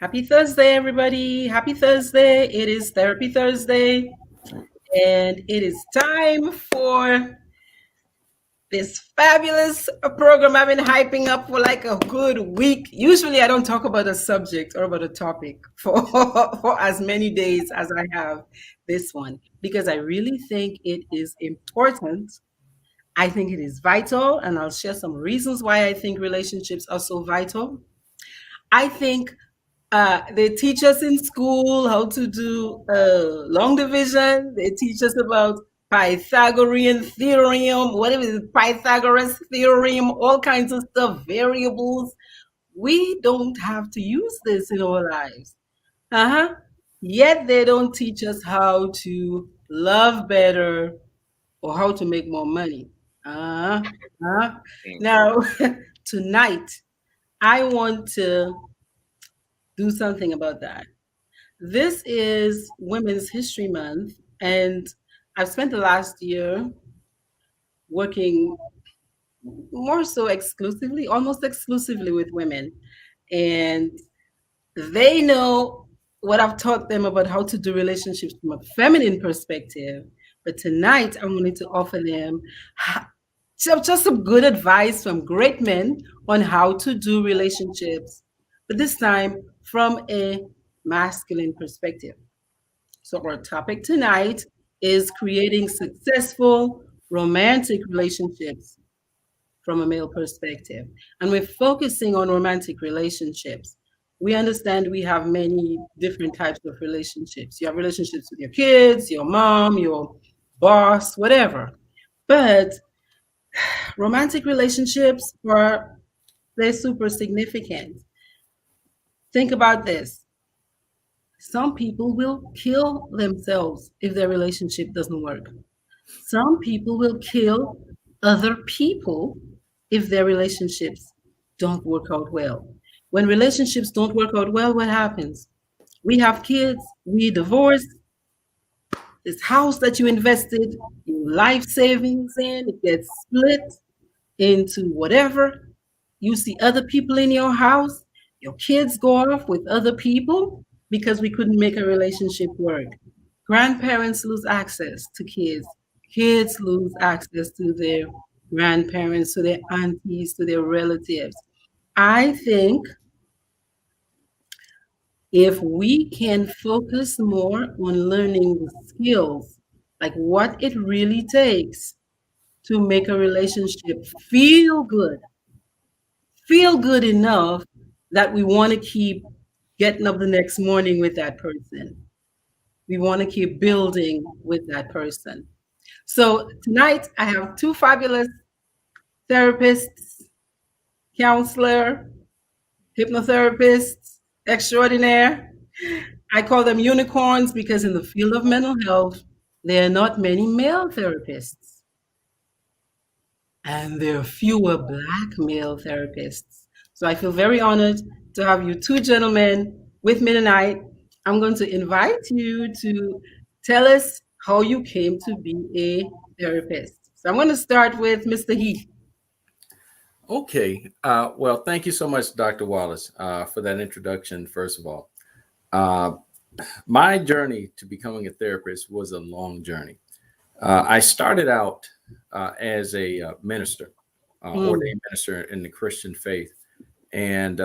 Happy Thursday, everybody. Happy Thursday. It is Therapy Thursday, and it is time for this fabulous program I've been hyping up for like a good week. Usually, I don't talk about a subject or about a topic for, for as many days as I have this one because I really think it is important. I think it is vital, and I'll share some reasons why I think relationships are so vital. I think they teach us in school how to do long division. They teach us about Pythagorean theorem, whatever it is, Pythagoras theorem, all kinds of stuff, variables. We don't have to use this in our lives. Uh-huh. Yet they don't teach us how to love better or how to make more money. Uh-huh. Now, tonight, I want to do something about that. This is Women's History Month, and I've spent the last year working more so exclusively, almost exclusively with women. And they know what I've taught them about how to do relationships from a feminine perspective. But tonight, I wanted to offer them just some good advice from great men on how to do relationships, but this time from a masculine perspective. So, our topic tonight is creating successful romantic relationships from a male perspective. And we're focusing on romantic relationships. We understand we have many different types of relationships. You have relationships with your kids, your mom, your boss, whatever. But romantic relationships are they're super significant. Think about this. Some people will kill themselves if their relationship doesn't work. Some people will kill other people if their relationships don't work out well. When relationships don't work out well, what happens? We have kids, we divorce, this house that you invested your life savings in, it gets split into whatever. You see other people in your house, your kids go off with other people because we couldn't make a relationship work. Grandparents lose access to kids. Kids lose access to their grandparents, to their aunties, to their relatives. I think if we can focus more on learning the skills, like what it really takes to make a relationship feel good enough that we want to keep getting up the next morning with that person. We want to keep building with that person. So tonight I have two fabulous therapists, counselor, hypnotherapists extraordinaire. I call them unicorns because in the field of mental health, there are not many male therapists. And there are fewer black male therapists. So I feel very honored to have you two gentlemen with me tonight. I'm going to invite you to tell us how you came to be a therapist. So I'm going to start with Mr. Heath. Okay. Well, thank you so much, Dr. Wallace, for that introduction, first of all. Uh, my journey to becoming a therapist was a long journey. I started out as a minister, ordained minister in the Christian faith, and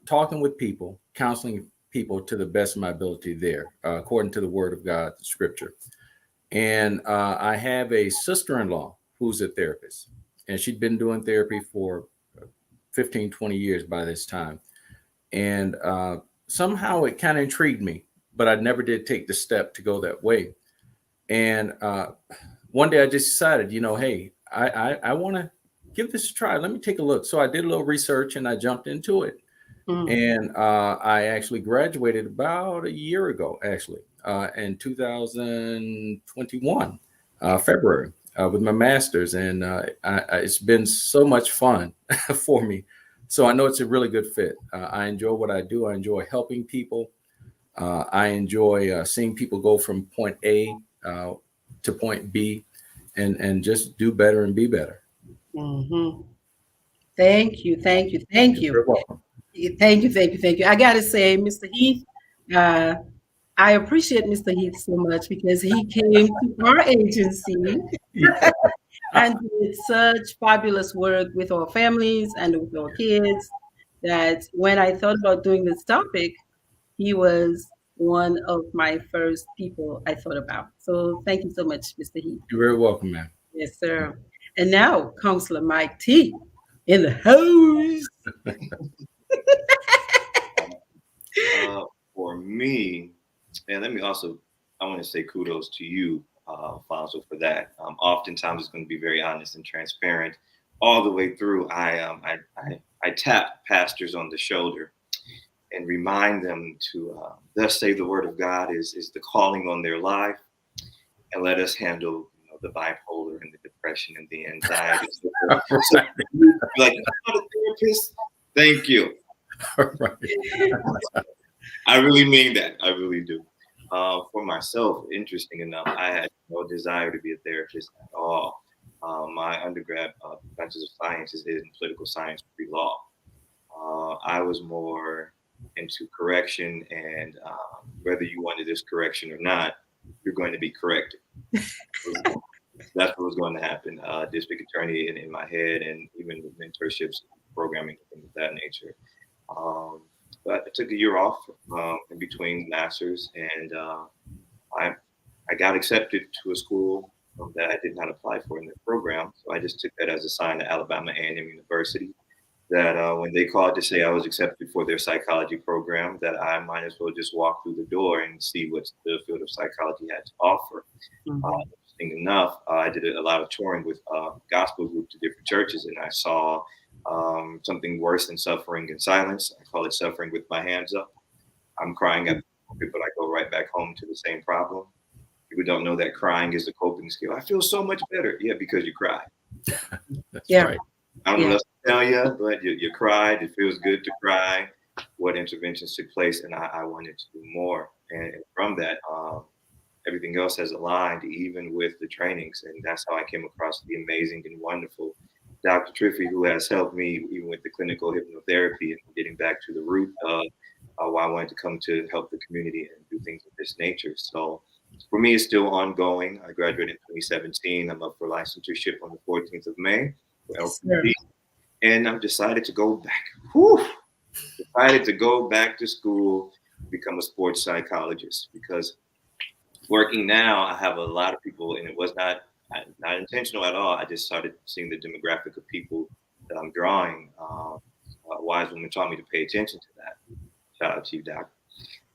talking with people, counseling people to the best of my ability there, according to the Word of God, the Scripture. And I have a sister-in-law who's a therapist, and she'd been doing therapy for 15, 20 years by this time. And somehow it kind of intrigued me, but I never did take the step to go that way. And one day I just decided, hey, I want to give this a try. Let me take a look. So I did a little research and I jumped into it. And I actually graduated about a year ago, actually, in 2021, February, with my master's. And it's been so much fun for me. So I know it's a really good fit. I enjoy what I do. I enjoy helping people. I enjoy seeing people go from point A to point B and just do better and be better. Mm-hmm. Thank you, thank you, thank You're you. welcome. Thank you, thank you, thank you. I got to say, Mr. Heath, uh, I appreciate Mr. Heath so much because he came to our agency Yeah. and did such fabulous work with our families and with our kids that when I thought about doing this topic, he was one of my first people I thought about. So thank you so much, Mr. Heath. You're very welcome, man. Yes, sir. And now, Counselor Mike T in the house. Uh, for me, and let me also, I want to say kudos to you, Fonso, for that. Oftentimes, it's going to be very honest and transparent all the way through. I tap pastors on the shoulder and remind them to, thus say the word of God is the calling on their life, and let us handle the bipolar and the depression and the anxiety. So, Right. like, I'm not a therapist. Thank you. Right. I really mean that. I really do. For myself, interesting enough, I had no desire to be a therapist at all. My undergrad Bachelor's of Science is in political science pre-law. I was more into correction, and whether you wanted this correction or not, you're going to be corrected. That's what was going to happen. District attorney in my head, and even with mentorships, programming, things of that nature. Um, but I took a year off in between masters, and I I got accepted to a school that I did not apply for in the program. So I just took that as a sign to Alabama A&M University that when they called to say I was accepted for their psychology program, that I might as well just walk through the door and see what the field of psychology had to offer. Mhm. Interesting enough, I did a lot of touring with gospel group to different churches, and I saw something worse than suffering in silence. I call it suffering with my hands up. I'm crying at the pulpit, but I go right back home to the same problem. People don't know that crying is a coping skill. I feel so much better. Yeah, because you cried. That's Yeah, right. I don't know yeah. what else to tell you, but you cried. It feels good to cry. What interventions took place, and I wanted to do more. And from that, everything else has aligned, even with the trainings. And that's how I came across the amazing and wonderful Dr. Triffy, who has helped me even with the clinical hypnotherapy and getting back to the root of why I wanted to come to help the community and do things of this nature. So for me, it's still ongoing. I graduated in 2017. I'm up for licensure on the 14th of May for Yes, sir. LPD. And I've decided to go back. Whew, decided to go back to school, become a sports psychologist because working now, I have a lot of people, and it was not intentional at all. I just started seeing the demographic of people that I'm drawing. Wise woman taught me to pay attention to that. Shout out to you, Doc.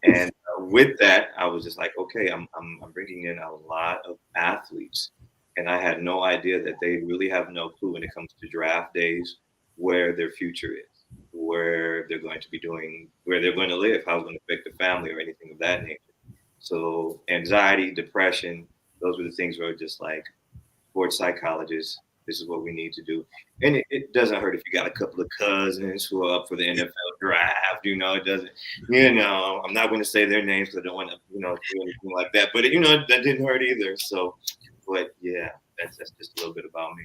And with that, I was just like, okay, I'm bringing in a lot of athletes, and I had no idea that they really have no clue when it comes to draft days where their future is, where they're going to be doing, where they're going to live, how it's going to affect the family or anything of that nature. So anxiety, depression, those were the things where just like sports psychologists, this is what we need to do. And it doesn't hurt if you got a couple of cousins who are up for the NFL draft. It doesn't, I'm not going to say their names because I don't want to, do anything like that. But, that didn't hurt either. So, but yeah, that's just a little bit about me.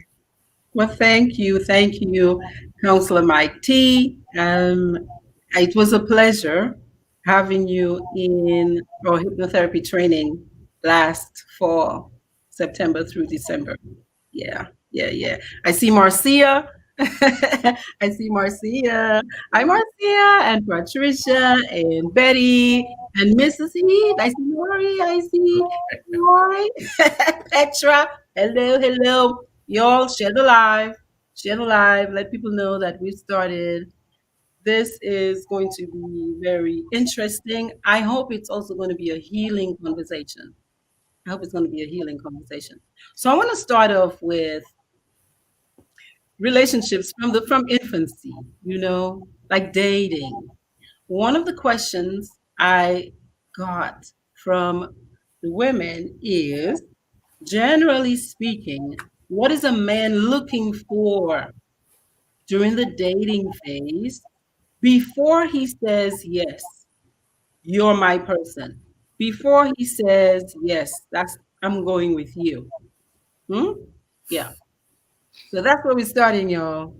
Well, thank you, Counselor Mike T. It was a pleasure having you in our hypnotherapy training last fall, September through December. Yeah, yeah, yeah. I see Marcia. I see Marcia. Hi, Marcia and Patricia and Betty and Mrs. Heath. I see Lori. I see Roy. Petra. Hello, hello. Y'all share the live. Share the live. Let people know that we've started. This is going to be very interesting. I hope it's also going to be a healing conversation. I hope it's going to be a healing conversation. So I want to start off with relationships from infancy, like dating. One of the questions I got from the women is, generally speaking, what is a man looking for during the dating phase before he says yes, you're my person? Before he says yes, that's I'm going with you. Hmm? Yeah. So that's where we're starting, y'all.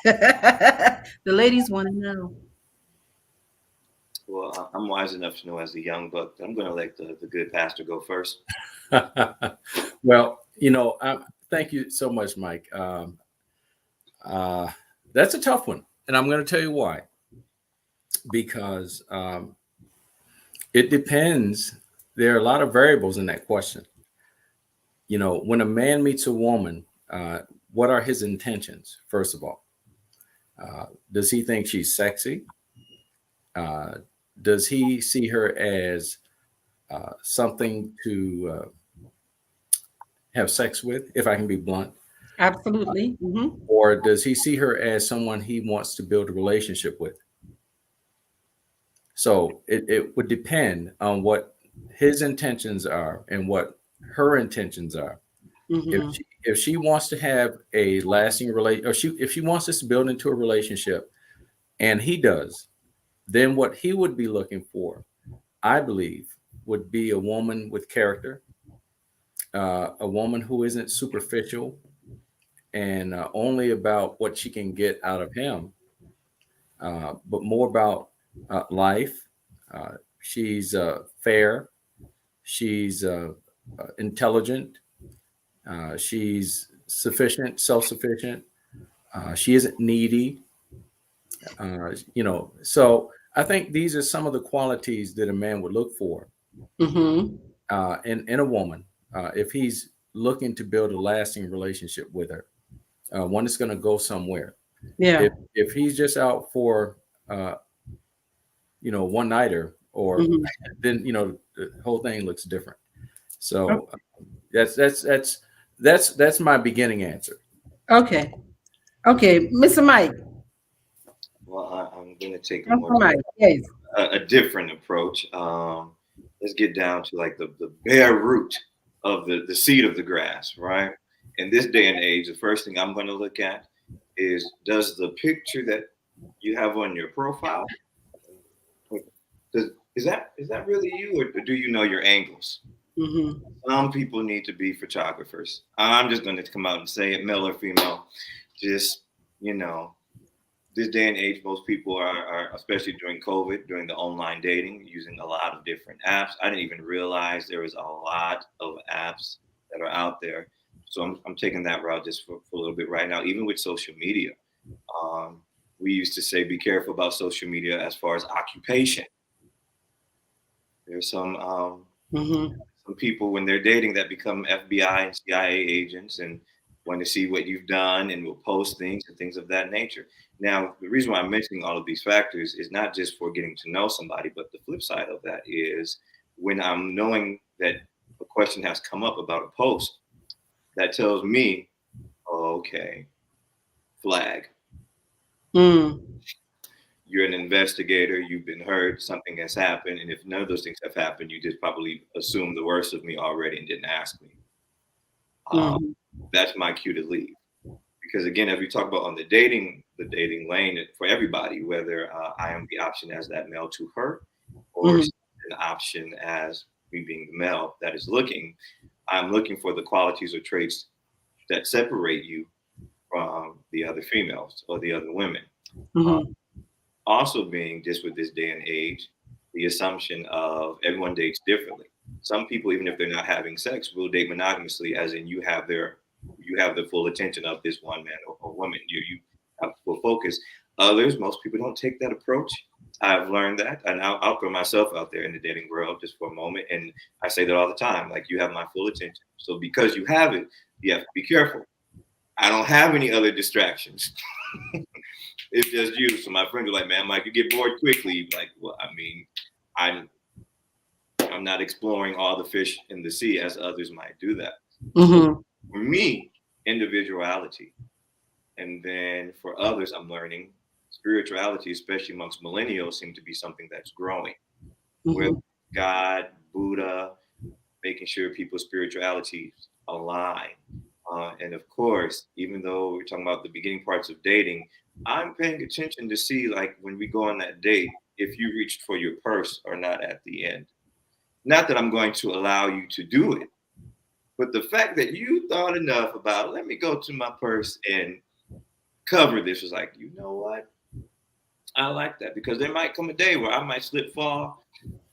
The ladies want to know. Well, I'm wise enough to know as a young buck that I'm going to let the good pastor go first. Well, thank you so much, Mike. Uh, that's a tough one, and I'm going to tell you why. Because it depends. There are a lot of variables in that question. When a man meets a woman, what are his intentions? First of all, does he think she's sexy? Uh, does he see her as something to have sex with, if I can be blunt? Absolutely. Or does he see her as someone he wants to build a relationship with? So it would depend on what his intentions are and what her intentions are. Mm-hmm. If she wants to have a lasting relation, or if she wants us to build into a relationship, and he does, then what he would be looking for, I believe, would be a woman with character, a woman who isn't superficial and only about what she can get out of him, but more about life. She's fair. She's intelligent. She's sufficient, self-sufficient. She isn't needy. So I think these are some of the qualities that a man would look for Mm-hmm. in a woman if he's looking to build a lasting relationship with her, one that's going to go somewhere. Yeah. If he's just out for uh, one nighter, or Mm-hmm. then the whole thing looks different. So Okay. that's my beginning answer. Okay. Okay. Mr. Mike. Well, I'm going to take a Mr. more Mike. Yes. a different approach. Let's get down to like the bare root of the seed of the grass, right? In this day and age, the first thing I'm going to look at is, does the picture that you have on your profile, is that really you, or do you know your angles? Mm-hmm. Some people need to be photographers. I'm just going to come out and say it, male or female. Just, you know, this day and age, most people are, especially during COVID, during the online dating, using a lot of different apps. I didn't even realize there was a lot of apps that are out there. So I'm taking that route just for a little bit right now, even with social media. Um, we used to say, be careful about social media as far as occupation. There's Mm-hmm. some people when they're dating that become FBI and CIA agents and want to see what you've done and will post things and things of that nature. Now, the reason why I'm mentioning all of these factors is not just for getting to know somebody, but the flip side of that is when I'm knowing that a question has come up about a post, that tells me, oh, okay, flag. Mm. You're an investigator, you've been hurt, something has happened, and if none of those things have happened, you just probably assumed the worst of me already and didn't ask me. Um, Mm-hmm. that's my cue to leave. Because again, as we talk about on the dating lane for everybody, whether I am the option as that male to her, or Mm-hmm. an option as me being the male that is looking, I'm looking for the qualities or traits that separate you from the other females or the other women. Uh, Mm-hmm. Also being just with this day and age, the assumption of everyone dates differently. Some people, even if they're not having sex, will date monogamously, as in you have the full attention of this one man or woman. You have full focus. Others, most people don't take that approach. I've learned that, and I'll throw myself out there in the dating world just for a moment, and I say that all the time. Like, you have my full attention. So because you have it, you have to be careful. I don't have any other distractions. It's just you. So my friends are like, man, Mike, you get bored quickly. Like, well, I mean, I'm I'm not exploring all the fish in the sea as others might do that. So Mm-hmm. for me, individuality. And then for others, I'm learning spirituality, especially amongst millennials, seem to be something that's growing. Where Mm-hmm. God, Buddha, making sure people's spiritualities align. And of course, even though we're talking about the beginning parts of dating, I'm paying attention to see, like, when we go on that date, if you reached for your purse or not at the end. Not that I'm going to allow you to do it, but the fact that you thought enough about, let me go to my purse and cover this, was like, you know what? I like that because there might come a day where I might slip, fall,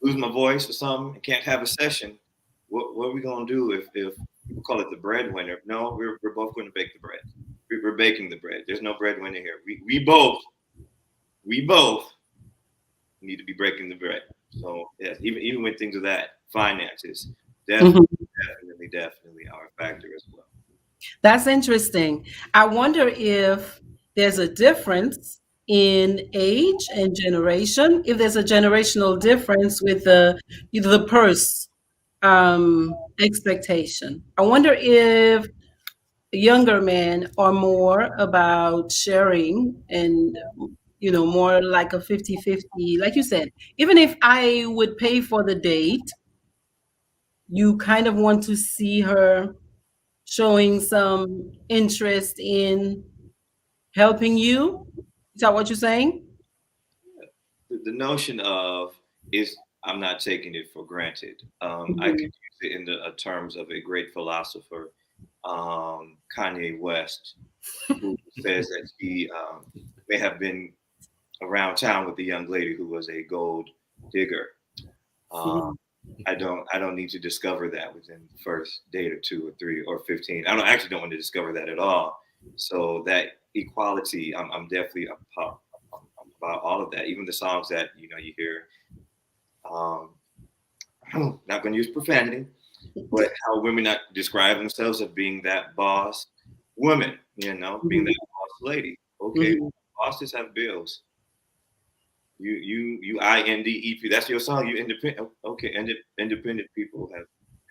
lose my voice or something, and can't have a session. What are we gonna do if people call it the breadwinner? No, we're both going to bake the bread. We're baking the bread. There's no breadwinner here. We both need to be breaking the bread. So yes, even when things are that, finances Mhm. definitely are a factor as well. That's interesting. I wonder if there's a difference in age and generation, if there's a generational difference with the purse expectation. I wonder if younger men are more about sharing and more like a 50-50. Like you said, even if I would pay for the date, you kind of want to see her showing some interest in helping you. Is that what you're saying? The notion of is I'm not taking it for granted. I could Mhm. use it in the terms of a great philosopher, Kanye West, who says that he may have been around town with a young lady who was a gold digger. Uh, Mhm. I don't need to discover that within the first date or 2 or 3 or 15. I don't want to discover that at all. So that equality, I'm definitely about all of that. Even the songs that you hear. Um, I'm not going to use profanity, but how women not describe themselves as being that boss woman, being Mhm. that boss lady. Okay, Mhm. bosses have bills. You INDEP. That's your song. You independent. Okay, independent people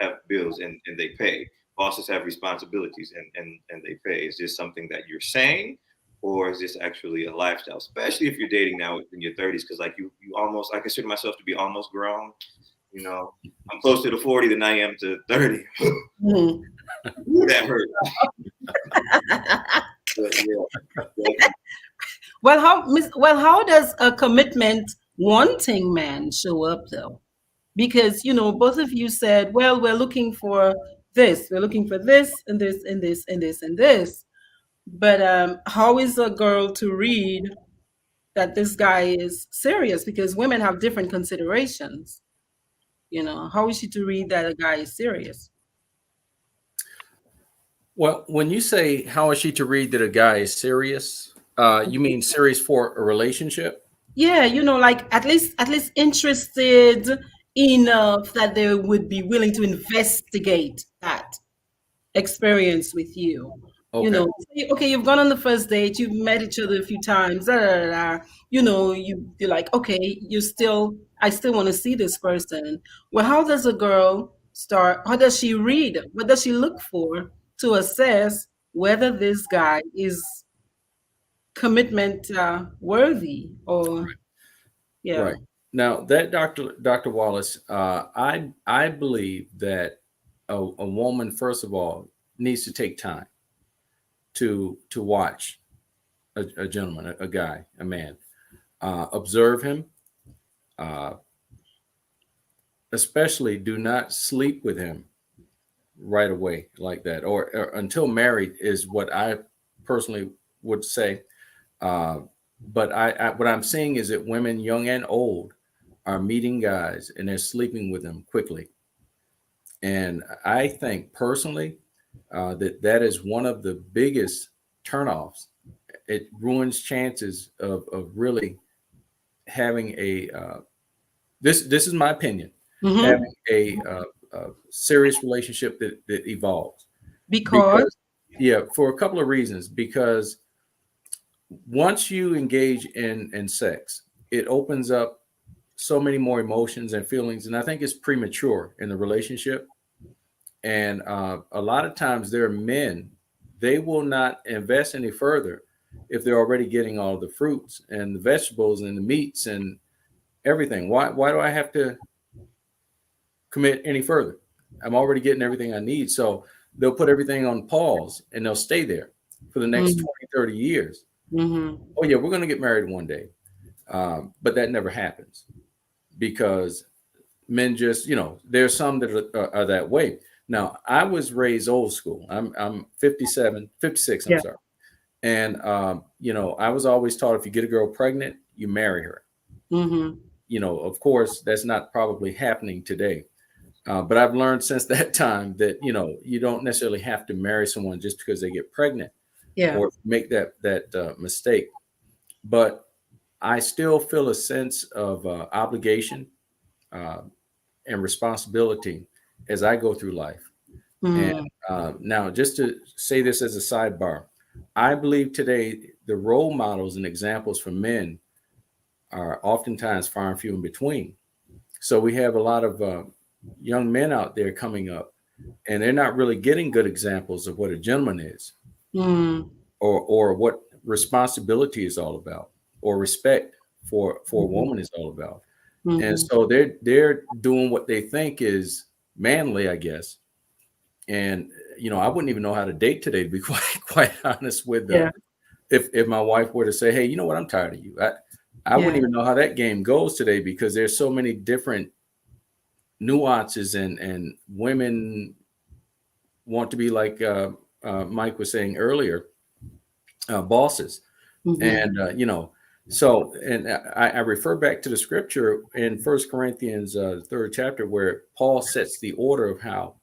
have bills and they pay. Bosses have responsibilities and they pay. Is this something that you're saying, or is this actually a lifestyle? Especially if you're dating now in your 30s, because like you almost I consider myself to be almost grown. You know, I'm closer to 40 than I am to 30. Mhm. Ooh, that hurt. But yeah, How does a commitment wanting man show up though? Because both of you said, well, we're looking for this, we're looking for this and this and this and this and this. But how is a girl to read that this guy is serious? Because women have different considerations. How is she to read that a guy is serious? Well, when you say how is she to read that a guy is serious, you mean serious for a relationship? Yeah, like at least interested enough that they would be willing to investigate that experience with you. Okay. Okay, you've gone on the first date, you've met each other a few times, da, da, da, da. You're like, okay, I still want to see this person. Well, how does a girl start? How does she read? What does she look for to assess whether this guy is commitment worthy or yeah. Right. Now that Dr. Wallace, I believe that a woman, first of all, needs to take time to watch a gentleman, a guy, a man, observe him. Uh, Especially, do not sleep with him right away like that, or until married is what I personally would say. Uh, but what I'm seeing is that women, young and old, are meeting guys and they're sleeping with them quickly. And I think personally that is one of the biggest turnoffs. It ruins chances of really having a this is my opinion, Hmm. having a serious relationship that evolves. Because Because yeah, for a couple of reasons. Because once you engage in sex, it opens up so many more emotions and feelings, and I think it's premature in the relationship. And a lot of times there are men, they will not invest any further if they're already getting all the fruits and the vegetables and the meats and everything. Why do I have to commit any further? I'm already getting everything I need. So they'll put everything on pause and they'll stay there for the next mm-hmm. 20, 30 years. Mm-hmm. Oh yeah, we're going to get married one day. But that never happens because men just, there's some that are that way. Now, I was raised old school. I'm 57, 56, I'm Yeah. sorry. And, I was always taught if you get a girl pregnant, you marry her. Mm-hmm. Of course, that's not probably happening today. But I've learned since that time that, you don't necessarily have to marry someone just because they get pregnant Yeah. or make that mistake. But I still feel a sense of obligation uh, and responsibility as I go through life. And Mm. now, just to say this as a sidebar, I believe today the role models and examples for men are oftentimes far and few in between. So we have a lot of young men out there coming up, and they're not really getting good examples of what a gentleman is, Mm. or what responsibility is all about, or respect for a Mm-hmm. woman is all about. And Mm-hmm. so they're doing what they think is manly, I guess. And I wouldn't even know how to date today, to be quite honest with Yeah. if my wife were to say, hey, you know what, I'm tired of you. I wouldn't Yeah. even know how that game goes today, because there's so many different nuances, and women want to be like Mike was saying earlier, bosses. Mm-hmm. And so, and I refer back to the scripture in First Corinthians, third chapter, where Paul sets the order of how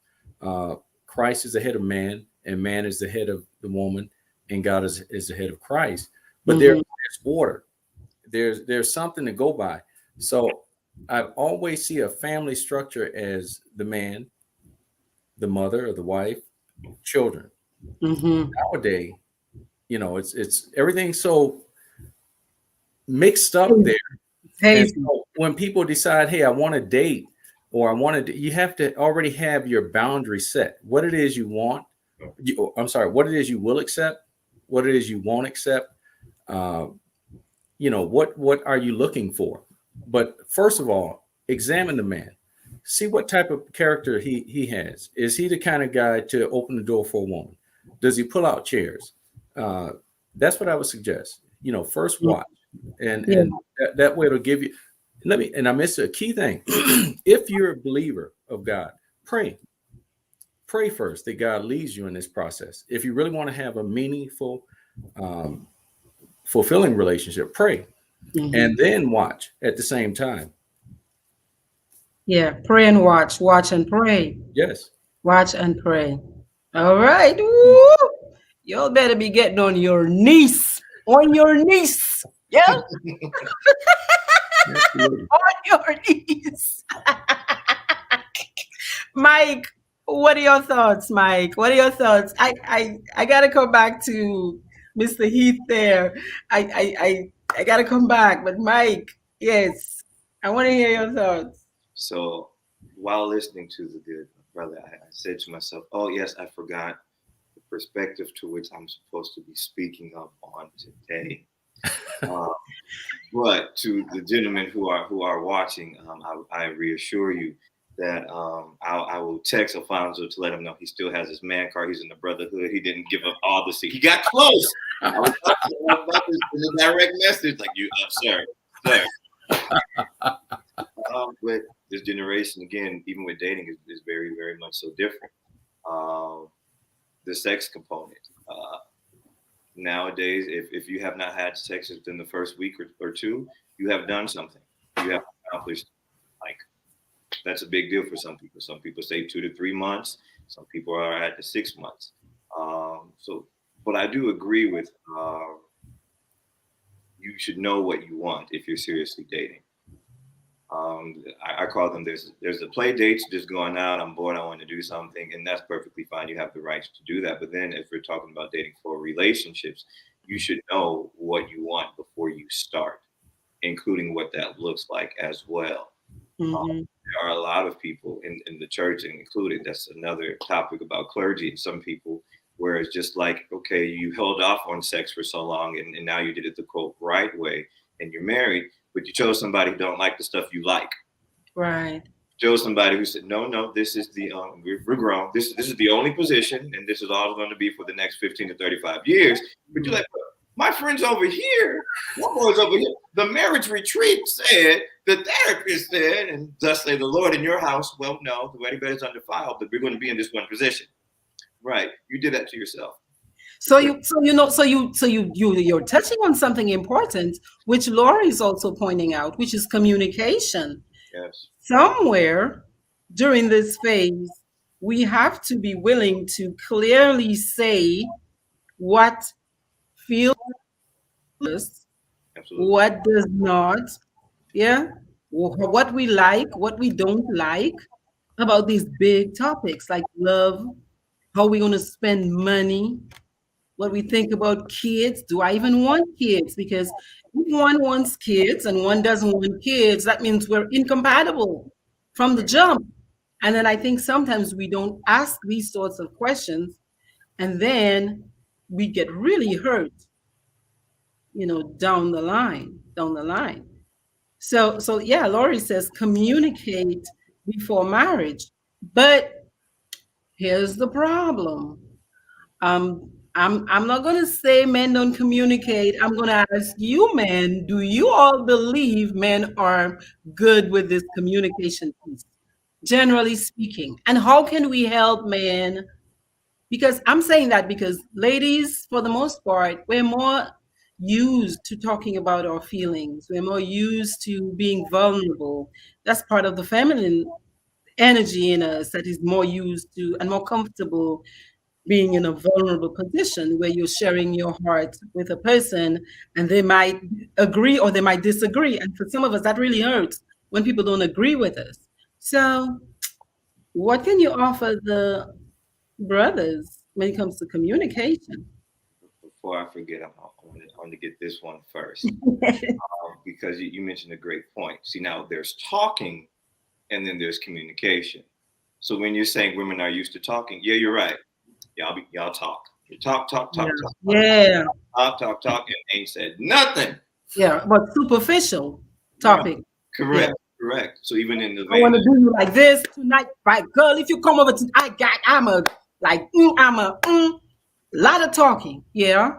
Christ is the head of man, and man is the head of the woman, and God is the head of Christ. But Mm-hmm. there's order. There's something to go by. So I always see a family structure as the man, the mother or the wife, children. Mm-hmm. Nowadays, it's everything's so mixed up there. And Hazy. so when people decide, hey, I want to date, or I want to, you have to already have your boundary set. What it is you want, I'm sorry, what it is you will accept, what it is you won't accept. Uh, what are you looking for? But first of all, examine the man. See what type of character he has. Is he the kind of guy to open the door for a woman? Does he pull out chairs? Uh, that's what I would suggest. First watch, and Yeah. that way it'll give you. And I missed a key thing. If you're a believer of God, pray. Pray first that God leads you in this process. If you really want to have a meaningful, um, fulfilling relationship, pray, Mm-hmm. and then watch at the same time. Yeah. Pray and watch. Watch and pray. Yes. Watch and pray. All right. Woo! Y'all better be getting on your knees. On your knees. Yeah. Absolutely. On your knees. Mike, what are your thoughts, Mike? What are your thoughts? I gotta come back to Mr. Heath there. I gotta come back, but Mike, yes, I want to hear your thoughts. So while listening to the good brother, I said to myself, "Oh yes, I forgot the perspective to which I'm supposed to be speaking of on today." Uh, but to the gentlemen who are watching, I reassure you that I will text Alfonso to let him know he still has his man card. He's in the brotherhood. He didn't give up all the seat. He got close. I was about to send a direct message like you, sir. But this generation, again, even with dating, is very, very much so different. Um, the sex component. Nowadays, if you have not had sex within the first week or two, you have done something. You have accomplished, like, that's a big deal for some people. Some people say 2 to 3 months. Some people are at the 6 months. But I do agree with you should know what you want if you're seriously dating. I call them there's the play dates, just going out. I'm bored. I want to do something, and that's perfectly fine. You have the right to do that. But then, if we're talking about dating for relationships, you should know what you want before you start, including what that looks like as well. Mm-hmm. There are a lot of people in the church, included. That's another topic about clergy. And some people, where it's just like, okay, you held off on sex for so long, and now you did it the quote right way, and you're married, but you chose somebody who don't like the stuff you like. Right. Chose somebody who said, no, this is the we're grown. This is the only position, and this is all going to be for the next 15 to 35 years. But you're like, my friends over here, one boy's over here. The marriage retreat said, the therapist said, and thus say the Lord in your house. Well, no, the wedding bed is undefiled, but we're going to be in this one position. Right. You did that to yourself. You're touching on something important, which Laura is also pointing out, which is communication. Yes. Somewhere during this phase, we have to be willing to clearly say what feels us, Absolutely. what does not, yeah, what we like, what we don't like about these big topics like love, how we're going to spend money, what we think about kids. Do I even want kids? Because if one wants kids and one doesn't want kids, that means we're incompatible from the Right. jump. And then I think sometimes we don't ask these sorts of questions, and then we get really hurt, down the line. So yeah, Laurie says communicate before marriage. But here's the problem. I'm not gonna say men don't communicate. I'm gonna ask you, men, do you all believe men are good with this communication piece, generally speaking? And how can we help men? Because I'm saying that because ladies, for the most part, we're more used to talking about our feelings. We're more used to being vulnerable. That's part of the feminine energy in us that is more used to and more comfortable being in a vulnerable position where you're sharing your heart with a person and they might agree or they might disagree. And for some of us, that really hurts when people don't agree with us. So, what can you offer the brothers when it comes to communication? Before I forget, I want to get this one first because you mentioned a great point. See, now there's talking and then there's communication. So when you're saying women are used to talking, yeah, you're right. Y'all talk. You talk, talk, Yeah, talk, talk, talk, yeah, talk, talk, talk, and ain't said nothing. yeah. But superficial Right. topic. Yeah. Correct. Correct. So even in the I vein want to do you like this tonight, right, girl? If you come over to, I'm a like, lot of talking. Yeah.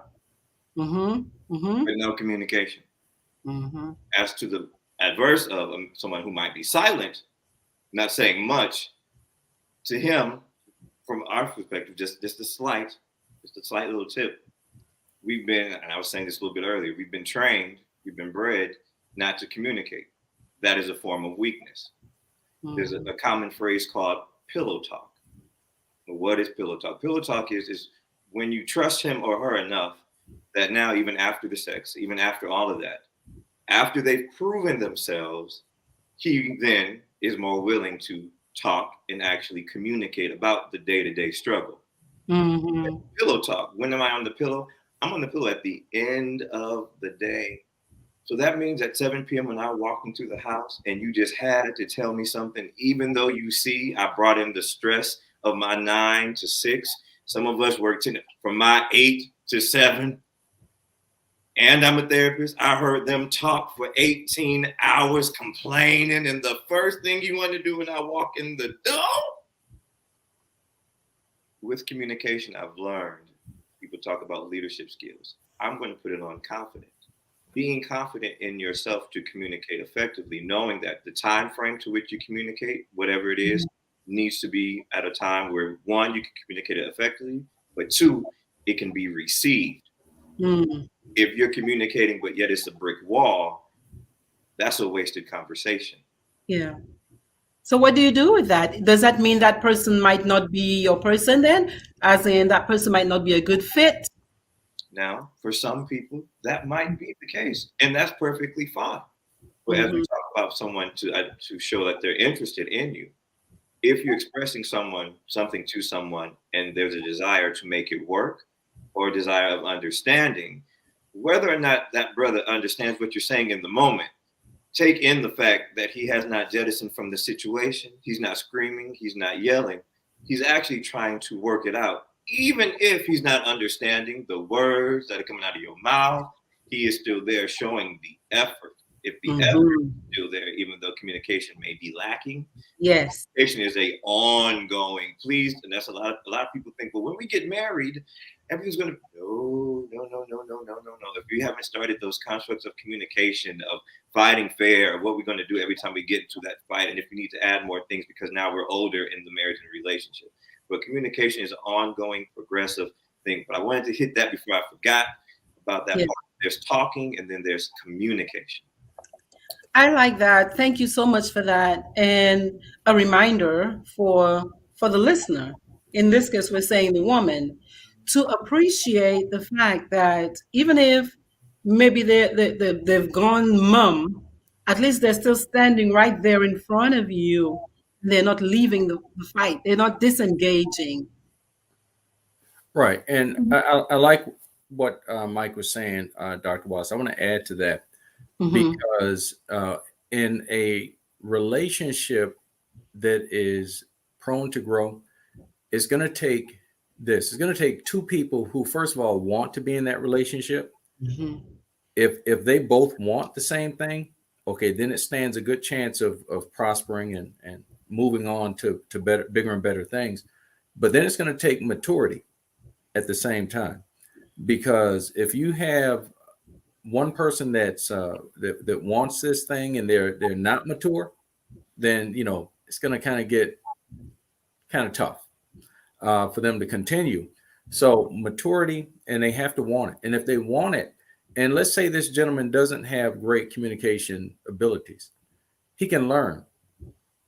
Mm-hmm. Mm-hmm. but no communication. Mm-hmm. As to the adverse of someone who might be silent, not saying much, to him, from our perspective, just a slight little tip. We've been, and I was saying this a little bit earlier, we've been trained, we've been bred not to communicate. That is a form of weakness. There's Mm-hmm. a common phrase called pillow talk. What is pillow talk? Pillow talk is when you trust him or her enough that now, even after the sex, even after all of that, after they've proven themselves, he then is more willing to talk and actually communicate about the day-to-day struggle. Mm-hmm. Pillow talk. When am I on the pillow? I'm on the pillow at the end of the day. So that means at 7 p.m. when I walked into the house and you just had to tell me something, even though you see I brought in the stress of my 9 to 6. Some of us work from my 8 to 7. And I'm a therapist. I heard them talk for 18 hours complaining. And the first thing you want to do when I walk in the door, with communication, I've learned people talk about leadership skills. I'm going to put it on confidence. Being confident in yourself to communicate effectively, knowing that the time frame to which you communicate, whatever it is, needs to be at a time where one, you can communicate it effectively, but two, it can be received. Mm-hmm. If you're communicating, but yet it's a brick wall, that's a wasted conversation. Yeah. So what do you do with that? Does that mean that person might not be your person then? As in that person might not be a good fit? Now, for some people, that might be the case, and that's perfectly fine. But as we Mm-hmm. talk about someone to show that they're interested in you, if you're expressing something to someone, and there's a desire to make it work, or a desire of understanding, whether or not that brother understands what you're saying in the moment, take in the fact that he has not jettisoned from the situation. He's not screaming. He's not yelling. He's actually trying to work it out. Even if he's not understanding the words that are coming out of your mouth, he is still there showing the effort. If the effort Mm-hmm. is still there, even though communication may be lacking, Yes. communication is a ongoing. Please, and that's a lot of people think, well, when we get married, everything's gonna no. If we haven't started those constructs of communication, of fighting fair, of what we're gonna do every time we get into that fight, and if we need to add more things because now we're older in the marriage and relationship. But communication is an ongoing, progressive think. But I wanted to hit that before I forgot about that Yeah. part. There's talking, and then there's communication. I like that. Thank you so much for that. And a reminder for the listener. In this case, we're saying the woman to appreciate the fact that even if maybe they've gone mum, at least they're still standing right there in front of you. They're not leaving the fight. They're not disengaging. Right. And I like what Mike was saying, Dr. Wallace. I want to add to that Mm-hmm. because in a relationship that is prone to grow, it's going to take this. It's going to take two people who, first of all, want to be in that relationship. Mm-hmm. If they both want the same thing, okay, then it stands a good chance of prospering and moving on to better, bigger and better things. But then it's going to take maturity at the same time, because if you have one person that's that wants this thing and they're not mature, then it's going to kind of get kind of tough for them to continue. So maturity, and they have to want it. And if they want it, and let's say this gentleman doesn't have great communication abilities, he can learn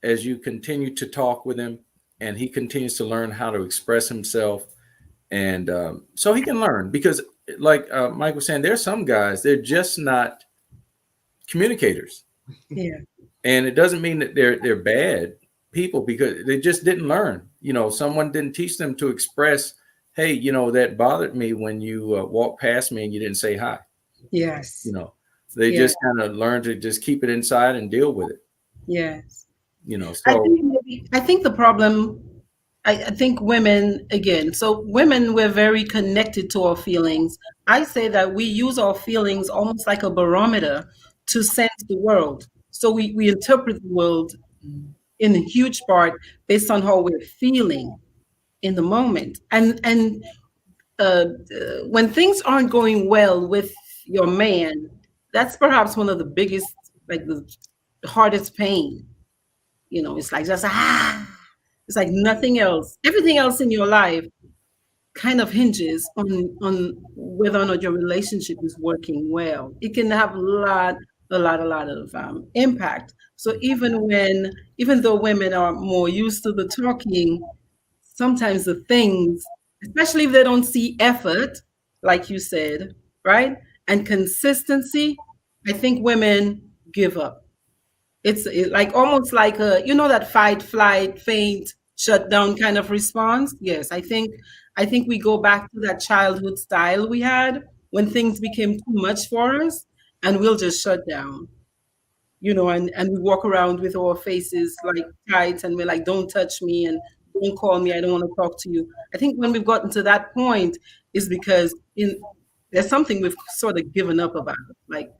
as you continue to talk with him, and he continues to learn how to express himself. And so he can learn, because like Mike was saying, there's some guys, they're just not communicators. Yeah. And it doesn't mean that they're bad people, because they just didn't learn. Someone didn't teach them to express, hey, that bothered me when you walked past me and you didn't say hi. Yes. They Yeah. just kind of learn to just keep it inside and deal with it. Yes. So I think the problem, I think women, again, so women, we're very connected to our feelings. I say that we use our feelings almost like a barometer to sense the world. So we interpret the world in a huge part based on how we're feeling in the moment. And when things aren't going well with your man, that's perhaps one of the biggest, like the hardest pain. It's like just it's like nothing else. Everything else in your life kind of hinges on whether or not your relationship is working well. It can have a lot of impact. So even though women are more used to the talking, sometimes the things, especially if they don't see effort, like you said, right, and consistency, I think women give up. Like almost like that fight, flight, faint, shut down kind of response. Yes, I think we go back to that childhood style we had when things became too much for us, and we'll just shut down. And we walk around with our faces like tight, and we're like, don't touch me and don't call me. I don't want to talk to you. I think when we've gotten to that point is because there's something we've sort of given up about. Like,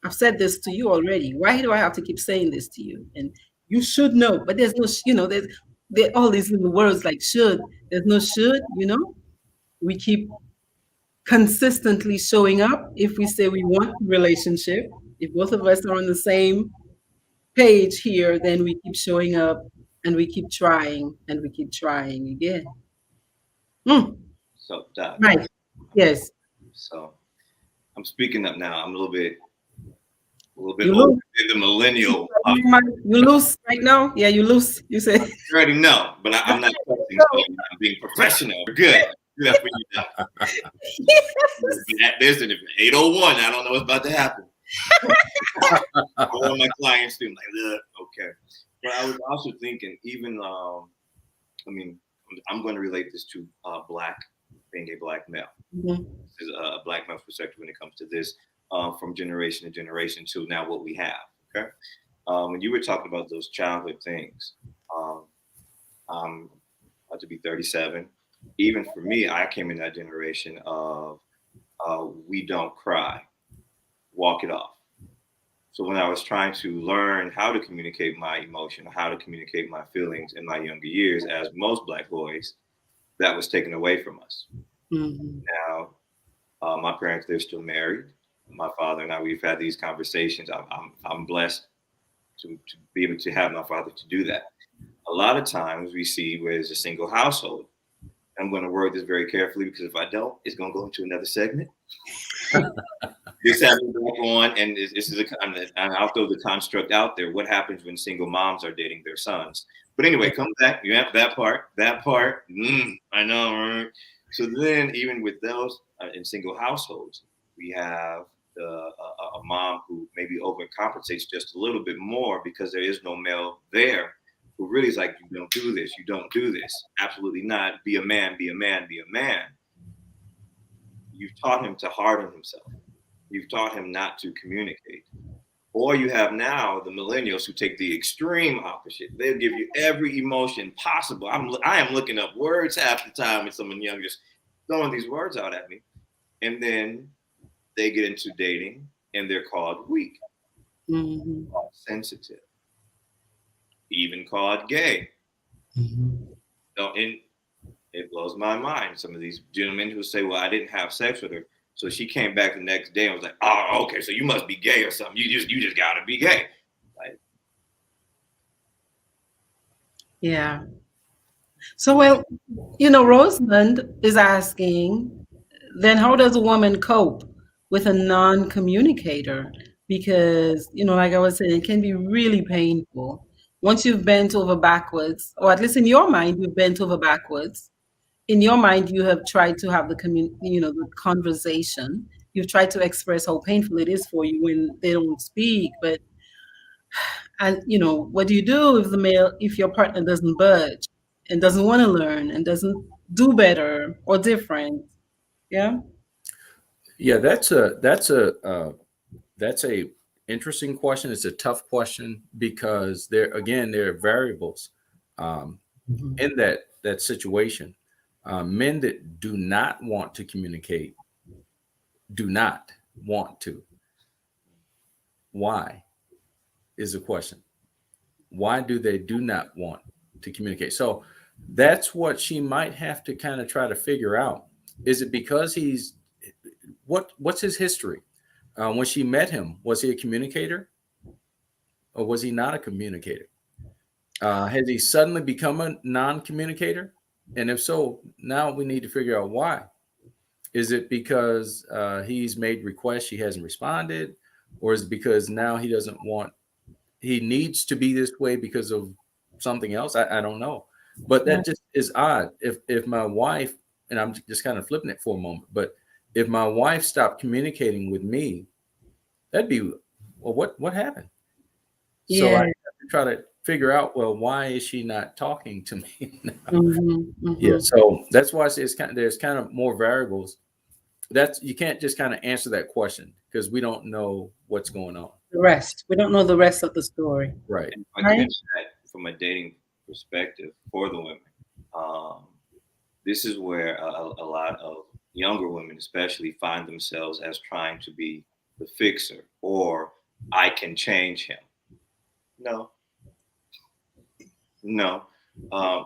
I've said this to you already. Why do I have to keep saying this to you? And you should know, but there's no, there all these little words like should. There's no should. We keep consistently showing up. If we say we want a relationship, if both of us are on the same page here, then we keep showing up, and we keep trying, and we keep trying again. Mm, So, Doc, right. Yes. so I'm speaking up now. I'm a little bit You older lose. than the millennial. You lose right now. Yeah, you lose. You say. You already know, but I'm not cussing, so I'm being professional. We're good. Do that for you, Doc. There's an 801. I don't know what's about to happen. I want my clients to be like, ugh, okay. But I was also thinking, even, I mean, I'm going to relate this to being a black male. Mhm. This is a black male's perspective when it comes to this, from generation to generation to now what we have. Okay. When you were talking about those childhood things, I'm about to be 37. Even for me, I came in that generation of we don't cry, walk it off. So when I was trying to learn how to communicate my emotion, how to communicate my feelings in my younger years, as most black boys, that was taken away from us. Mhm. Now, my parents, they're still married. My father and I, we've had these conversations. I'm blessed to be able to have my father to do that. A lot of times we see where it's a single household, I'm going to word this very carefully because if I don't, it's going to go into another segment. This happened back on, and this is I'll throw the construct out there. What happens when single moms are dating their sons? But anyway, come back. You have that part. I know, right? So then, even with those in single households, we have a mom who maybe overcompensates just a little bit more because there is no male there who really is like, you don't do this, you don't do this. Absolutely not. Be a man, be a man, be a man. You've taught him to harden himself. You've taught him not to communicate. Or you have now the millennials who take the extreme opposite. They'll give you every emotion possible. I am looking up words half the time with someone young just throwing these words out at me. And then they get into dating and they're called weak, called sensitive, even called gay. So, and it blows my mind. Some of these gentlemen who say, well, I didn't have sex with her. So she came back the next day and was like, oh, okay, so you must be gay or something. You just gotta be gay. Like, Yeah. So, well, you know, Rosamond is asking, then how does a woman cope with a non-communicator? Because, you know, like I was saying, it can be really painful. Once you've bent over backwards, or at least in your mind, you've bent over backwards. In your mind, you have tried to have the the conversation. You've tried to express how painful it is for you when they don't speak. But, and what do you do if your partner doesn't budge and doesn't want to learn and doesn't do better or different? Yeah. Yeah, that's a interesting question. It's a tough question because there are variables in that situation. Men that do not want to communicate do not want to. Why is the question? Why do they do not want to communicate? So that's what she might have to kind of try to figure out. Is it because what's his history? When she met him, was he a communicator or was he not a communicator? Has he suddenly become a non-communicator? And if so, now we need to figure out why. Is it because he's made requests, she hasn't responded? Or is it because now he needs to be this way because of something else? I don't know. But that just is odd. If my wife, and I'm just kind of flipping it for a moment, but if my wife stopped communicating with me, that'd be, well, what happened? Yeah. So I have to try to figure out, well, why is she not talking to me now? Yeah, so that's why there's kind of more variables. You can't just kind of answer that question because we don't know what's going on. We don't know the rest of the story. Right. I can mention that from a dating perspective for the women. This is where a lot of younger women especially find themselves as trying to be the fixer, or I can change him. No.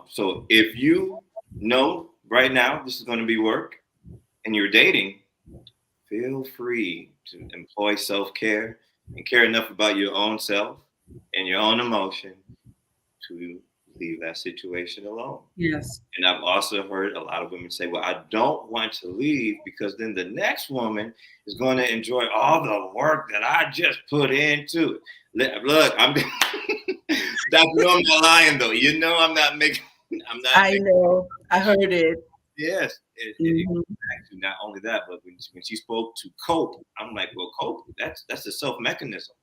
So if you know right now this is going to be work and you're dating, feel free to employ self-care and care enough about your own self and your own emotion to leave that situation alone. Yes. And I've also heard a lot of women say, well, I don't want to leave because then the next woman is going to enjoy all the work that I just put into it. Look, I'm I'm not lying though. I'm not making. I know. I heard it. Yes. Actually, not only that, but when she spoke to cope, I'm like, well, cope. That's a self mechanism.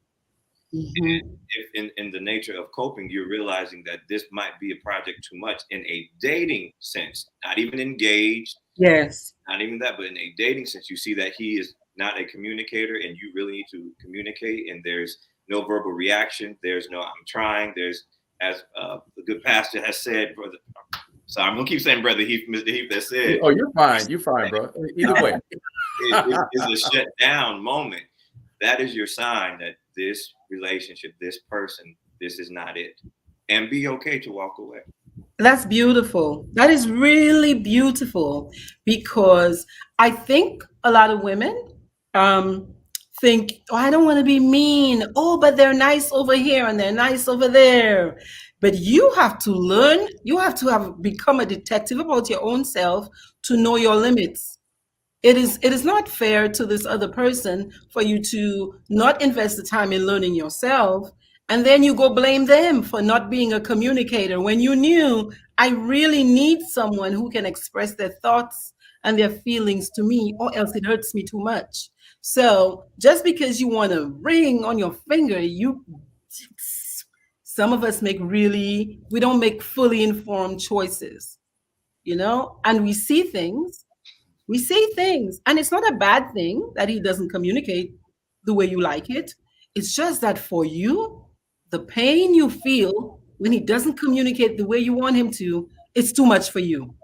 And if in the nature of coping, you're realizing that this might be a project too much in a dating sense, not even engaged. Yes. Not even that, but in a dating sense, you see that he is not a communicator and you really need to communicate, and there's no verbal reaction. There's no, I'm trying. There's, as the good pastor has said, brother. Sorry, I'm going to keep saying brother Heath, Mr. Heath has said. Oh, you're fine. You're fine, bro. Either way. It's a shut down moment. That is your sign that this relationship, this person, this is not it. And be okay to walk away. That's beautiful. That is really beautiful, because I think a lot of women think, oh, I don't want to be mean. Oh, but they're nice over here and they're nice over there. But you have to learn, you have to have become a detective about your own self to know your limits. It is not fair to this other person for you to not invest the time in learning yourself, and then you go blame them for not being a communicator when you knew I really need someone who can express their thoughts and their feelings to me, or else it hurts me too much. So just because you want a ring on your finger, you some of us we don't make fully informed choices, and we say things, and it's not a bad thing that he doesn't communicate the way you like it. It's just that for you, the pain you feel when he doesn't communicate the way you want him to, it's too much for you.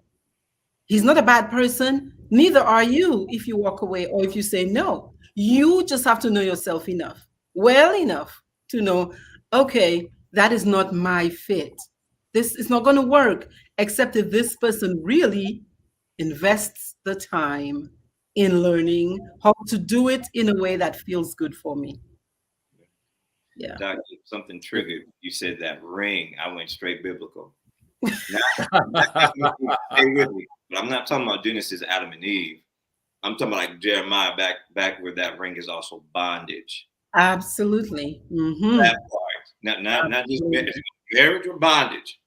He's not a bad person. Neither are you if you walk away or if you say no. You just have to know yourself enough, well enough to know, okay, that is not my fit. This is not going to work, except if this person really invests the time in learning how to do it in a way that feels good for me. Yeah. Doctor, something triggered. You said that ring. I went straight biblical. Stay with me. But I'm not talking about Genesis, Adam and Eve. I'm talking about like Jeremiah, back where that ring is also bondage. Absolutely. Mm-hmm. That part. Not just marriage or bondage.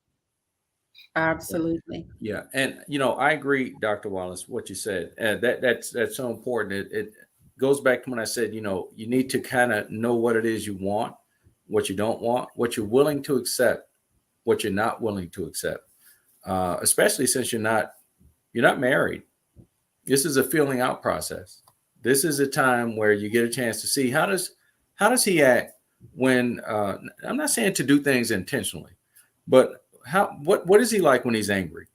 Absolutely. Yeah, and I agree, Dr. Wallace, what you said. That's so important. It goes back to when I said, you need to kind of know what it is you want, what you don't want, what you're willing to accept, what you're not willing to accept. Especially since you're not married. This is a feeling out process. This is a time where you get a chance to see how does he act when I'm not saying to do things intentionally, but what is he like when he's angry?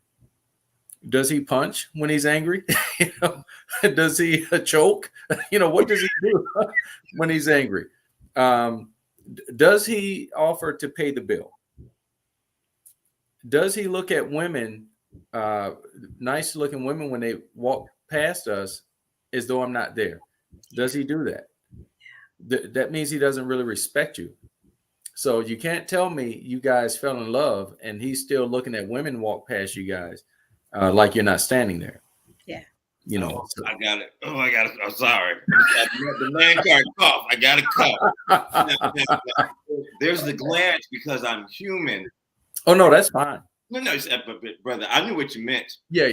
Does he punch when he's angry? Does he choke? What does he do when he's angry? Does he offer to pay the bill? Does he look at women, nice looking women, when they walk past us as though I'm not there? Does he do that? That means he doesn't really respect you. So you can't tell me you guys fell in love and he's still looking at women walk past you guys like you're not standing there. Yeah. So. I got it. Oh, I got it. I'm sorry. The man card cough. I got a cough. There's the glance because I'm human. Oh no, that's fine. No, but brother, I knew what you meant. Yeah.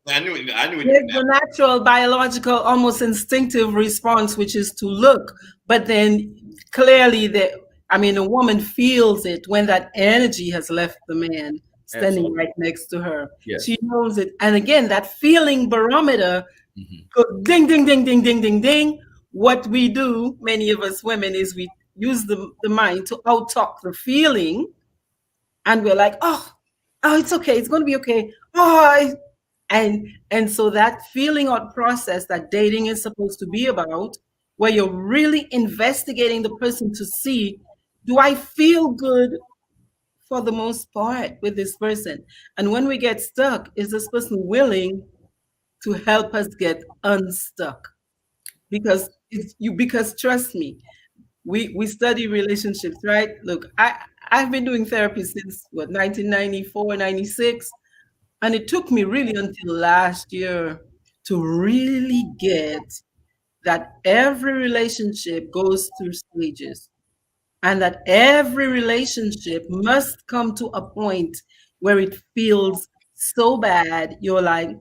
I knew what you meant. There's the natural, biological, almost instinctive response, which is to look. But then clearly a woman feels it when that energy has left the man standing Absolutely. right next to her. Yes. She knows it. And again, that feeling barometer goes ding, ding, ding, ding, ding, ding, ding. What we do, many of us women, is we use the mind to out-talk the feeling. And we're like, oh, it's okay. It's going to be okay. And so that feeling out process that dating is supposed to be about, where you're really investigating the person to see, do I feel good for the most part with this person? And when we get stuck, is this person willing to help us get unstuck? Because trust me, we study relationships, right? Look, I've been doing therapy since 1994, 96. And it took me really until last year to really get that every relationship goes through stages, and that every relationship must come to a point where it feels so bad. You're like,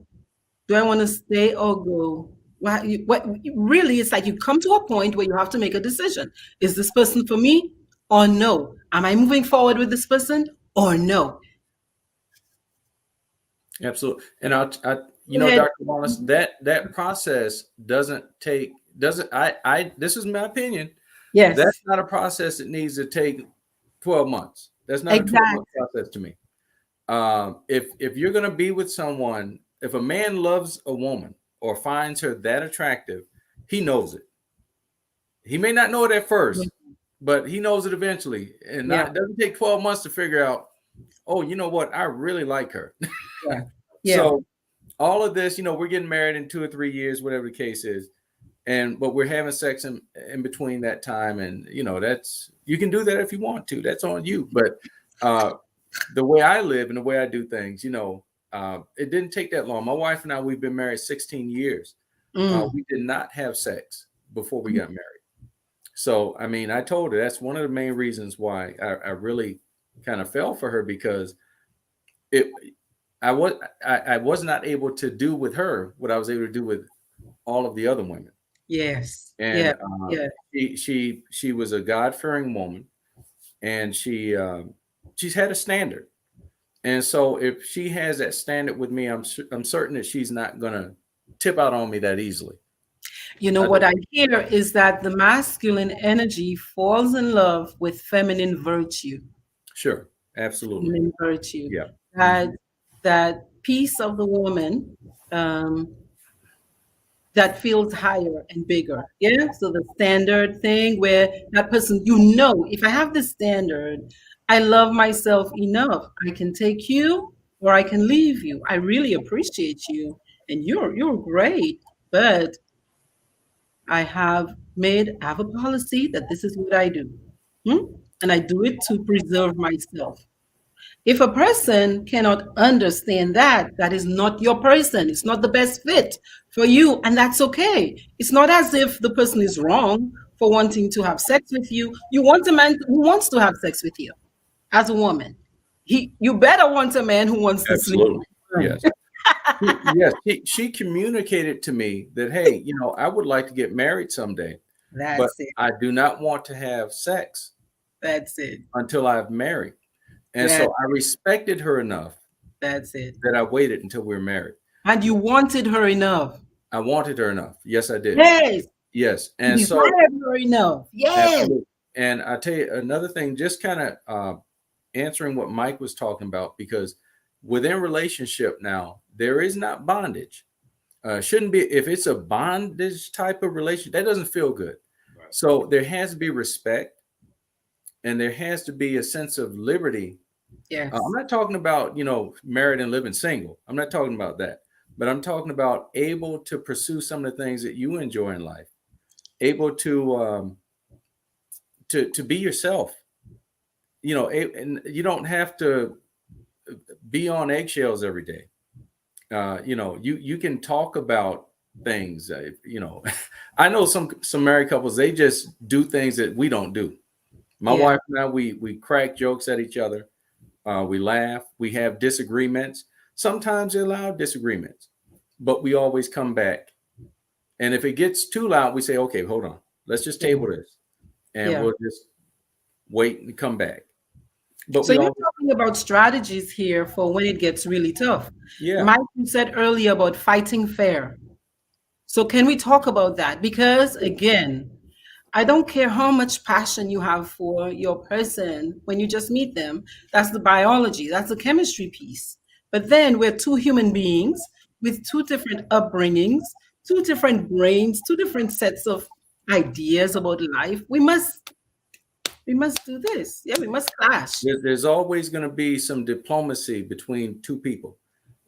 do I want to stay or go? What really, it's like you come to a point where you have to make a decision. Is this person for me or no? Am I moving forward with this person or no? Absolutely. And Dr. Wallace, that process this is my opinion. Yes. That's not a process that needs to take 12 months. That's not a 12-month process to me. If you're going to be with someone, if a man loves a woman or finds her that attractive, he knows it. He may not know it at first, but he knows it eventually. And it doesn't take 12 months to figure out, oh, you know what? I really like her. Yeah. So all of this, we're getting married in 2 or 3 years, whatever the case is. But we're having sex in between that time. And, that's, you can do that if you want to, that's on you. But the way I live and the way I do things, it didn't take that long. My wife and I, we've been married 16 years. We did not have sex before we got married. So, I mean, I told her that's one of the main reasons why I really kind of fell for her, because I was not able to do with her what I was able to do with all of the other women. Yes. And she was a God-fearing woman, and she's had a standard. And so if she has that standard with me, I'm certain that she's not going to tip out on me that easily. What I hear is that the masculine energy falls in love with feminine virtue. Sure, absolutely. Feminine virtue. Yeah. That piece of the woman that feels higher and bigger. Yeah. So the standard thing where that person, if I have the standard, I love myself enough. I can take you or I can leave you. I really appreciate you and you're great, but I have a policy that this is what I do. And I do it to preserve myself. If a person cannot understand that, that is not your person. It's not the best fit for you, and that's okay. It's not as if the person is wrong for wanting to have sex with you. You want a man who wants to have sex with you. As a woman, you better want a man who wants to sleep. Yes. Yes, she communicated to me that, hey, I would like to get married someday, but I do not want to have sex. That's it. Until I've married. And so I respected her enough. That's it. That I waited until we were married. And you wanted her enough. I wanted her enough. Yes, I did. Yes. Yes. And you so her enough. Yes. Absolutely. And I tell you another thing, just kind of answering what Mike was talking about, because within relationship now, there is not bondage. Shouldn't be. If it's a bondage type of relationship, that doesn't feel good. Right. So there has to be respect. And there has to be a sense of liberty. Yes. I'm not talking about, married and living single. I'm not talking about that. But I'm talking about able to pursue some of the things that you enjoy in life. Able to be yourself. And you don't have to be on eggshells every day. You can talk about things. I know some married couples, they just do things that we don't do. My wife and I, we crack jokes at each other. We laugh. We have disagreements. Sometimes they're loud disagreements, but we always come back. And if it gets too loud, we say, okay, hold on. Let's just table this. And we'll just wait and come back. But so you're talking about strategies here for when it gets really tough. Yeah. Mike, you said earlier about fighting fair. So can we talk about that? Because again, I don't care how much passion you have for your person when you just meet them. That's the biology. That's the chemistry piece. But then we're two human beings with two different upbringings, two different brains, two different sets of ideas about life. We must do this. Yeah, we must clash. There's always going to be some diplomacy between two people.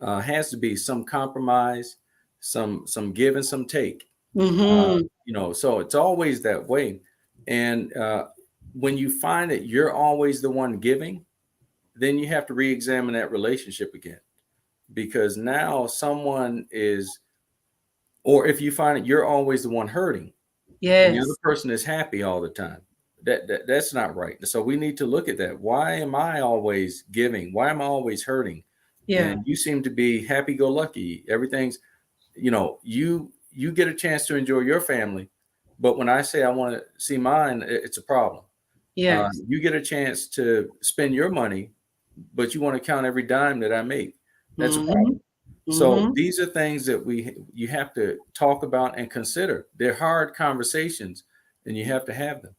Has to be some compromise, some give and some take. So it's always that way. And when you find that you're always the one giving, then you have to re-examine that relationship again, because now someone is, or if you find that you're always the one hurting, and the other person is happy all the time, that's not right. So we need to look at that. Why am I always giving? Why am I always hurting? Yeah. And you seem to be happy-go-lucky. Everything's, you get a chance to enjoy your family, but when I say I want to see mine, it's a problem. Yeah. You get a chance to spend your money, but you want to count every dime that I make. That's a problem. So these are things that you have to talk about and consider. They're hard conversations, and you have to have them.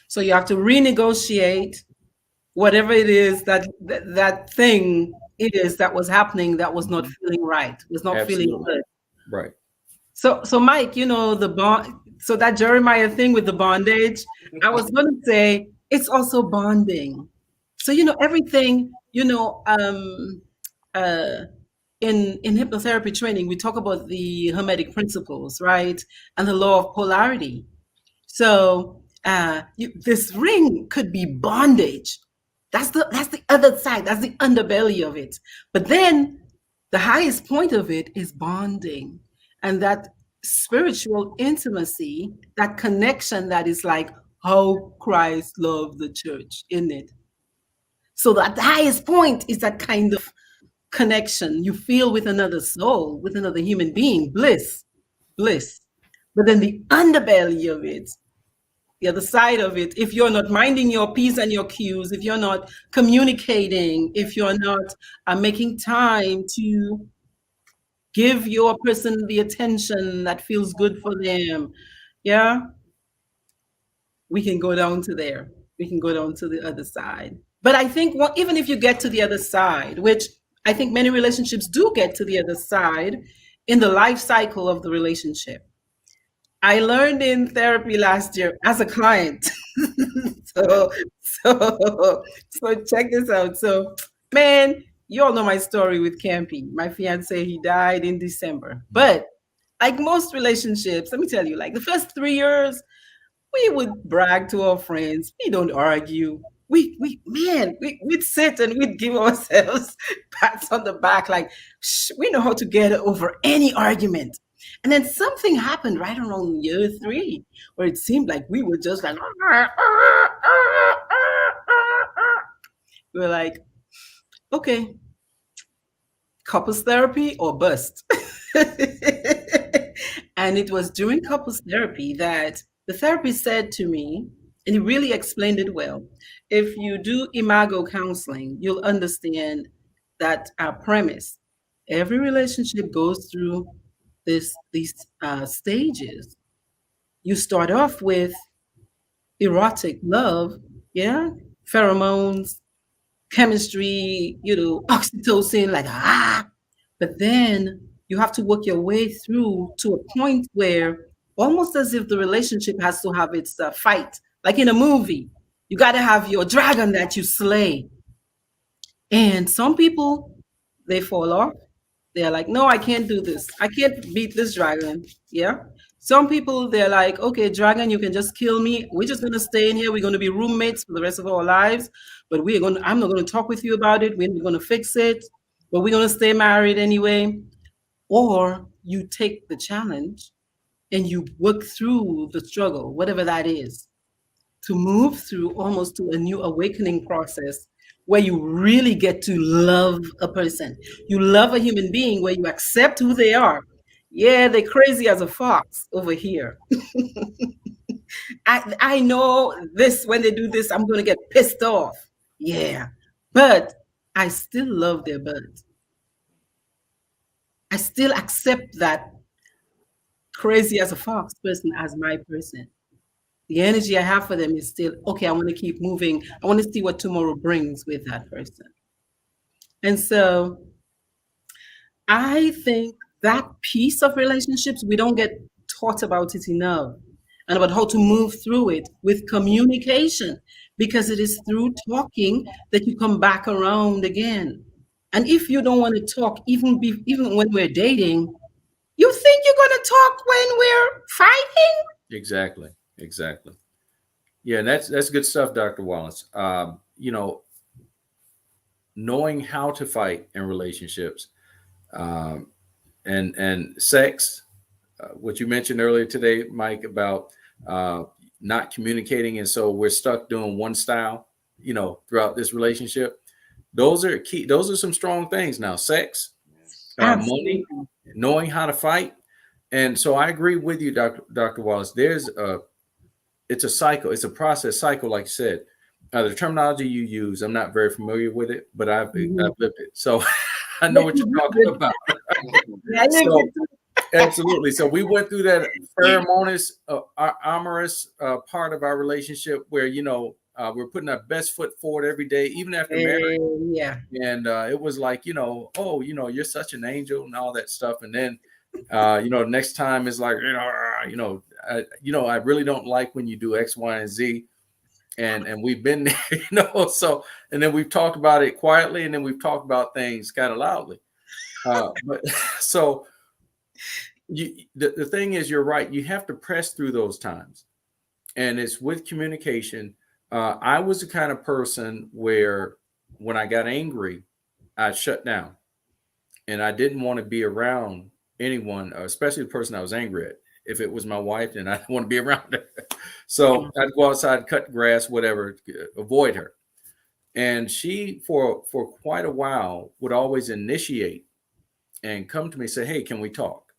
So you have to renegotiate whatever it is that thing it is that was happening that was not feeling right, was not feeling good. Right. So Mike, the bond. So that Jeremiah thing with the bondage, I was going to say it's also bonding. So everything. In hypnotherapy training, we talk about the Hermetic principles, right, and the law of polarity. So this ring could be bondage. That's the other side. That's the underbelly of it. But then the highest point of it is bonding and that spiritual intimacy, that connection that is like how Christ loved the church, in it. So that the highest point is that kind of connection you feel with another soul, with another human being, bliss, bliss. But then the underbelly of it, the other side of it, if you're not minding your P's and your Q's, if you're not communicating, if you're not making time to give your person the attention that feels good for them, yeah, we can go down to there. We can go down to the other side. But I think even if you get to the other side, which I think many relationships do get to the other side in the life cycle of the relationship. I learned in therapy last year as a client. so, so check this out. So, man, you all know my story with Campy. My fiance, he died in December. But like most relationships, let me tell you, like the first 3 years, we would brag to our friends. We don't argue. We'd sit and we'd give ourselves pats on the back, like, we know how to get over any argument. And then something happened right around year 3, where it seemed like we were just like, we were like, okay, couples therapy or bust. And it was during couples therapy that the therapist said to me, and he really explained it well. If you do imago counseling, you'll understand that premise. Every relationship goes through these stages. You start off with erotic love, yeah, pheromones, chemistry, oxytocin, like but then you have to work your way through to a point where almost as if the relationship has to have its fight, like in a movie. You got to have your dragon that you slay. And some people, they fall off. They're like, no, I can't do this. I can't beat this dragon. Yeah. Some people, they're like, okay, dragon, you can just kill me. We're just going to stay in here. We're going to be roommates for the rest of our lives. But I'm not going to talk with you about it. We're going to fix it. But we're going to stay married anyway. Or you take the challenge and you work through the struggle, whatever that is, to move through almost to a new awakening process where you really get to love a person. You love a human being where you accept who they are. Yeah, they're crazy as a fox over here. I know this, when they do this, I'm going to get pissed off. Yeah, but I still love their birds. I still accept that crazy as a fox person as my person. The energy I have for them is still, okay, I want to keep moving. I want to see what tomorrow brings with that person. And so I think that piece of relationships, we don't get taught about it enough, and about how to move through it with communication, because it is through talking that you come back around again. And if you don't want to talk, even when we're dating, you think you're going to talk when we're fighting? Exactly. Yeah, and that's good stuff, Dr. Wallace. Knowing how to fight in relationships, and sex, what you mentioned earlier today, Mike, about not communicating, and so we're stuck doing one style, throughout this relationship. Those are key. Those are some strong things. Now, sex, money, knowing how to fight. And so I agree with you, Dr. Wallace. It's a cycle. It's a process cycle, like you said. The terminology you use, I'm not very familiar with it, but I've lived it. So I know what you're talking about. So, absolutely. So we went through that pheromonous, amorous part of our relationship where, we're putting our best foot forward every day, even after marriage. Yeah. And it was like, you're such an angel and all that stuff. And then, next time is like, I really don't like when you do X, Y, and Z. And we've been there, so, and then we've talked about it quietly, and then we've talked about things kind of loudly. But so the thing is, you're right. You have to press through those times, and it's with communication. I was the kind of person where when I got angry, I shut down, and I didn't want to be around anyone, especially the person I was angry at. If it was my wife, then I didn't want to be around her. So I'd go outside, cut grass, whatever, avoid her. And she, for quite a while, would always initiate and come to me and say, "Hey, can we talk?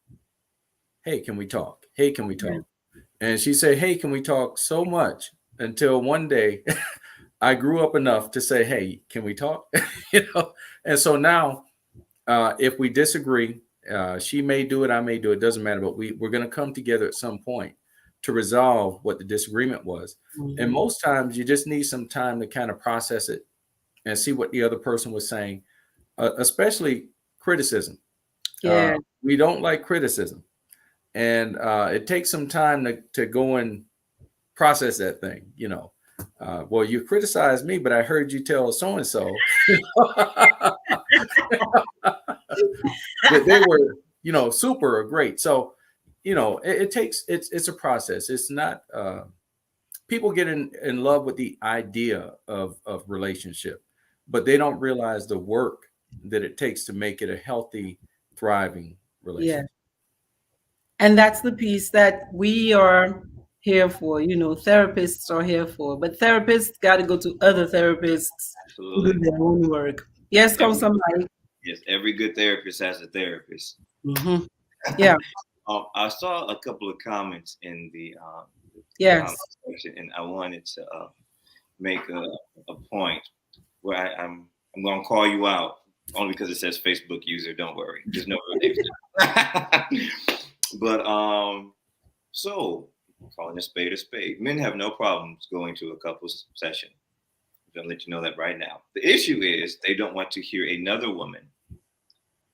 Hey, can we talk? Hey, can we Yeah. talk?" And she said, "Hey, can we talk?" so much until one day I grew up enough to say, "Hey, can we talk?" you know. And so now, if we disagree, she may do it, I may do it. Doesn't matter. But we're going to come together at some point to resolve what the disagreement was. And Mhm. most times, you just need some time to kind of process it and see what the other person was saying, especially criticism. Yeah. We don't like criticism, and it takes some time to go and process that thing. Well, you criticized me, but I heard you tell so and so that they were, super or great. So, it takes it's a process. It's not people get in love with the idea of relationship, but they don't realize the work that it takes to make it a healthy, thriving Yeah. relationship. And that's the piece that we are here for. Therapists are here for, but therapists got to go to other therapists who do Absolutely. their own work. Yes, come Every, somebody. yes, every good therapist has a therapist. Hmm. Yeah. I saw a couple of comments in the comment Yes. section, and I wanted to make a point where I'm going to call you out only because it says Facebook user. Don't worry, there's no real names. But so calling a spade. Men have no problems going to a couples session. I'm gonna let you know that right now. The issue is they don't want to hear another woman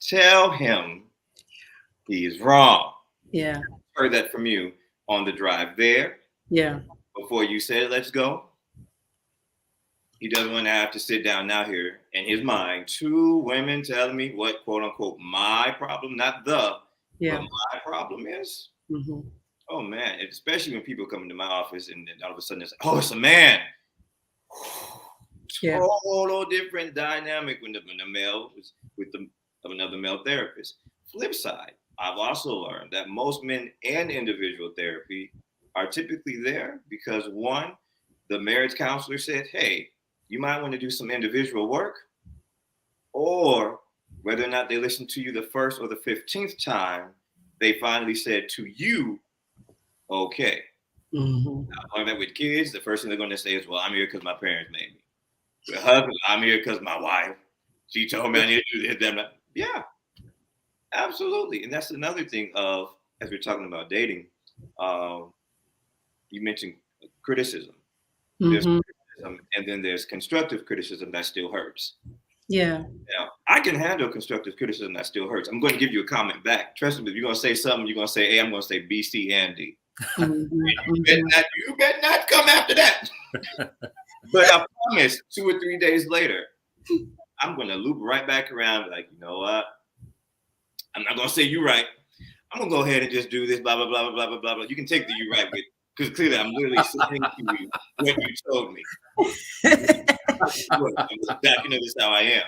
tell him he is wrong. Yeah. Heard that from you on the drive there Yeah. before you said let's go. He doesn't want to have to sit down now here in his mind. Two women telling me what quote unquote my problem, not the, but Yeah. my problem is. Hmm. Oh man, especially when people come into my office and then all of a sudden it's like, oh, it's a man. Yeah. Total different dynamic when the male is with the of another male therapist. Flip side, I've also learned that most men and individual therapy are typically there because one, the marriage counselor said, hey, you might want to do some individual work, or whether or not they listen to you the first or the 15th time, they finally said to you, okay. Hmm. I met with kids, the first thing they're going to say is, well, I'm here because my parents made me. With husband, I'm here because my wife, she told me I need to do this, that, that. Yeah, absolutely. And that's another thing of, as we're talking about dating, um, you mentioned criticism. There's Hmm. criticism, and then there's constructive criticism that still hurts. Yeah. Now, I can handle constructive criticism that still hurts. I'm going to give you a comment back. Trust me, if you're going to say something, you're going to say A, I'm going to say B, C, and D. Hmm. And you better not come after that. But I promise 2 or 3 days later, I'm going to loop right back around. Like, you know what? I'm not going to say you right. I'm going to go ahead and just do this, blah, blah, blah, blah, blah, blah, blah. You can take the you right with, because clearly I'm literally saying to you what you told me. This is how I am.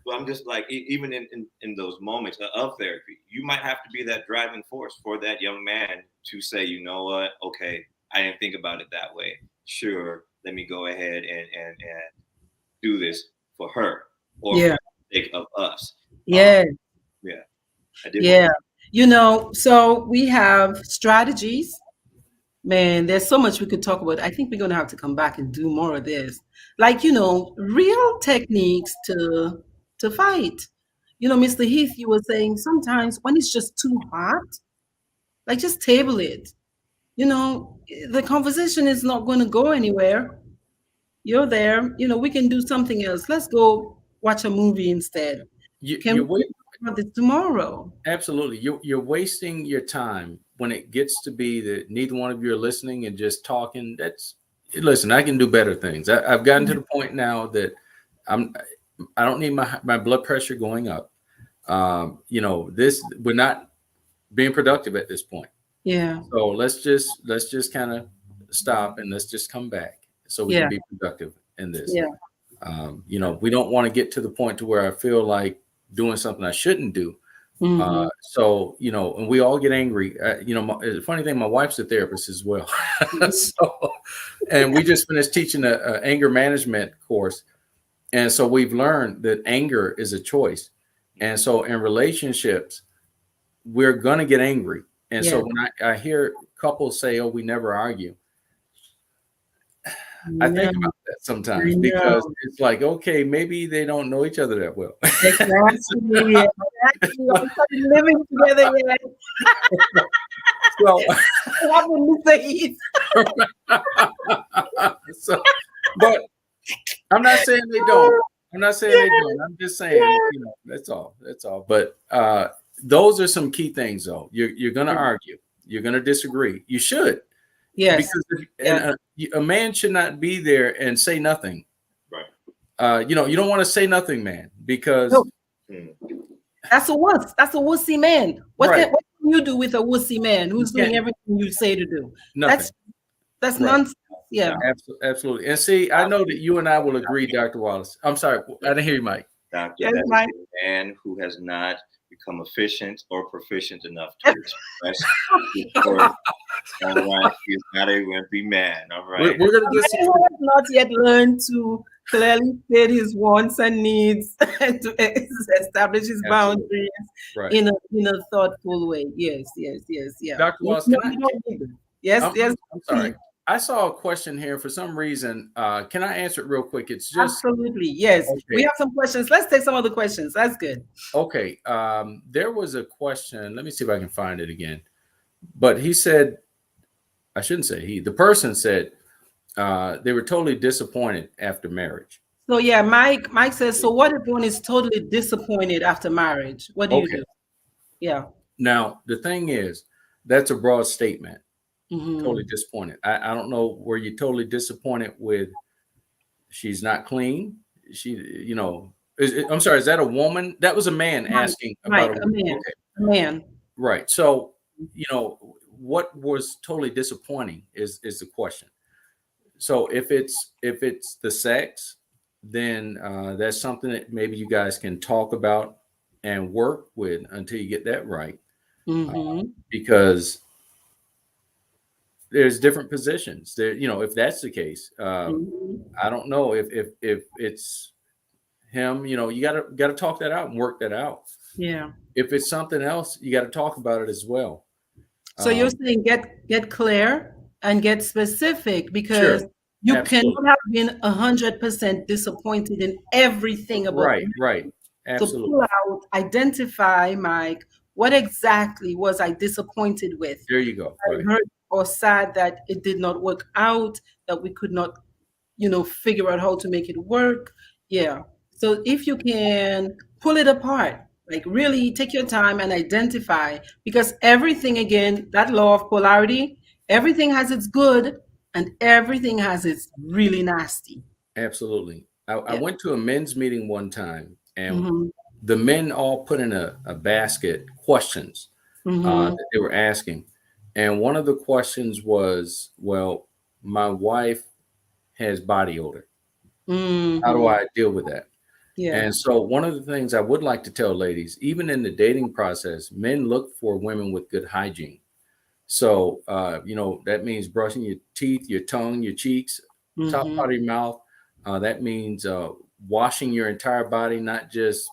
But I'm just like, even in those moments of therapy, you might have to be that driving force for that young man to say, you know what? Okay, I didn't think about it that way. Sure, let me go ahead and do this for her or for Yeah. the sake of us. Um, Yeah. yeah, I did want Yeah. So we have strategies. Man, there's so much we could talk about. I think we're going to have to come back and do more of this. Like, real techniques to fight. Mr. Heath, you were saying sometimes when it's just too hot, like just table it. The conversation is not going to go anywhere. You're there. We can do something else. Let's go watch a movie instead. You, Can you're we wait, talk about this tomorrow? Absolutely. You're wasting your time when it gets to be that neither one of you are listening and just talking. Listen, I can do better things. I've gotten to the point now that I'm I don't need my blood pressure going up. We're not being productive at this point. Yeah. So let's just kind of stop and let's just come back. so we can be productive in this. Yeah. We don't want to get to the point to where I feel like doing something I shouldn't do. Mm-hmm. And we all get angry. The funny thing, my wife's a therapist as well. And we just finished teaching a anger management course. And so we've learned that anger is a choice. And so in relationships, we're going to get angry. And so when I hear couples say, oh, we never argue, I think about that sometimes because it's like, okay, maybe they don't know each other that well. Exactly. Living together yet. But I'm not saying they don't. I'm just saying, that's all. But those are some key things, though. You're going to argue. You're going to disagree. You should. Yes. Because a man should not be there and say nothing. Right. You don't want to say nothing, man, because that's a wuss. That's a wussy man. What can you do with a wussy man who's doing everything you say to do? Nothing. That's nonsense. Yeah. Absolutely. And see, I know that you and I will agree, Dr. Wallace. I'm sorry, I didn't hear you, Mike. Doctor, that is a man who has not become efficient or proficient enough to express his words. All right, he's not a wimpy man. All right, we're gonna get some. Has not yet learned to clearly state his wants and needs and to establish his boundaries in a thoughtful way. Yes. Dr. Wallace, yes. I'm sorry. I saw a question here for some reason. Can I answer it real quick? It's just absolutely yes. Okay. We have some questions. Let's take some of the questions. That's good. Okay. There was a question. Let me see if I can find it again. But he said, I shouldn't say he. The person said they were totally disappointed after marriage. So yeah, Mike says. So what if one is totally disappointed after marriage? What do you do? Yeah. Now the thing is, that's a broad statement. Totally disappointed. I don't know, were you totally disappointed with she's not clean? I'm sorry, is that a woman? That was a man asking about a man. Okay. A man. Right. So, what was totally disappointing is the question. So if it's the sex, then that's something that maybe you guys can talk about and work with until you get that right. Because there's different positions there, if that's the case. I don't know if it's him, you gotta talk that out and work that out. Yeah. If it's something else, you got to talk about it as well. So you're saying get clear and get specific, because you cannot have been 100% disappointed in everything about it. Right. Absolutely. So pull out, identify, Mike, what exactly was I disappointed with? There you go. I hurt or sad that it did not work out, that we could not, figure out how to make it work. Yeah. So if you can pull it apart, like really take your time and identify, because everything, again, that law of polarity, everything has its good and everything has its really nasty. Absolutely. I went to a men's meeting one time, and the men all put in a basket questions that they were asking. And one of the questions was, well, my wife has body odor. How do I deal with that? Yeah. And so one of the things I would like to tell ladies, even in the dating process, men look for women with good hygiene. So, that means brushing your teeth, your tongue, your cheeks, top part of your mouth. That means washing your entire body, not just,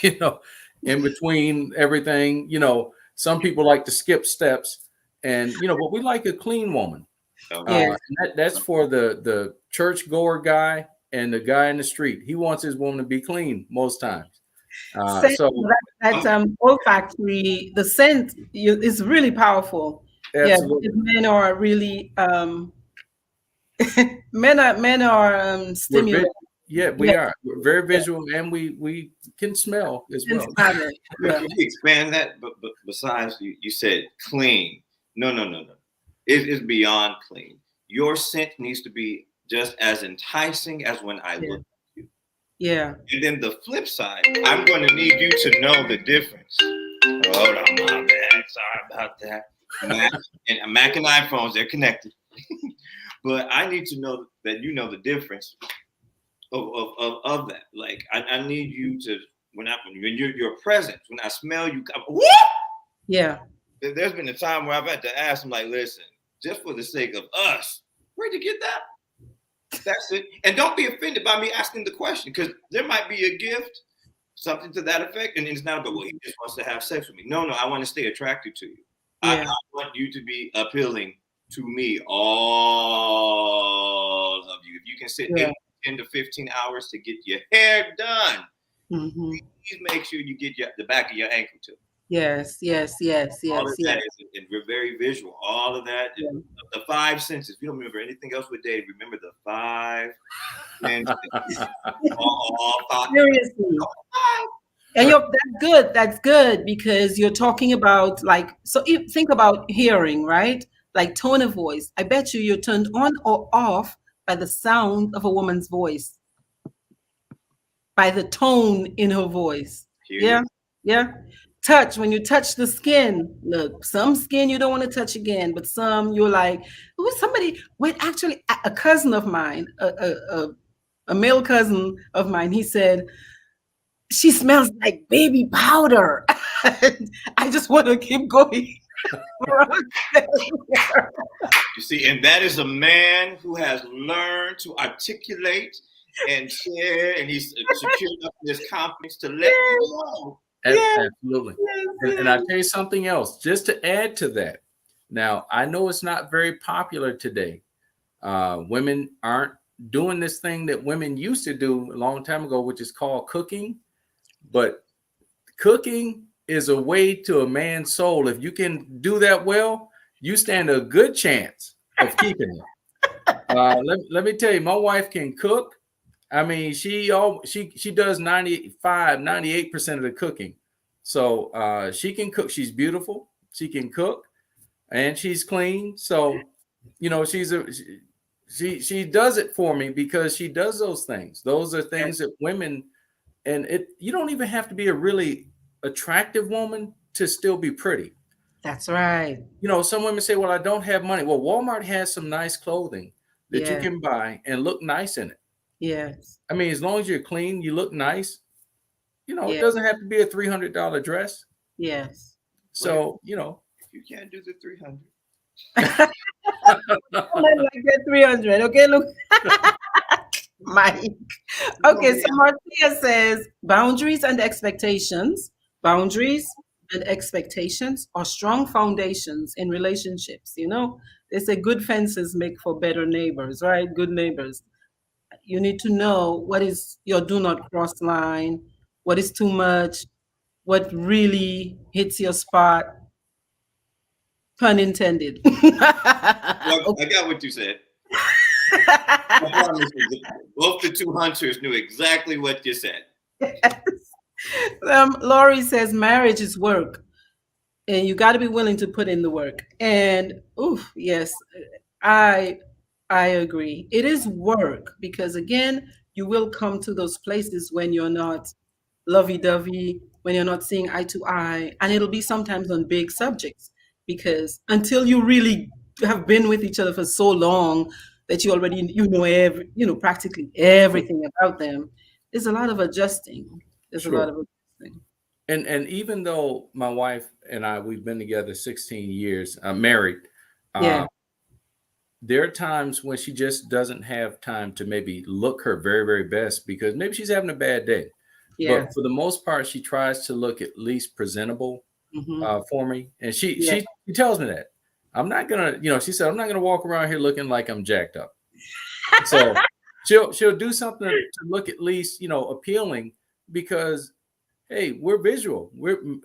in between everything. Some people like to skip steps. And, but we like a clean woman. And that's for the church goer guy and the guy in the street. He wants his woman to be clean most times. That's olfactory. The scent is really powerful. Absolutely. Yeah, men are really men are stimulated. We are. We're very visual, and we can smell as well. Can you expand that? But besides, you said clean. No. It is beyond clean. Your scent needs to be just as enticing as when I look at you. Yeah. And then the flip side, I'm going to need you to know the difference. Hold on, my bad. Sorry about that. Mac and iPhones, they're connected. but I need to know that you know the difference of that. Like I need you to when you're present, when I smell you, whoop! Yeah. There's been a time where I've had to ask them, like, listen, just for the sake of us, where'd you get that? That's it. And don't be offended by me asking the question, because there might be a gift, something to that effect. And it's not about, well, he just wants to have sex with me. No, I want to stay attracted to you. Yeah. I want you to be appealing to me, all of you. If you can sit 10 to 15 hours to get your hair done, please make sure you get the back of your ankle too. Yes. All of that is, and we're very visual. All of that, the five senses. If you don't remember anything else with Dave, remember the five senses. all five. Seriously. And that's good. That's good, because you're talking about, like, so think about hearing, right? Like tone of voice. I bet you're turned on or off by the sound of a woman's voice, by the tone in her voice. Yeah. Touch, when you touch the skin, look, some skin you don't want to touch again, but some you're like, oh, somebody, wait, actually, a cousin of mine, a male cousin of mine, he said, she smells like baby powder. I just want to keep going. You see, and that is a man who has learned to articulate and share, and he's secured up his confidence to let you know. Absolutely. And I'll tell you something else, just to add to that. Now, I know it's not very popular today. Women aren't doing this thing that women used to do a long time ago, which is called cooking. But cooking is a way to a man's soul. If you can do that well, you stand a good chance of keeping it. Let me tell you, my wife can cook. I mean, she does 98% of the cooking. So she can cook. She's beautiful. She can cook, and she's clean. So, you know, she does it for me because she does those things. Those are things that women, and you don't even have to be a really attractive woman to still be pretty. That's right. You know, some women say, well, I don't have money. Well, Walmart has some nice clothing that you can buy and look nice in it. Yes. I mean, as long as you're clean, you look nice. You know, it doesn't have to be a $300 dress. Yes. So, you know. You can't do the 300. I like that 300. Okay, look. Mike. Okay, so Marcia says boundaries and expectations. Boundaries and expectations are strong foundations in relationships. You know, they say good fences make for better neighbors, right? Good neighbors. You need to know what is your do not cross line, what is too much, what really hits your spot. Pun intended. Well, I got what you said. I promise you, both the two hunters knew exactly what you said. Yes. Laurie says marriage is work, and you got to be willing to put in the work. And yes, I agree. It is work because, again, you will come to those places when you're not lovey-dovey, when you're not seeing eye to eye, and it'll be sometimes on big subjects, because until you really have been with each other for so long that you already know practically everything about them, there's a lot of adjusting. There's a lot of adjusting. And even though my wife and we've been together 16 years, married, there are times when she just doesn't have time to maybe look her very, very best because maybe she's having a bad day. But for the most part, she tries to look at least presentable for me. And she tells me that. I'm not gonna, she said, I'm not gonna walk around here looking like I'm jacked up. So she'll do something to look at least, appealing, because hey, we're visual.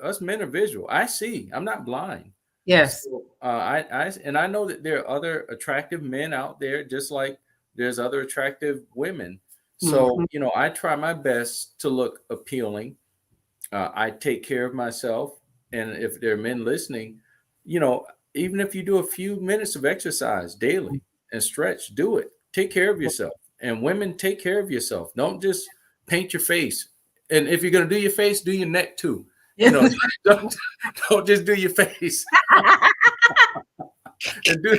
Us men are visual. I see. I'm not blind. Yes. So, I know that there are other attractive men out there, just like there's other attractive women. So, I try my best to look appealing. I take care of myself. And if there are men listening, even if you do a few minutes of exercise daily and stretch, do it. Take care of yourself. And women, take care of yourself. Don't just paint your face. And if you're going to do your face, do your neck too. Don't just do your face. and do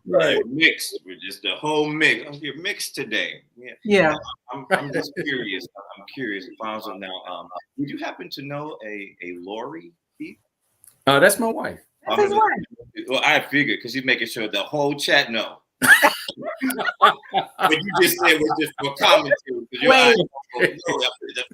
right. Mixed. We're just the whole mix. I'm here mixed today. Yeah. Yeah. I'm just curious. I'm curious, Fonzo. Now, would you happen to know a Lori Heath? That's my wife. That's his wife. Well, I figured because he's making sure the whole chat know. What you just said was just for commentary. Wait. That's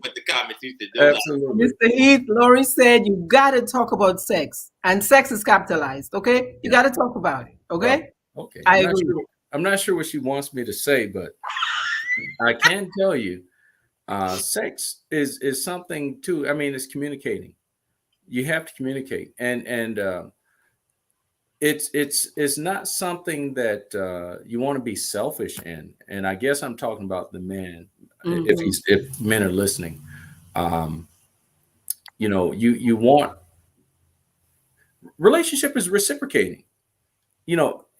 what the comments used to do. Absolutely. Mr. Heath, Lori said you got to talk about sex. And sex is capitalized, okay? You got to talk about it, okay? Well, okay. I agree. I'm not sure what she wants me to say, but I can tell you, sex is something too. I mean, it's communicating. You have to communicate, and it's not something that you want to be selfish in. And I guess I'm talking about the men. If men are listening, you want relationship is reciprocating.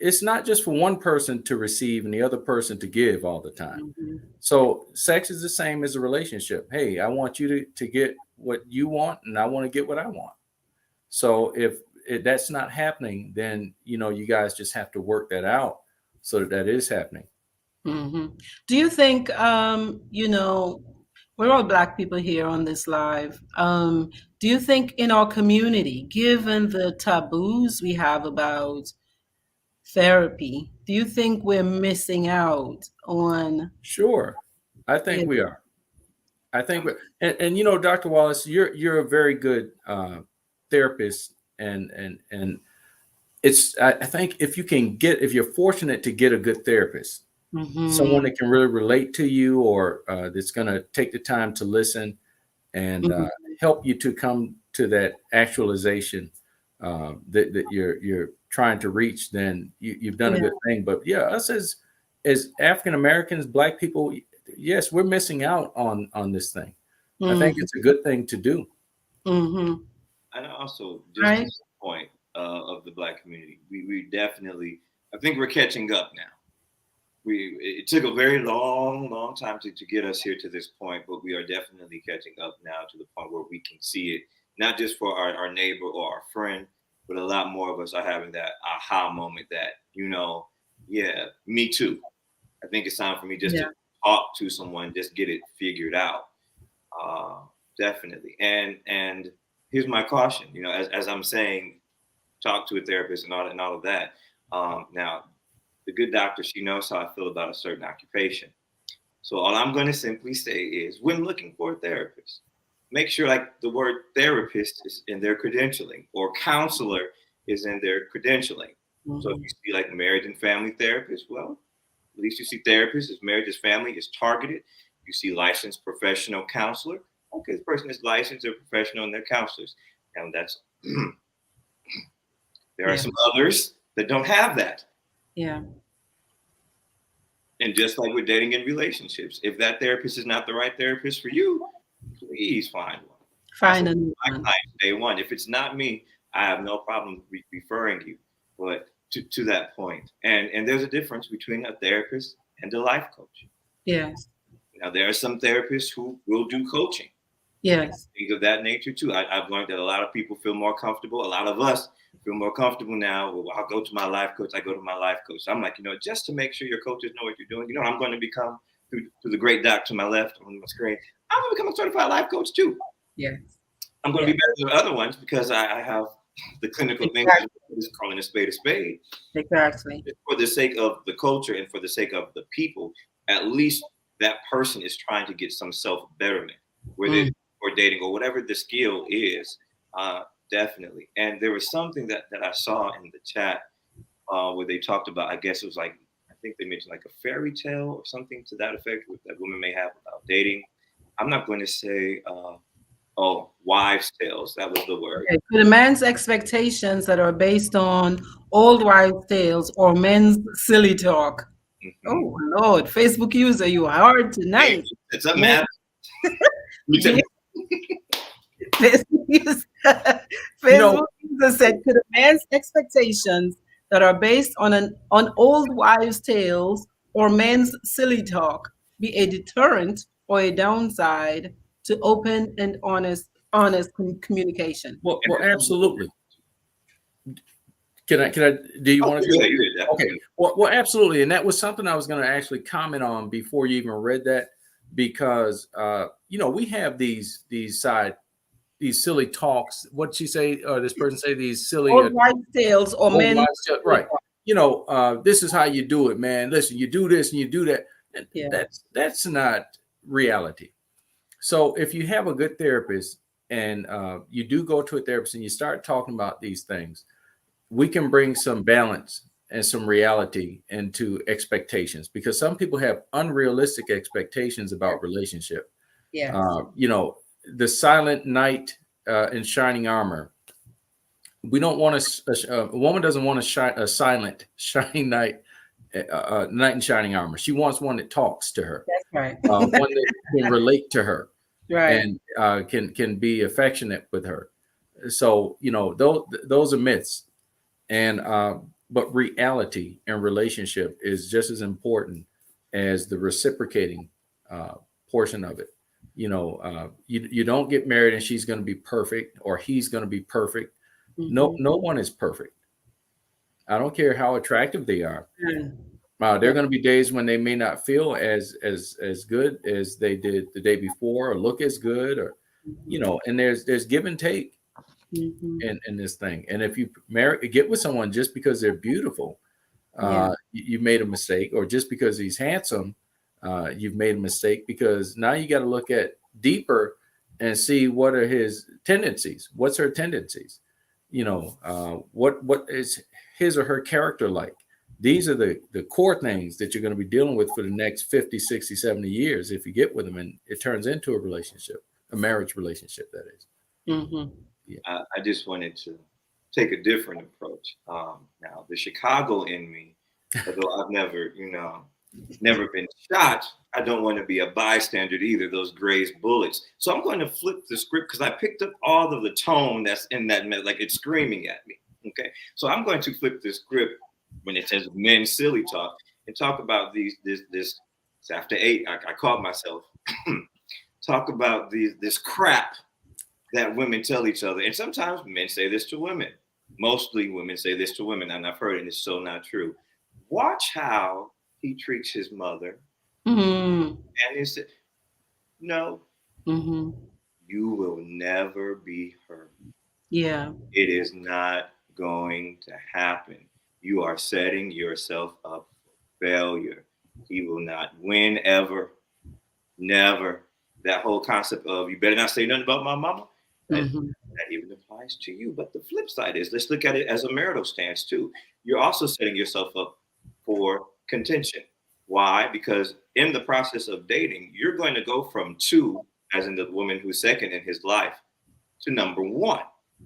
It's not just for one person to receive and the other person to give all the time. So sex is the same as a relationship. Hey, I want you to get what you want, and I want to get what I want. So if that's not happening, then you guys just have to work that out so that is happening. Do you think we're all Black people here on this live? Do you think in our community, given the taboos we have about therapy, do you think we're missing out on? Sure, I think we are. I think, and Dr. Wallace, you're a very good therapist, and it's I think if you're fortunate to get a good therapist, someone that can really relate to you, or that's going to take the time to listen and help you to come to that actualization that you're trying to reach, then you've done a good thing. But yeah, us as African Americans, Black people, yes, we're missing out on this thing. I think it's a good thing to do. And also, just to the point of the Black community, we definitely, I think we're catching up now. It took a very long time to get us here to this point, but we are definitely catching up now to the point where we can see it, not just for our neighbor or our friend, but a lot more of us are having that aha moment that, yeah, me too. I think it's time for me just to talk to someone, just get it figured out. Definitely. And here's my caution, as I'm saying, talk to a therapist and all of that. Now, the good doctor, she knows how I feel about a certain occupation. So all I'm going to simply say is, when looking for a therapist, make sure like the word therapist is in their credentialing, or counselor is in their credentialing. So if you see like marriage and family therapist, well, at least you see therapist is marriage is family is targeted. You see licensed professional counselor. Okay, this person is licensed, they're professional, and they're counselors. And that's there are some others that don't have that. Yeah. And just like with dating and relationships, if that therapist is not the right therapist for you, please find one. Find a new one. Day one. If it's not me, I have no problem referring you, but to that point. And there's a difference between a therapist and a life coach. Yes. Now, there are some therapists who will do coaching. Yes. Things of that nature, too. I've learned that a lot of people feel more comfortable. A lot of us feel more comfortable now. Well, I'll go to my life coach. I go to my life coach. So I'm like, just to make sure your coaches know what you're doing, I'm going to become, through the great doc to my left on my screen, I'm going to become a certified life coach, too. Yes. I'm going to be better than other ones because I have the clinical thing, just calling a spade a spade. Exactly. For the sake of the culture and for the sake of the people, at least that person is trying to get some self-betterment, whether it's or dating or whatever the skill is, definitely. And there was something that I saw in the chat where they talked about, I guess it was like, I think they mentioned like a fairy tale or something to that effect that women may have about dating. I'm not going to say, wives' tales. That was the word. Okay. So the man's expectations that are based on old wives' tales or men's silly talk. Oh, Lord. Facebook user, you hard tonight. It's a man. Facebook user said, could a man's expectations that are based on old wives' tales or men's silly talk be a deterrent or a downside to open and honest communication? Well, absolutely. Do you want to? Yeah, Okay. Well, absolutely. And that was something I was going to actually comment on before you even read that, because, we have these silly talks. What'd she say? This person say these silly, Old wives' tales or old men. wives' tales, right. This is how you do it, man. Listen, you do this and you do that. Yeah. That's not reality. So if you have a good therapist and you do go to a therapist and you start talking about these things, we can bring some balance and some reality into expectations, because some people have unrealistic expectations about relationship. Yes. The silent knight in shining armor. We don't want a woman doesn't want a silent shining knight, knight in shining armor. She wants one that talks to her, That's right. one that can relate to her, Right. and can be affectionate with her. So those are myths, and but reality and relationship is just as important as the reciprocating portion of it. You don't get married and she's going to be perfect or he's going to be perfect. Mm-hmm. No one is perfect. I don't care how attractive they are. Mm. There are going to be days when they may not feel as good as they did the day before, or look as good, or and there's give and take Mm-hmm. in this thing. And if you get with someone just because they're beautiful, Yeah. you made a mistake, or just because he's handsome, you've made a mistake, because now you got to look at deeper and see what are his tendencies. What's her tendencies? What is his or her character like? These are the core things that you're going to be dealing with for the next 50, 60, 70 years if you get with them and it turns into a relationship, a marriage relationship, that is. Mm-hmm. Yeah. I just wanted to take a different approach. Now, the Chicago in me, although I've never been shot, I don't want to be a bystander either, those grazed bullets. So I'm going to flip the script, because I picked up all of the tone that's in that, like it's screaming at me. Okay. So I'm going to flip the script when it says men silly talk, and talk about this it's after 8. I caught myself. Talk about this crap that women tell each other. And sometimes men say this to women. Mostly women say this to women, and I've heard it, and it's so not true. Watch how he treats his mother. Mm-hmm. And he said, no, Mm-hmm. you will never be her. Yeah. It is not going to happen. You are setting yourself up for failure. He will not win ever. Never. That whole concept of you better not say nothing about my mama. Mm-hmm. That even applies to you. But the flip side is, let's look at it as a marital stance too. You're also setting yourself up for contention. Why? Because in the process of dating, you're going to go from 2, as in the woman who's second in his life, to number 1.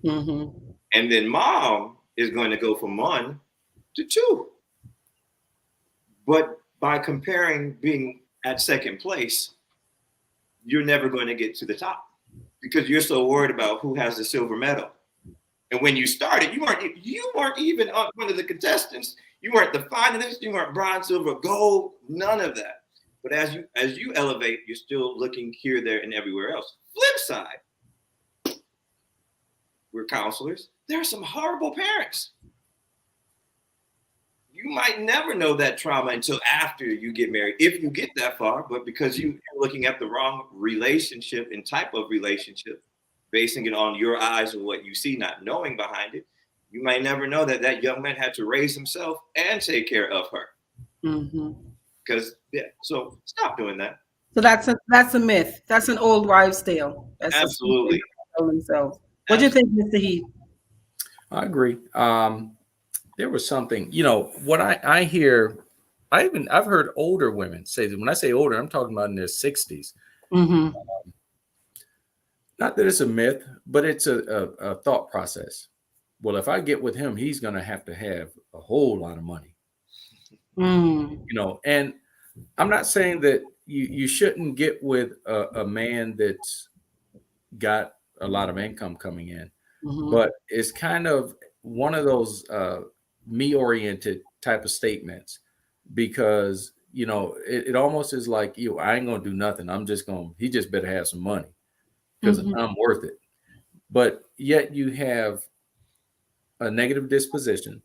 Mm-hmm. And then mom is going to go from 1 to 2. But by comparing being at second place, you're never going to get to the top, because you're so worried about who has the silver medal. And when you started, you weren't even one of the contestants. You weren't the finalist. You weren't bronze, silver, gold, none of that. But as you elevate, you're still looking here, there, and everywhere else. Flip side, we're counselors. There are some horrible parents. You might never know that trauma until after you get married, if you get that far. But because you're looking at the wrong relationship and type of relationship, basing it on your eyes and what you see, not knowing behind it, you might never know that that young man had to raise himself and take care of her. Mm-hmm. Because so stop doing that. So that's a myth. That's an old wives' tale. That's Absolutely. Themselves. What do you think, Mr. Heath? I agree. There was something, what I hear, I've heard older women say that. When I say older, I'm talking about in their 60s. Mm-hmm. Not that it's a myth, but it's a thought process. Well, if I get with him, he's going to have a whole lot of money. Mm. And I'm not saying that you shouldn't get with a man that's got a lot of income coming in, Mm-hmm. but it's kind of one of those me-oriented type of statements, because it almost is like, I ain't gonna do nothing. He just better have some money, because Mm-hmm. I'm worth it. But yet you have a negative disposition,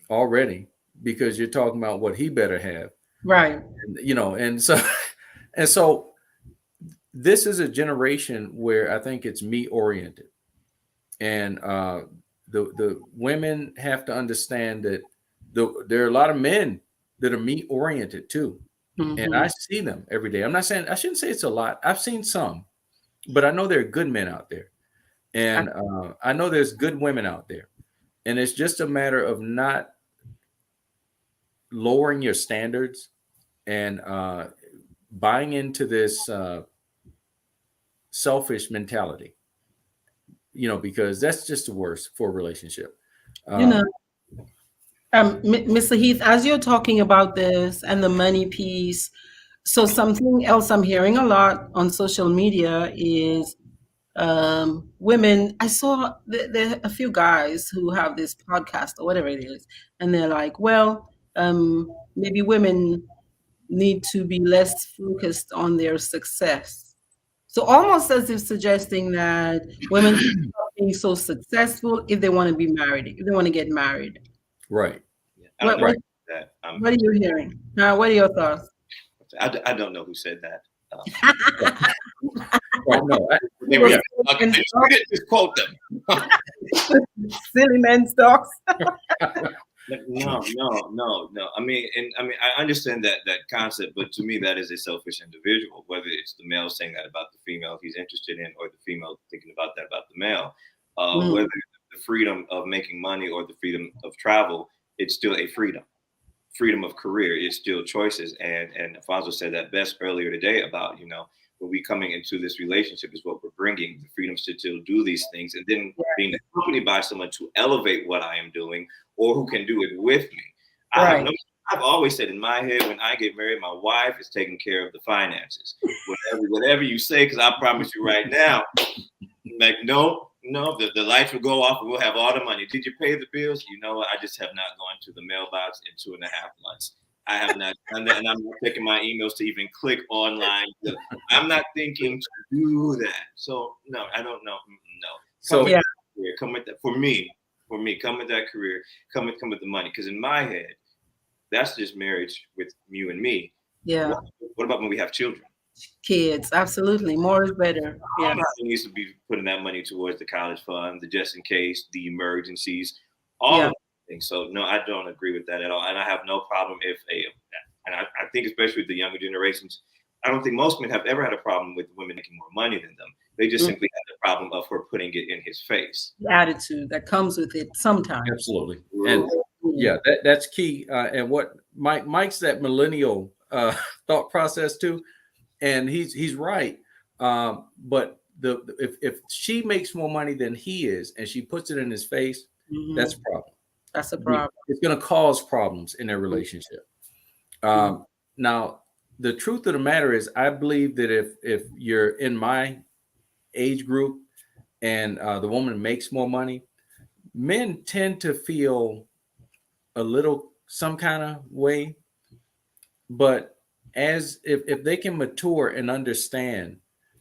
already because you're talking about what he better have, Right. and so and so this is a generation where I think it's me oriented, and the women have to understand that there are a lot of men that are me oriented too, and I Mm-hmm. see them every day. I'm not saying I shouldn't say it's a lot. I've seen some, but I know there are good men out there, and I know there's good women out there, and it's just a matter of not lowering your standards and buying into this selfish mentality, because that's just the worst for a relationship. You know, Um, Mr. Heath, as you're talking about this and the money piece, so something else I'm hearing a lot on social media is women. I saw there are a few guys who have this podcast or whatever it is, and they're like, well, maybe women need to be less focused on their success. So almost as if suggesting that women should stop being so successful if they want to be married, if they want to get married. right, Yeah, I don't What know what right. that. what are you hearing? What are your thoughts? I don't know who said that. Right. No, They were yeah, we didn't just quote them. Silly men stocks. No. I mean, I understand that concept, but to me, that is a selfish individual. Whether it's the male saying that about the female he's interested in, or the female thinking about that about the male, Mm, whether it's the freedom of making money or the freedom of travel, it's still a freedom. Freedom of career is still choices. And Alfonso said that best earlier today about, when we coming into this relationship is what we're bringing the freedoms to do these things, and then being accompanied by someone to elevate what I am doing or who can do it with me. right. I've always said in my head, when I get married, my wife is taking care of the finances. Whatever you say, because I promise you right now, like, no, the lights will go off and we'll have all the money. Did you pay the bills? You know what? I just have not gone to the mailbox in 2.5 months. I have not done that, and I'm not checking my emails to even click online. I'm not thinking to do that. So no, I don't know. No, come So with Yeah. that career. Come with that for me. Come with that career. Come with the money. Because in my head, that's just marriage with you and me. Yeah. What about when we have children? Kids. Absolutely. More is better. Yeah. Somebody needs to be putting that money towards the college fund, the just in case, the emergencies, all Yeah. of those things. So no, I don't agree with that at all, and I have no problem if and I think especially with the younger generations, I don't think most men have ever had a problem with women making more money than them. They just Mm, simply had the problem of her putting it in his face. the attitude that comes with it sometimes. absolutely, and Mm, yeah, that's key. And what Mike's that millennial thought process too, and he's right. But if she makes more money than he is, and she puts it in his face, that's a mhm. problem. That's a problem. It's going to cause problems in their relationship. Mhm. Now, the truth of the matter is, I believe that if you're in my age group and the woman makes more money, men tend to feel a little some kind of way. But as if they can mature and understand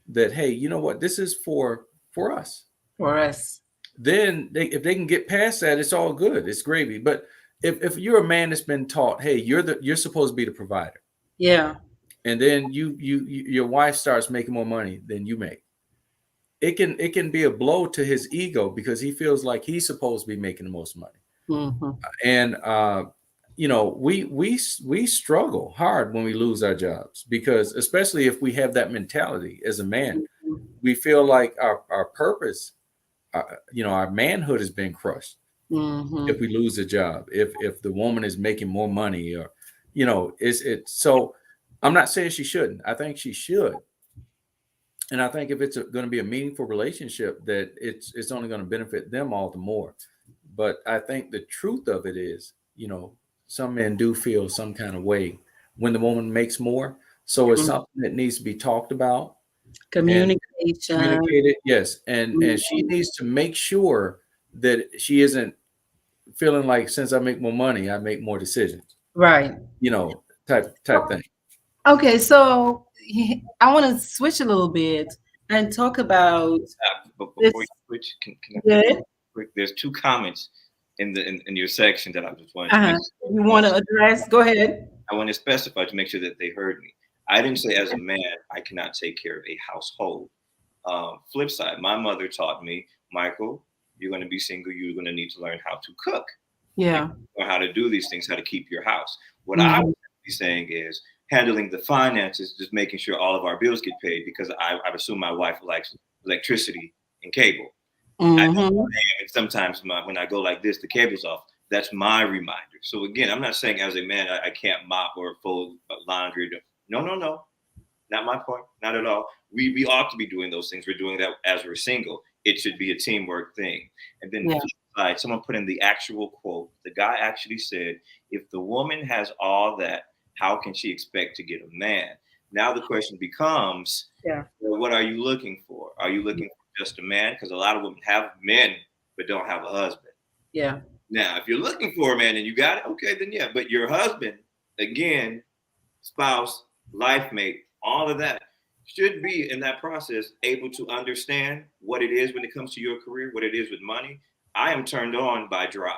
that, hey, you know what, this is for us, For us. then if they can get past that, it's all good. It's gravy. But if you're a man that's been taught, hey, you're supposed to be the provider, Yeah. and then your wife starts making more money than you make, it can be a blow to his ego because he feels like he's supposed to be making the most money. Hmm. And we struggle hard when we lose our jobs, because especially if we have that mentality as a man, we feel like our purpose, our manhood has been crushed Hmm. if we lose a job, if the woman is making more money, or it's so. I'm not saying she shouldn't. I think she should. And I think if it's going to be a meaningful relationship, that it's only going to benefit them all the more. But I think the truth of it is, some men do feel some kind of way when the woman makes more. So it's something that needs to be talked about and Communication. communicated. Yes, and she Mhm. needs to make sure that she isn't feeling like, since I make more money, I make more decisions. Right. Type thing. Okay, so I want to switch a little bit and talk about But this. before you switch, can I say Good. something quick? There's two comments in your section that I just wanted to make. You want to address? Go ahead. I want to specify to make sure that they heard me. I didn't say as a man I cannot take care of a household. Flip side, my mother taught me, Michael, you're going to be single. You're going to need to learn how to cook, Yeah. or how to do these things, how to keep your house. What I Mhm. would be saying is handling the finances, just making sure all of our bills get paid, because I assume my wife likes electricity and cable. I know Mhm. and sometimes when I go like this, the cable's off. That's my reminder. So again, I'm not saying as a man I can't mop or fold laundry. No, no, no, not my point. Not at all. We ought to be doing those things. We're doing that as we're single. It should be a teamwork thing. And then Yeah. someone put in the actual quote. The guy actually said, "If the woman has all that, how can she expect to get a man?" Now the question becomes, Yeah. well, what are you looking for? Are you looking for just a man? Because a lot of women have men but don't have a husband. Yeah. Now, if you're looking for a man and you got it, okay, then yeah. But your husband, again, spouse, life mate, all of that should be in that process able to understand what it is when it comes to your career, what it is with money. I am turned on by drive.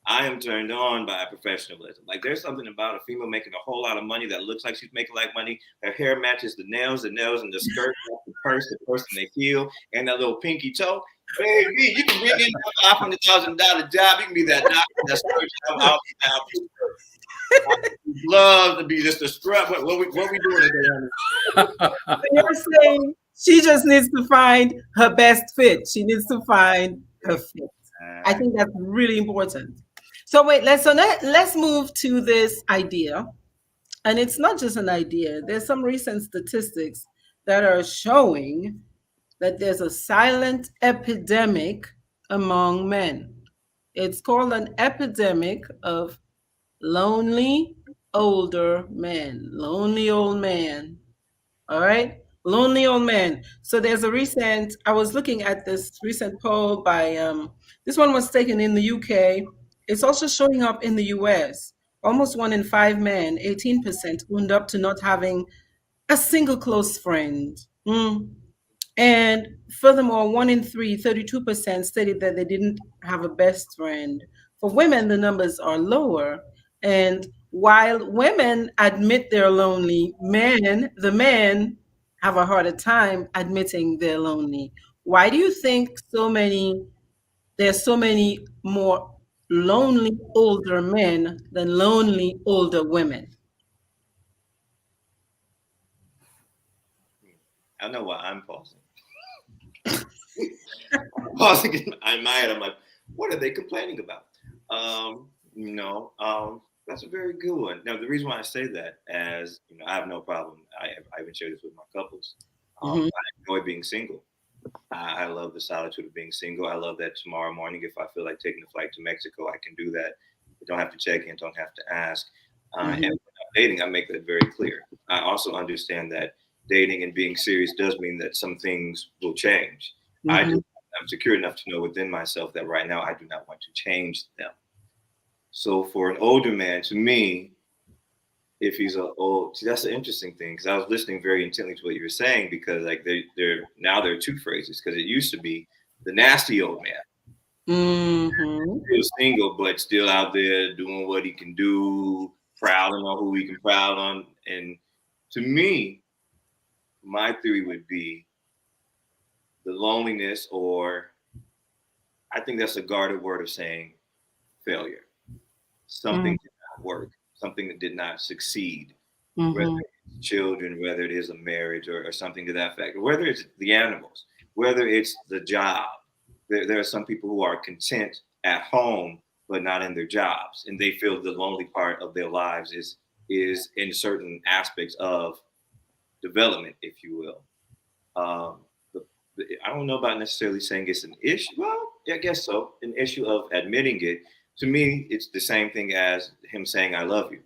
I am turned on by professionalism. Like there's something about a female making a whole lot of money that looks like she's making like money. Her hair matches the nails and the skirt, the purse and the heel, and that little pinky toe. Baby, you can bring in a $500,000 job. You can be that doctor, that skirt. I'll be down for love to be just a strap. What we doing today, So you're saying she just needs to find her best fit. She needs to find her fit. I honey? think that's really important. So wait, let's move to this idea. And it's not just an idea. There's some recent statistics that are showing that there's a silent epidemic among men. It's called an epidemic of lonely older men, lonely old man. All right. Lonely old man. So there's a recent, I was looking at this recent poll by, this one was taken in the UK. It's also showing up in the US. Almost one in five men, 18%, owned up to not having a single close friend. And furthermore, one in three, 32%, stated that they didn't have a best friend. For women, the numbers are lower. And while women admit they're lonely, the men have a harder time admitting they're lonely. Why do you think there's so many more lonely older men than lonely older women? I know why I'm pausing. I'm pausing in my head. I'm like, what are they complaining about? That's a very good one. Now, the reason why I say that, as you know, I have no problem. I even share this with my couples. Mhm. I enjoy being single. I love the solitude of being single. I love that tomorrow morning, if I feel like taking a flight to Mexico, I can do that. I don't have to check in, don't have to ask. And when Mhm. I'm dating, I make that very clear. I also understand that dating and being serious does mean that some things will change. I do. Mhm. I'm secure enough to know within myself that right now I do not want to change them. So for an older man, to me, if he's a old, see, that's the interesting thing because I was listening very intently to what you were saying because like they're now there are two phrases because it used to be the nasty old man, Mhm. still single but still out there doing what he can do, prowling on who he can prowl on, and to me, my theory would be the loneliness, or I think that's a guarded word of saying failure. Something Mhm. did not work, something that did not succeed, whether Mhm. it's children, whether it is a marriage or something to that effect, whether it's the animals, whether it's the job. There are some people who are content at home but not in their jobs, and they feel the lonely part of their lives is in certain aspects of development, if you will. Um, I don't know about necessarily saying it's an issue. Well, yeah, I guess so. An issue of admitting it. To me, it's the same thing as him saying "I love you."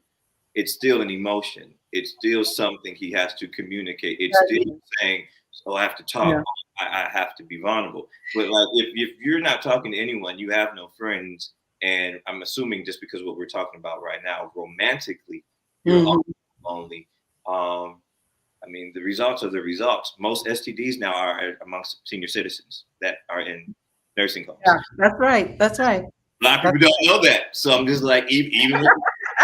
It's still an emotion. It's still something he has to communicate. It's still saying, "So I have to Yeah. talk. I have to be vulnerable." But like, if you're not talking to anyone, you have no friends, and I'm assuming just because of what we're talking about right now, romantically, you're all Mhm. lonely. Um, I mean, the results are the results. Most STDs now are amongst senior citizens that are in nursing homes. Yeah, that's right. That's right. A lot of people don't know that. So I'm just like, even if,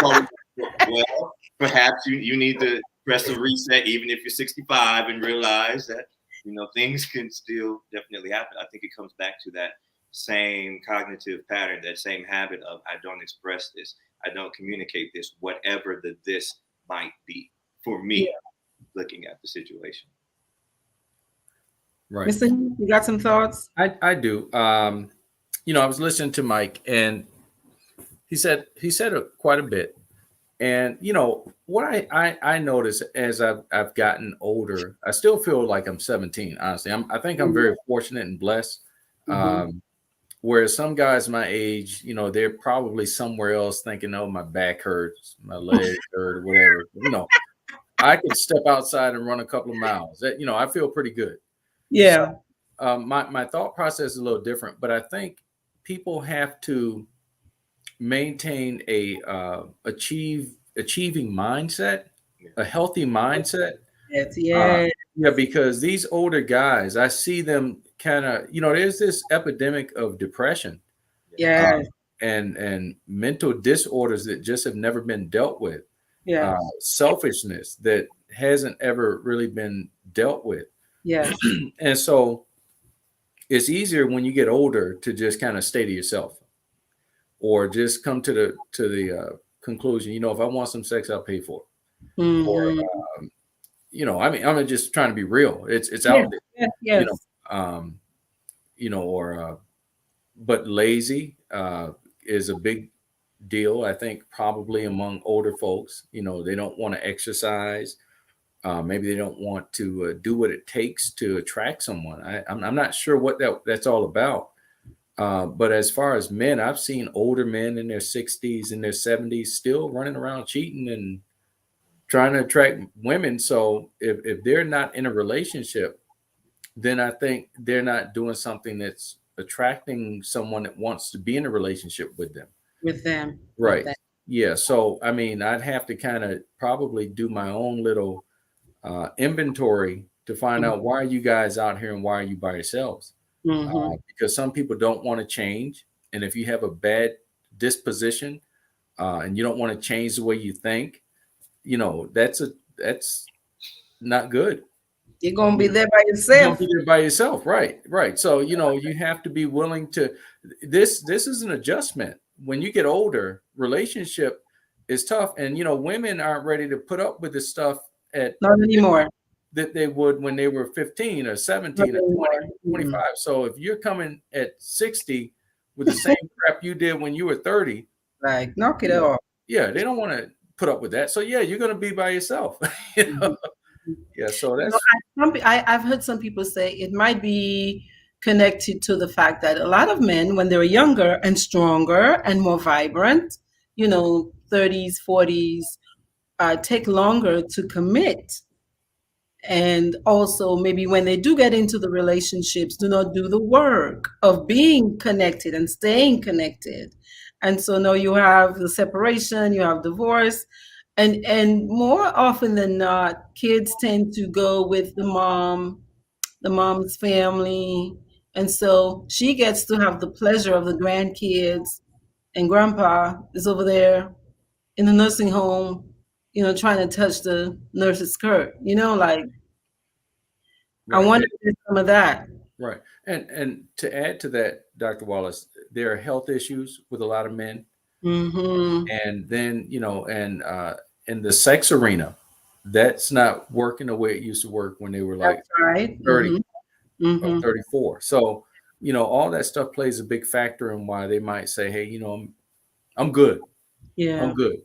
well, perhaps you need to press a reset, even if you're 65, and realize that, things can still definitely happen. I think it comes back to that same cognitive pattern, that same habit of, I don't express this, I don't communicate this, whatever this might be for me, looking at the situation. Right. Mr. Heath, you got some thoughts? I do. I was listening to Mike, and he said quite a bit. And what I notice as I've gotten older, I still feel like I'm 17. Honestly, I think I'm very fortunate and blessed. Whereas some guys my age, they're probably somewhere else thinking, "Oh, my back hurts, my leg hurt, or whatever." I could step outside and run a couple of miles. That I feel pretty good. Yeah. So, my thought process is a little different, but I think people have to maintain a achieving mindset, a healthy mindset. Yeah. Yeah, because these older guys, I see them kind of, there's this epidemic of depression, Yeah. and mental disorders that just have never been dealt with. Yeah. Selfishness that hasn't ever really been dealt with. Yeah. And so it's easier when you get older to just kind of stay to yourself, or just come to the conclusion, if I want some sex, I'll pay for it. Or I'm just trying to be real. It's out there. Yes. But lazy is a big deal, I think, probably among older folks. They don't want to exercise. Maybe they don't want to do what it takes to attract someone. I'm not sure what that's all about. But as far as men, I've seen older men in their 60s and their 70s still running around cheating and trying to attract women. So if they're not in a relationship, then I think they're not doing something that's attracting someone that wants to be in a relationship with them. Right. Yeah. So, I'd have to kind of probably do my own little inventory to find out, why are you guys out here and why are you by yourselves? Because some people don't want to change. And if you have a bad disposition and you don't want to change the way you think, that's not good. You're going to be there by yourself. You're going to be there by yourself. Right. So, you have to be willing to, this is an adjustment. When you get older, relationship is tough. And, women aren't ready to put up with this stuff not anymore. That they would when they were 15 or 17 or 20, 25. So if you're coming at 60 with the same crap you did when you were 30, like, knock it off. Yeah, they don't want to put up with that. So yeah, you're going to be by yourself. Yeah, so that's. I've heard some people say it might be connected to the fact that a lot of men, when they're younger and stronger and more vibrant, 30s, 40s, take longer to commit. And also maybe when they do get into the relationships, do not do the work of being connected and staying connected. And so now you have the separation, you have divorce, and more often than not, kids tend to go with the mom's family. And so she gets to have the pleasure of the grandkids, and grandpa is over there in the nursing home, trying to touch the nurse's skirt, like, right. I wonder if there's some of that. Right. And to add to that, Dr. Wallace, there are health issues with a lot of men. And then, in the sex arena, that's not working the way it used to work when they were like 30 or 34. So, all that stuff plays a big factor in why they might say, hey, I'm good. Yeah. I'm good.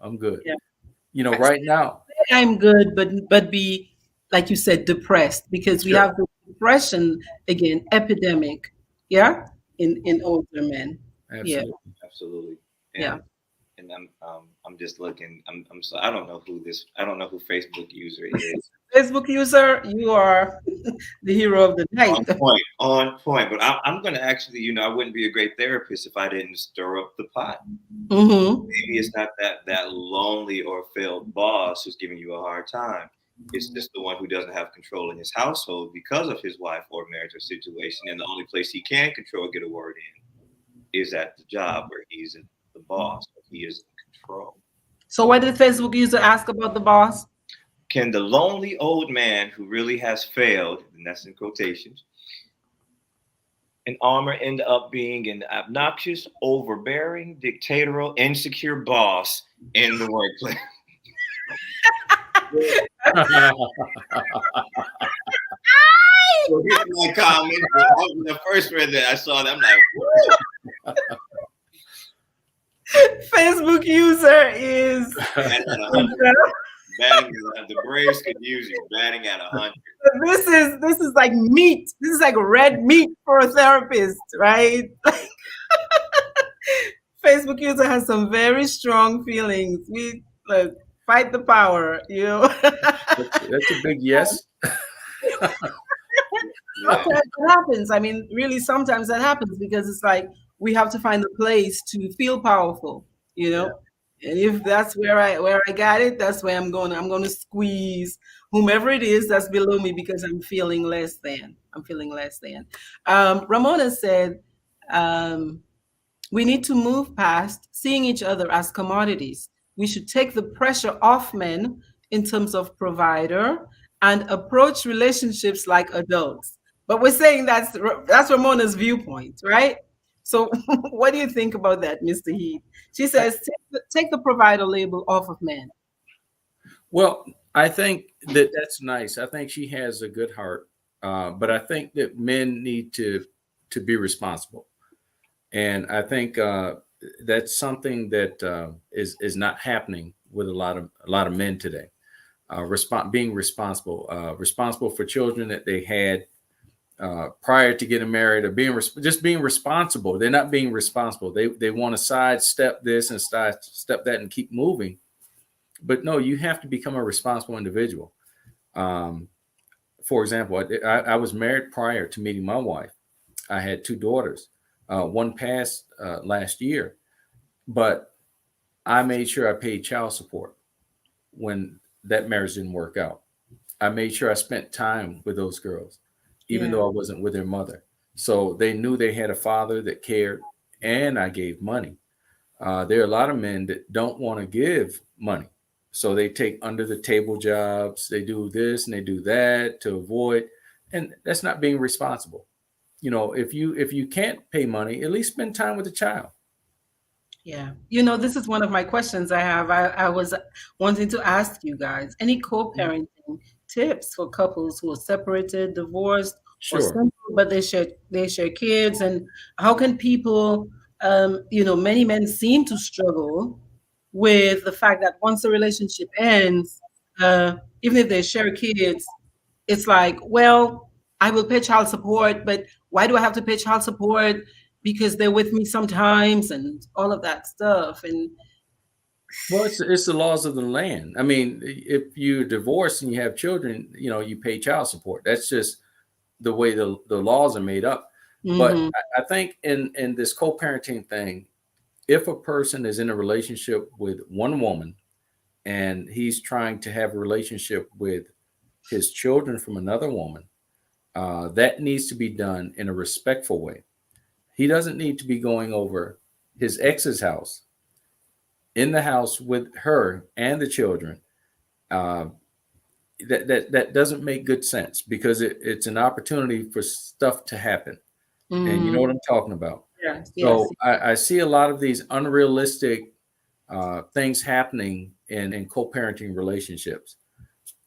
I'm good. Yeah. Right now. I'm good, but be, like you said, depressed, because we have the depression, again, epidemic. Yeah. In older men. Absolutely. Absolutely. And, and I'm just looking. So I don't know who Facebook user is. Facebook user, you are the hero of the night. On point. But I'm going to actually, I wouldn't be a great therapist if I didn't stir up the pot. Maybe it's not that lonely or failed boss who's giving you a hard time. It's just the one who doesn't have control in his household because of his wife or marriage or situation, and the only place he can control, get a word in, is at the job where he's the boss. He is in control. So what did Facebook user ask about the boss? Can the lonely old man who really has failed, and that's in quotations, an armor end up being an obnoxious, overbearing, dictatorial, insecure boss in the workplace? So here's my comment. When I first read that, I saw that. I'm like, woo! Facebook user is Batting at 100. The Braves could use you batting at 100. This is like meat. This is like red meat for a therapist, right? Facebook user has some very strong feelings. We fight the power, you know. That's a big yes. Sometimes it happens. I mean, really, sometimes that happens because it's like we have to find a place to feel powerful, you know. And if that's where I got it, that's where I'm going to squeeze whomever it is that's below me because I'm feeling less than. Ramona said, we need to move past seeing each other as commodities. We should take the pressure off men in terms of provider and approach relationships like adults. But we're saying that's Ramona's viewpoint, right? So what do you think about that, Mr. Heath? She says, take the provider label off of men. Well, I think that's nice. I think she has a good heart. But I think that men need to be responsible. And I think that's something that is not happening with a lot of men today. Being responsible for children that they had prior to getting married, or being responsible. They're not being responsible. They want to sidestep this and sidestep that and keep moving. But no, you have to become a responsible individual. For example, I was married prior to meeting my wife. I had 2 daughters. One passed last year, but I made sure I paid child support when that marriage didn't work out. I made sure I spent time with those girls, even though I wasn't with their mother. So they knew they had a father that cared, and I gave money. There are a lot of men that don't want to give money. So they take under the table jobs. They do this and they do that to avoid, and that's not being responsible. You know, if you can't pay money, at least spend time with the child. Yeah. You know, this is one of my questions I have. I was wanting to ask you guys, any co-parenting tips for couples who are separated, divorced, or Sure. single, but they share kids, and how can people, many men seem to struggle with the fact that once the relationship ends, even if they share kids, it's like, well, I will pay child support, but why do I have to pay child support? Because they're with me sometimes and all of that stuff. And Well, it's the laws of the land. I mean, if you're divorced and you have children, you know, you pay child support. That's just the way the laws are made up. But I think in this co-parenting thing, if a person is in a relationship with one woman and he's trying to have a relationship with his children from another woman, that needs to be done in a respectful way. He doesn't need to be going over his ex's house, in the house with her and the children. That doesn't make good sense, because it's an opportunity for stuff to happen. And you know what I'm talking about. yes, So I see a lot of these unrealistic things happening in co-parenting relationships.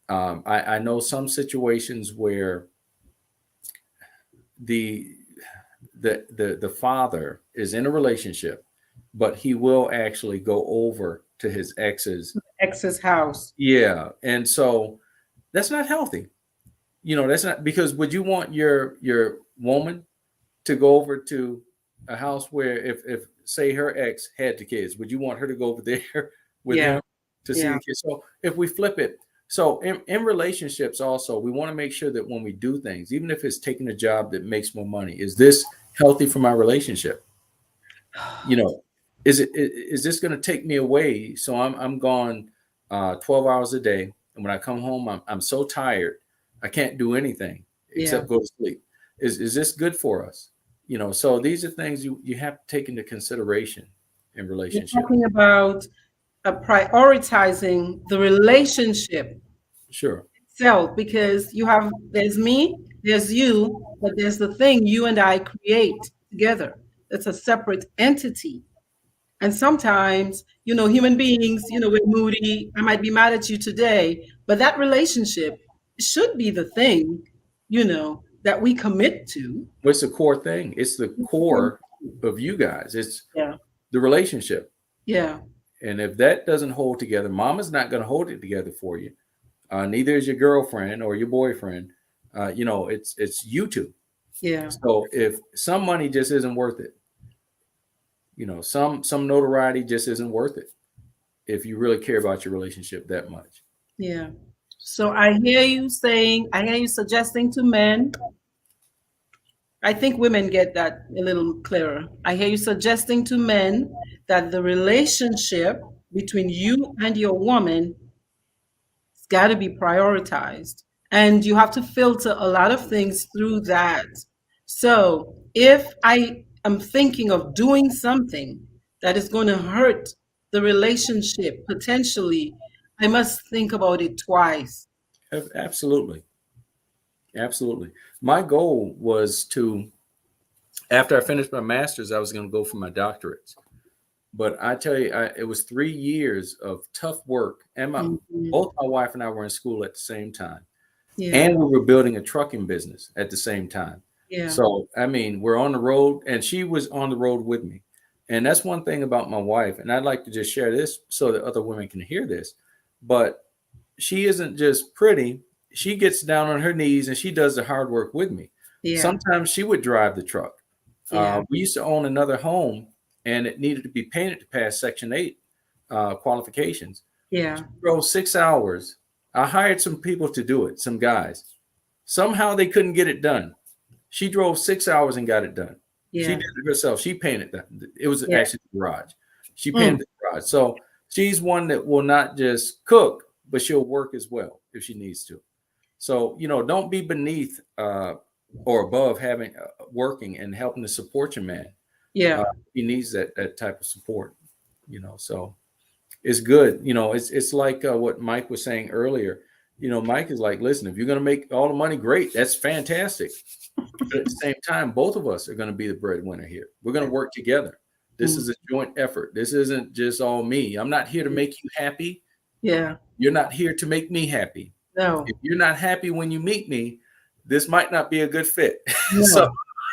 I know some situations where the father is in a relationship, but he will actually go over to his ex's house. Yeah. And so that's not healthy. You know, that's not, because would you want your woman to go over to a house where if say her ex had the kids, would you want her to go over there with him to see the kids? So if we flip it, so in relationships also, we want to make sure that when we do things, even if it's taking a job that makes more money, is this healthy for my relationship? You know, is this going to take me away? So I'm gone 12 hours a day, and when I come home, I'm so tired, I can't do anything except go to sleep. Is this good for us? So these are things you have to take into consideration in You're relationship. talking about prioritizing the relationship Sure. itself because there's me, there's you, but there's the thing you and I create together. It's a separate entity. And sometimes, human beings, we're moody. I might be mad at you today, but that relationship should be the thing, that we commit to. What's the core thing? It's the core of you guys. It's Yeah. the relationship. Yeah. And if that doesn't hold together, mama's not going to hold it together for you. Neither is your girlfriend or your boyfriend. It's you two. Yeah. So if some money just isn't worth it, some notoriety just isn't worth it if you really care about your relationship that much. Yeah. So I hear you suggesting to men. I think women get that a little clearer. I hear you suggesting to men that the relationship between you and your woman has got to be prioritized. And you have to filter a lot of things through that. So if I am thinking of doing something that is going to hurt the relationship potentially, I must think about it twice. Absolutely. Absolutely. My goal was to, after I finished my master's, I was going to go for my doctorates. But I tell you, it was 3 years of tough work. And Mhm. both my wife and I were in school at the same time. Yeah. And we were building a trucking business at the same time. Yeah. So, I mean, we're on the road and she was on the road with me. And that's one thing about my wife. And I'd like to just share this so that other women can hear this. But she isn't just pretty. She gets down on her knees and she does the hard work with me. Yeah. Sometimes she would drive the truck. Yeah. We used to own another home and it needed to be painted to pass Section 8 qualifications. Yeah. She drove 6 hours. I hired some people to do it, some guys. Somehow they couldn't get it done. She drove 6 hours and got it done. She Yeah. did it herself. She painted that. It was Yeah. actually the garage. She painted the garage. So she's one that will not just cook, but she'll work as well if she needs to. So, don't be beneath or above having working and helping to support your man. Yeah. He needs that type of support, so it's good. It's like what Mike was saying earlier. Mike is like, listen, if you're going to make all the money, great. That's fantastic. But at the same time, both of us are going to be the breadwinner here. We're going to work together. This is a joint effort. This isn't just all me. I'm not here to make you happy. Yeah. You're not here to make me happy. No. If you're not happy when you meet me, this might not be a good fit. No. So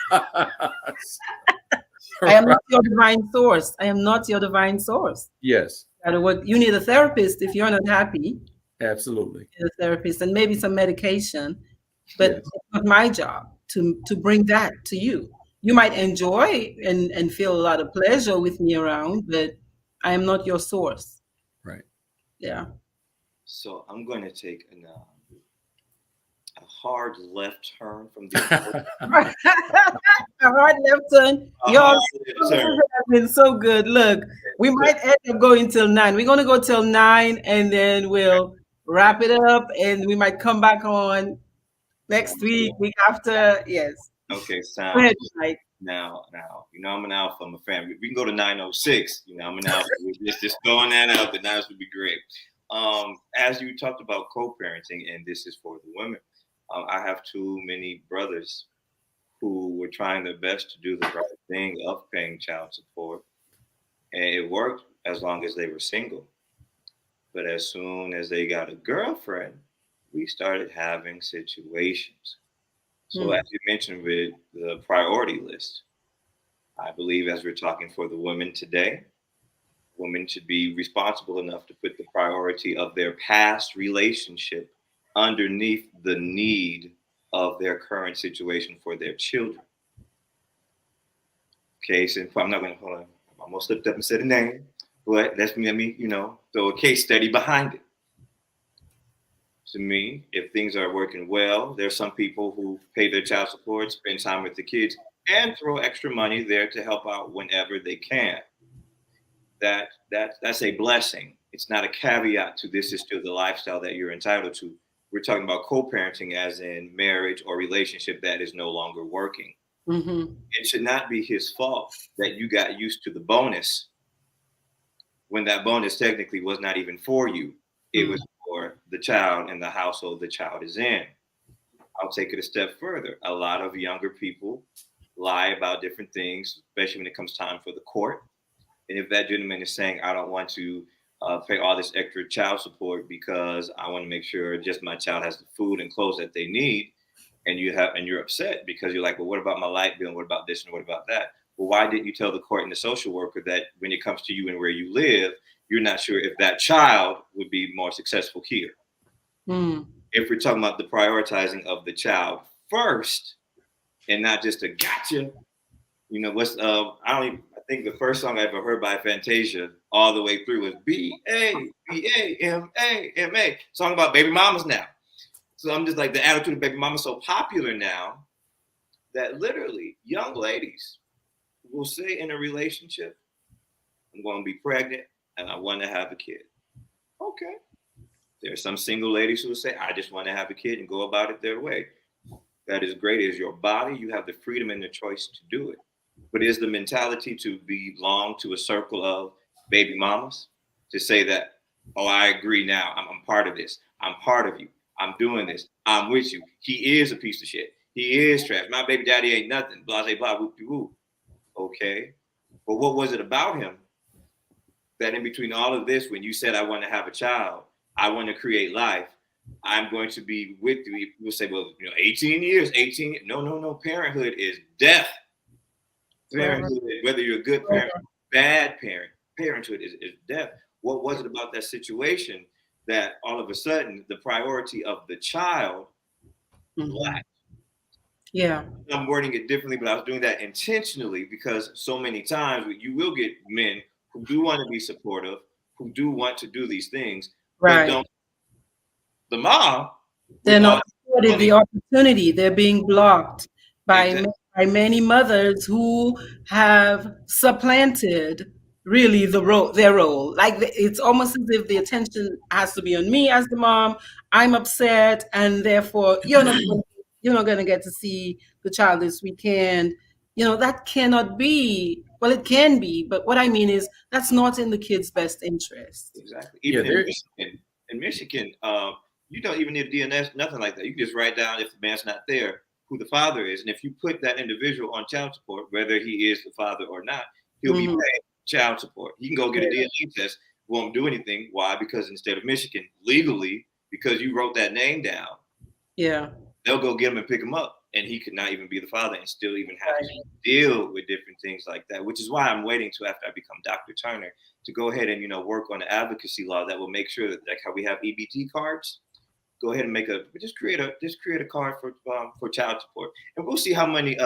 I am not your divine source. I am not your divine source. Yes. You need a therapist if you're not happy. Absolutely. You need a therapist and maybe some medication, but Yes. it's not my job to bring that to you. You might enjoy and feel a lot of pleasure with me around, but I am not your source. Right. Yeah. So I'm going to take a hard left turn from the. A hard left turn. Your have been so good. Look, we might end up going till 9. We're going to go till 9, and then we'll wrap it up, and we might come back on next week after. Yes. Okay, Go sounds ahead, Mike. now. I'm an alpha. I'm a fan. We can go to 906. I'm an alpha. just throwing that out. The 9s would be great. As you talked about co-parenting, and this is for the women, I have too many brothers who were trying their best to do the right thing of paying child support, and it worked as long as they were single. But as soon as they got a girlfriend, we started having situations. So as you mentioned with the priority list, I believe as we're talking for the women today, women should be responsible enough to put the priority of their past relationship underneath the need of their current situation for their children. Okay, so I'm not going to hold on. I almost slipped up and said a name, but let me throw a case study behind it. To me, if things are working well, there's some people who pay their child support, spend time with the kids, and throw extra money there to help out whenever they can. That's a blessing. It's not a caveat to this is still the lifestyle that you're entitled to. We're talking about co-parenting as in marriage or relationship that is no longer working. Mm-hmm. It should not be his fault that you got used to the bonus when that bonus technically was not even for you. It was for the child and the household the child is in. I'll take it a step further. A lot of younger people lie about different things, especially when it comes time for the court. And if that gentleman is saying, I don't want to pay all this extra child support because I want to make sure just my child has the food and clothes that they need, and you're upset because you're like, well, what about my light bill? And what about this? And what about that? Well, why didn't you tell the court and the social worker that when it comes to you and where you live, you're not sure if that child would be more successful here? Mm. If we're talking about the prioritizing of the child first and not just a gotcha, I think the first song I ever heard by Fantasia all the way through was BABAMAMA, song about baby mamas now. So I'm just like, the attitude of baby mama is so popular now that literally young ladies will say in a relationship, I'm going to be pregnant and I want to have a kid. Okay. There are some single ladies who will say, I just want to have a kid and go about it their way. That is great. It is your body. You have the freedom and the choice to do it. But is the mentality to belong to a circle of baby mamas? To say that, oh, I agree now. I'm part of this. I'm part of you. I'm doing this. I'm with you. He is a piece of shit. He is trash. My baby daddy ain't nothing. Blah, blah, blah, whoop, whoop. Okay. But what was it about him that in between all of this, when you said, I want to have a child, I want to create life, I'm going to be with you. People say, well, 18 years, 18. No. Parenthood is death. Parenthood, whether you're a good parent, bad parent, parenthood is death. What was it about that situation that all of a sudden the priority of the child lacked? Yeah. I'm wording it differently, but I was doing that intentionally because so many times you will get men who do want to be supportive, who do want to do these things, but don't. The mom, they're not afforded the opportunity. They're being blocked by many mothers who have supplanted really their role. Like it's almost as if the attention has to be on me as the mom. I'm upset, and therefore you're not going to get to see the child this weekend. That cannot be. Well, it can be, but what I mean is that's not in the kid's best interest. Exactly. Even in Michigan, you don't even need DNS, nothing like that. You can just write down, if the man's not there, who the father is. And if you put that individual on child support, whether he is the father or not, he'll be paid child support. He can go get a DNA test, won't do anything. Why? Because instead of Michigan, legally, because you wrote that name down, they'll go get him and pick him up. And he could not even be the father and still even have to deal with different things like that, which is why I'm waiting till after I become Dr. Turner to go ahead and, work on the advocacy law that will make sure that, like how we have EBT cards, go ahead and just create a card for child support. And we'll see how many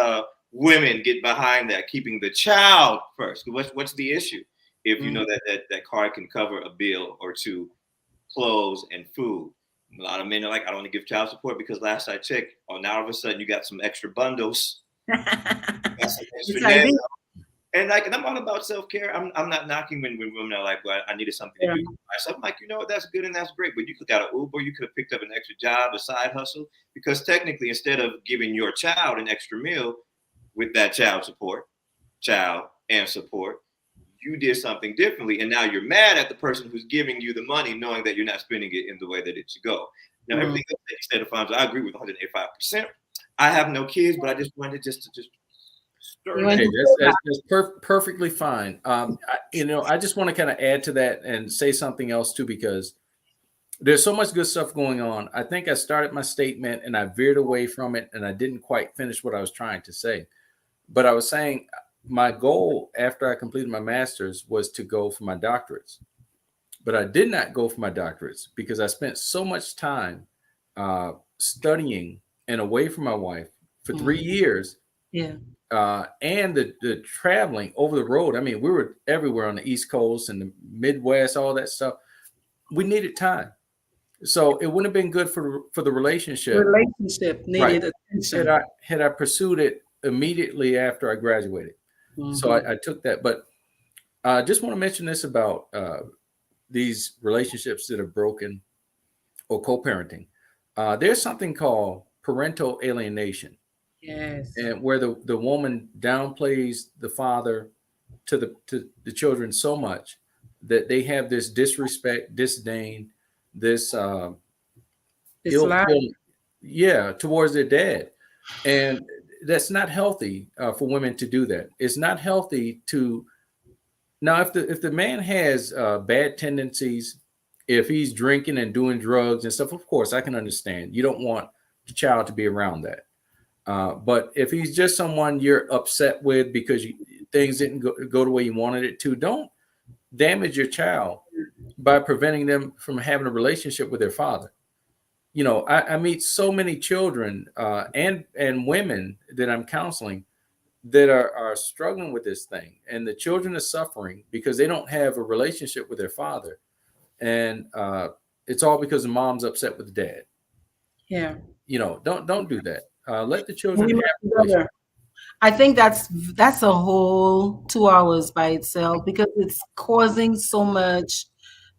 women get behind that, keeping the child first. What's the issue? If you know that card can cover a bill or two, clothes and food. A lot of men are like, I don't want to give child support because last I checked, now all of a sudden you got some extra bundles. And I'm all about self-care. I'm not knocking when women are like, well, I needed something to do for myself. I'm like, that's good and that's great. But you could have got an Uber, you could have picked up an extra job, a side hustle, because technically instead of giving your child an extra meal with that child and support, you did something differently, and now you're mad at the person who's giving you the money, knowing that you're not spending it in the way that it should go. Now, everything that you said, Alfonso, I agree with 185%. I have no kids, but I just wanted to stir it. That's perfectly fine. I just want to kind of add to that and say something else too, because there's so much good stuff going on. I think I started my statement and I veered away from it, and I didn't quite finish what I was trying to say. But I was saying, my goal after I completed my master's was to go for my doctorates, but I did not go for my doctorates because I spent so much time studying and away from my wife for 3 years. And the traveling over the road. I mean, we were everywhere on the East Coast and the Midwest, all that stuff. We needed time. So it wouldn't have been good for the relationship. Needed attention. Had I pursued it immediately after I graduated. So I took that, but I just want to mention this about these relationships that are broken or co-parenting. There's something called parental alienation. Yes. and where the woman downplays the father to the children so much that they have this disrespect, disdain, this It's ill life. feeling, yeah, towards their dad, and that's not healthy for women to do that. It's not healthy to now if the man has bad tendencies, if he's drinking and doing drugs and stuff, of course I can understand. You don't want the child to be around that. But if he's just someone you're upset with because things didn't go the way you wanted it to, don't damage your child by preventing them from having a relationship with their father. You know, I meet so many children and women that I'm counseling that are struggling with this thing, and the children are suffering because they don't have a relationship with their father, and it's all because the mom's upset with the dad. Yeah. You know, don't do that. Let the children We have must a relationship. together. I think that's a whole 2 hours by itself because it's causing so much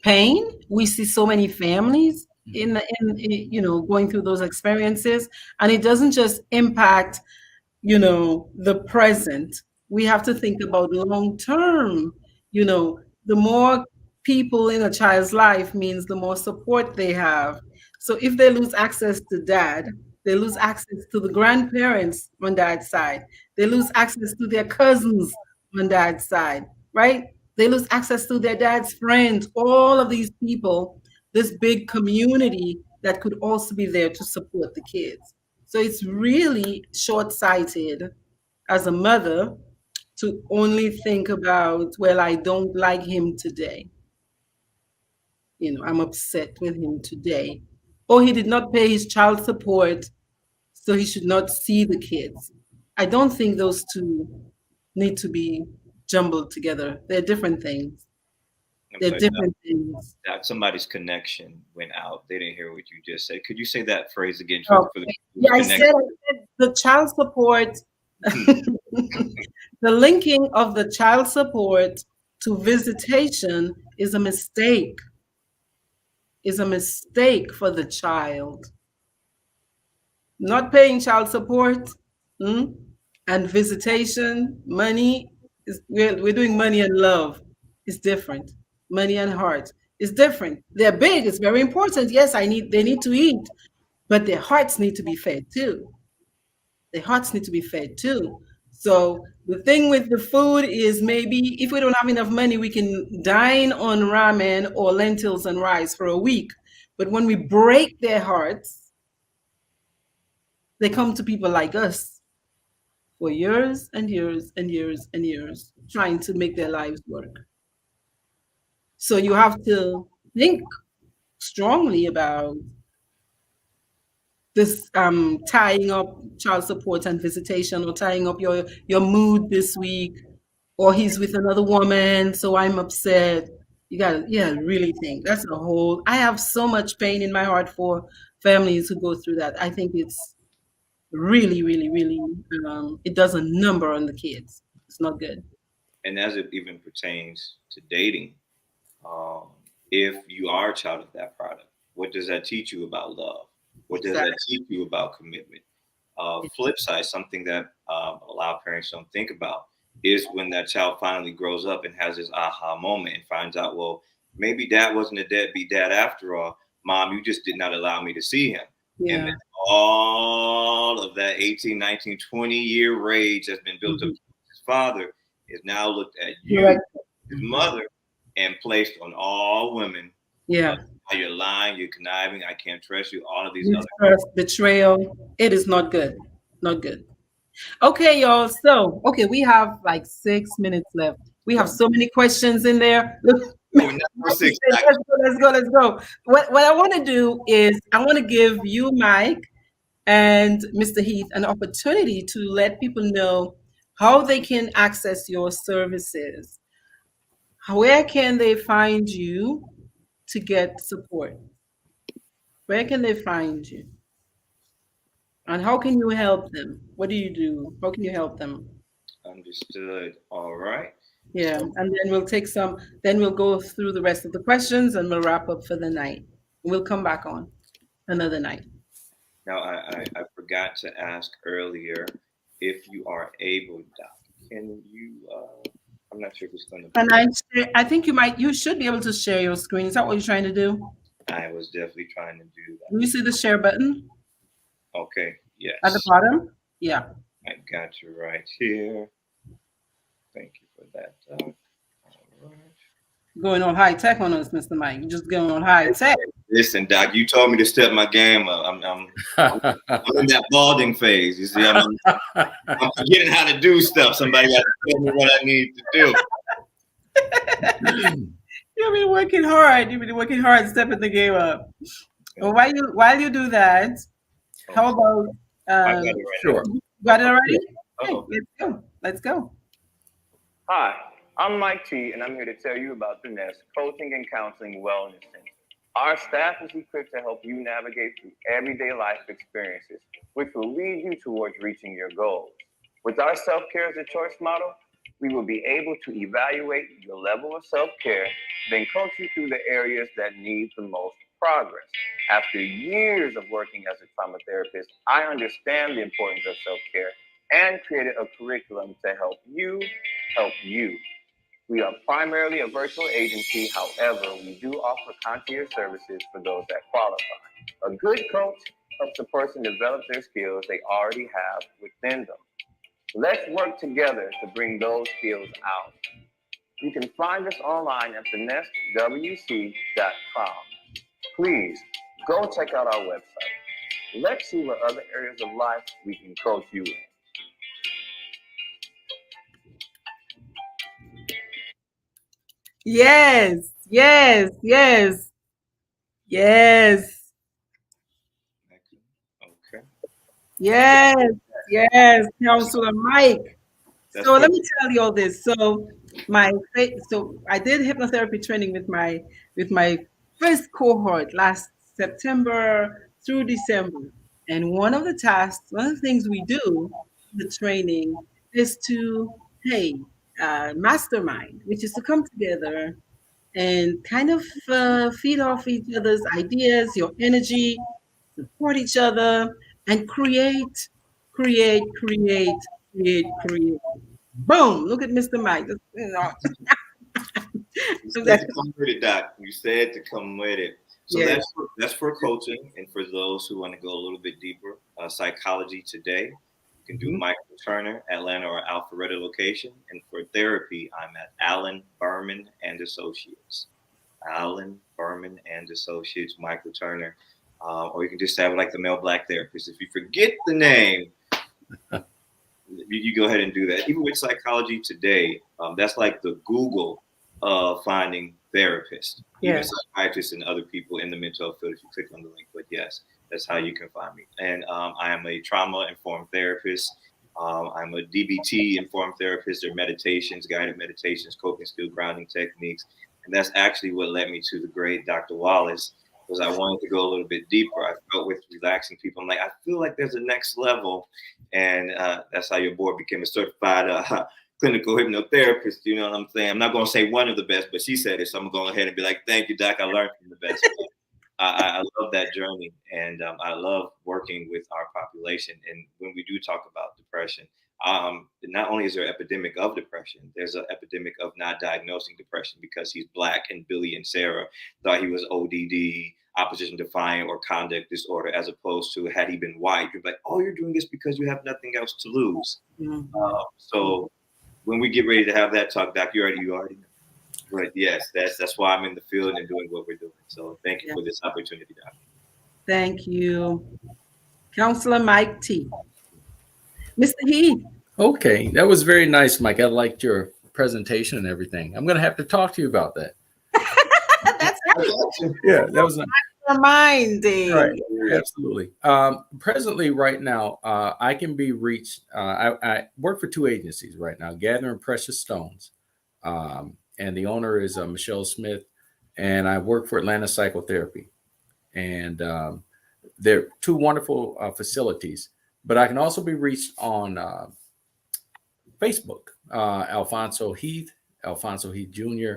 pain. We see so many families going through those experiences, and it doesn't just impact the present. We have to think about long term. The more people in a child's life means the more support they have. So if they lose access to dad, they lose access to the grandparents on dad's side, they lose access to their cousins on dad's side, right? They lose access to their dad's friends, all of these people, this big community that could also be there to support the kids. So it's really short sighted as a mother to only think about, well, I don't like him today. I'm upset with him today. Or he did not pay his child support, so he should not see the kids. I don't think those two need to be jumbled together. They're different things. I'm They're sorry, different things. somebody's connection went out. They didn't hear what you just said. Could you say that phrase again for the Okay. Yeah, I connection? said the child support, the linking of the child support to visitation is a mistake for the child. Not paying child support, mm, and visitation, money we're doing money and love is different. Money and heart is different. They're big, it's very important. Yes, they need to eat, but their hearts need to be fed too. Their hearts need to be fed too. So the thing with the food is maybe if we don't have enough money, we can dine on ramen or lentils and rice for a week. But when we break their hearts, they come to people like us for years and years and years and years, trying to make their lives work. So you have to think strongly about this tying up child support and visitation, or tying up your mood this week, or he's with another woman, so I'm upset. You gotta, yeah, really think. That's a whole. I have so much pain in my heart for families who go through that. I think it's really, really, really. It does a number on the kids. It's not good. And as it even pertains to dating, um, if you are a child of that product, what does that teach you about love? What does Exactly. that teach you about commitment? Flip side, something that a lot of parents don't think about is when that child finally grows up and has this aha moment and finds out, well, maybe dad wasn't a deadbeat dad after all. Mom, you just did not allow me to see him. And Yeah. then all of that 18, 19, 20-year rage that's been built up Mhm. to his father is now looked at you, Correct. his Mhm. mother, and placed on all women. Yeah. You're lying, you're conniving, I can't trust you, all of these other. Mistrust, betrayal. It is not good. Not good. Okay, y'all. So, okay, we have like 6 minutes left. We have so many questions in there. Look, Oh, number six. let's go, let's go, let's go. What I want to do is I want to give you, Mike, and Mr. Heath, an opportunity to let people know how they can access your services. Where can they find you to get support? Where can they find you? And how can you help them? What do you do? How can you help them? Understood. All right. Yeah, So and then we'll go through the rest of the questions and we'll wrap up for the night. We'll come back on another night. Now, I forgot to ask earlier if you are able, Doc. Can you? I'm not sure if it's going to And be. I think you should be able to share your screen. Is that what you're trying to do? I was definitely trying to do Do you see the share button that. Okay. at the Yes. bottom? Yeah. I got you right here. Thank you for that, Doc. All Going on high tech on us, Mr. Mike. You're just going on high tech. right. Listen, Doc, you told me to step my game up. I'm in that balding phase. You see, I'm forgetting how to do stuff. Somebody got to tell me what I need to do. You've been working hard. You've been working hard, stepping the game up. Well, while you do that, how about I got it right Sure. you got it already? Okay, Uh-oh. let's go. Let's go. Hi, I'm Mike T, and I'm here to tell you about the Nest Coaching and Counseling Wellness Center. Our staff is equipped to help you navigate through everyday life experiences, which will lead you towards reaching your goals. With our self-care as a choice model, we will be able to evaluate your level of self-care, then coach you through the areas that need the most progress. After years of working as a trauma therapist, I understand the importance of self-care and created a curriculum to help you help you. We are primarily a virtual agency. However, we do offer concierge services for those that qualify. A good coach helps a person develop their skills they already have within them. Let's work together to bring those skills out. You can find us online at thenestwc.com. Please go check out our website. Let's see what other areas of life we can coach you in. Yes, yes, yes, yes, Okay. yes, yes, Counselor Mike. That's So let what. me tell you all this. So so I did hypnotherapy training with my first cohort last September through December. And one of the tasks, one of the things we do in the training is to, hey, mastermind, which is to come together and kind of feed off each other's ideas, your energy, support each other, and create. Boom! Look at Mr. Mike. You said to come with it, Doc. You said to come with it. So Yes. that's for coaching, and for those who want to go a little bit deeper, psychology today. You can do Mhm. Michael Turner, Atlanta or Alpharetta location, and for therapy, I'm at Allen Berman and Associates. Allen Berman and Associates, Michael Turner, or you can just have like the male black therapist. If you forget the name, you go ahead and do that. Even with psychology today, that's like the Google of finding therapists, even Yes. psychiatrists and other people in the mental health field if you click on the link. But yes, that's how you can find me. And I am a trauma-informed therapist. I'm a DBT-informed therapist. There are meditations, guided meditations, coping skill grounding techniques. And that's actually what led me to the great Dr. Wallace, because I wanted to go a little bit deeper. I felt with relaxing people, I'm like, I feel like there's a next level. And that's how your boy became a certified clinical hypnotherapist. You know what I'm saying? I'm not going to say one of the best, but she said it. So I'm going to go ahead and be like, thank you, Doc. I learned from the best. I love that journey. And I love working with our population. And when we do talk about depression, not only is there an epidemic of depression, there's an epidemic of not diagnosing depression because he's Black and Billy and Sarah thought he was ODD, opposition defiant, or conduct disorder, as opposed to had he been white, you're like, oh, you're doing this because you have nothing else to lose. Mhm. So when we get ready to have that talk, Doc, you already know. But yes, that's why I'm in the field and doing what we're doing. So thank you Yeah. for this opportunity, Doc. Thank you, Counselor Mike T. Mr. Heath. Okay, that was very nice, Mike. I liked your presentation and everything. I'm going to have to talk to you about that. That's right. Yeah, that was nice. Reminding. Right, absolutely. Presently, right now, I can be reached. I work for two agencies right now, Gathering Precious Stones, and the owner is Michelle Smith, and I work for Atlanta Psychotherapy, and they're two wonderful facilities. But I can also be reached on Facebook, Alfonso Heath Jr.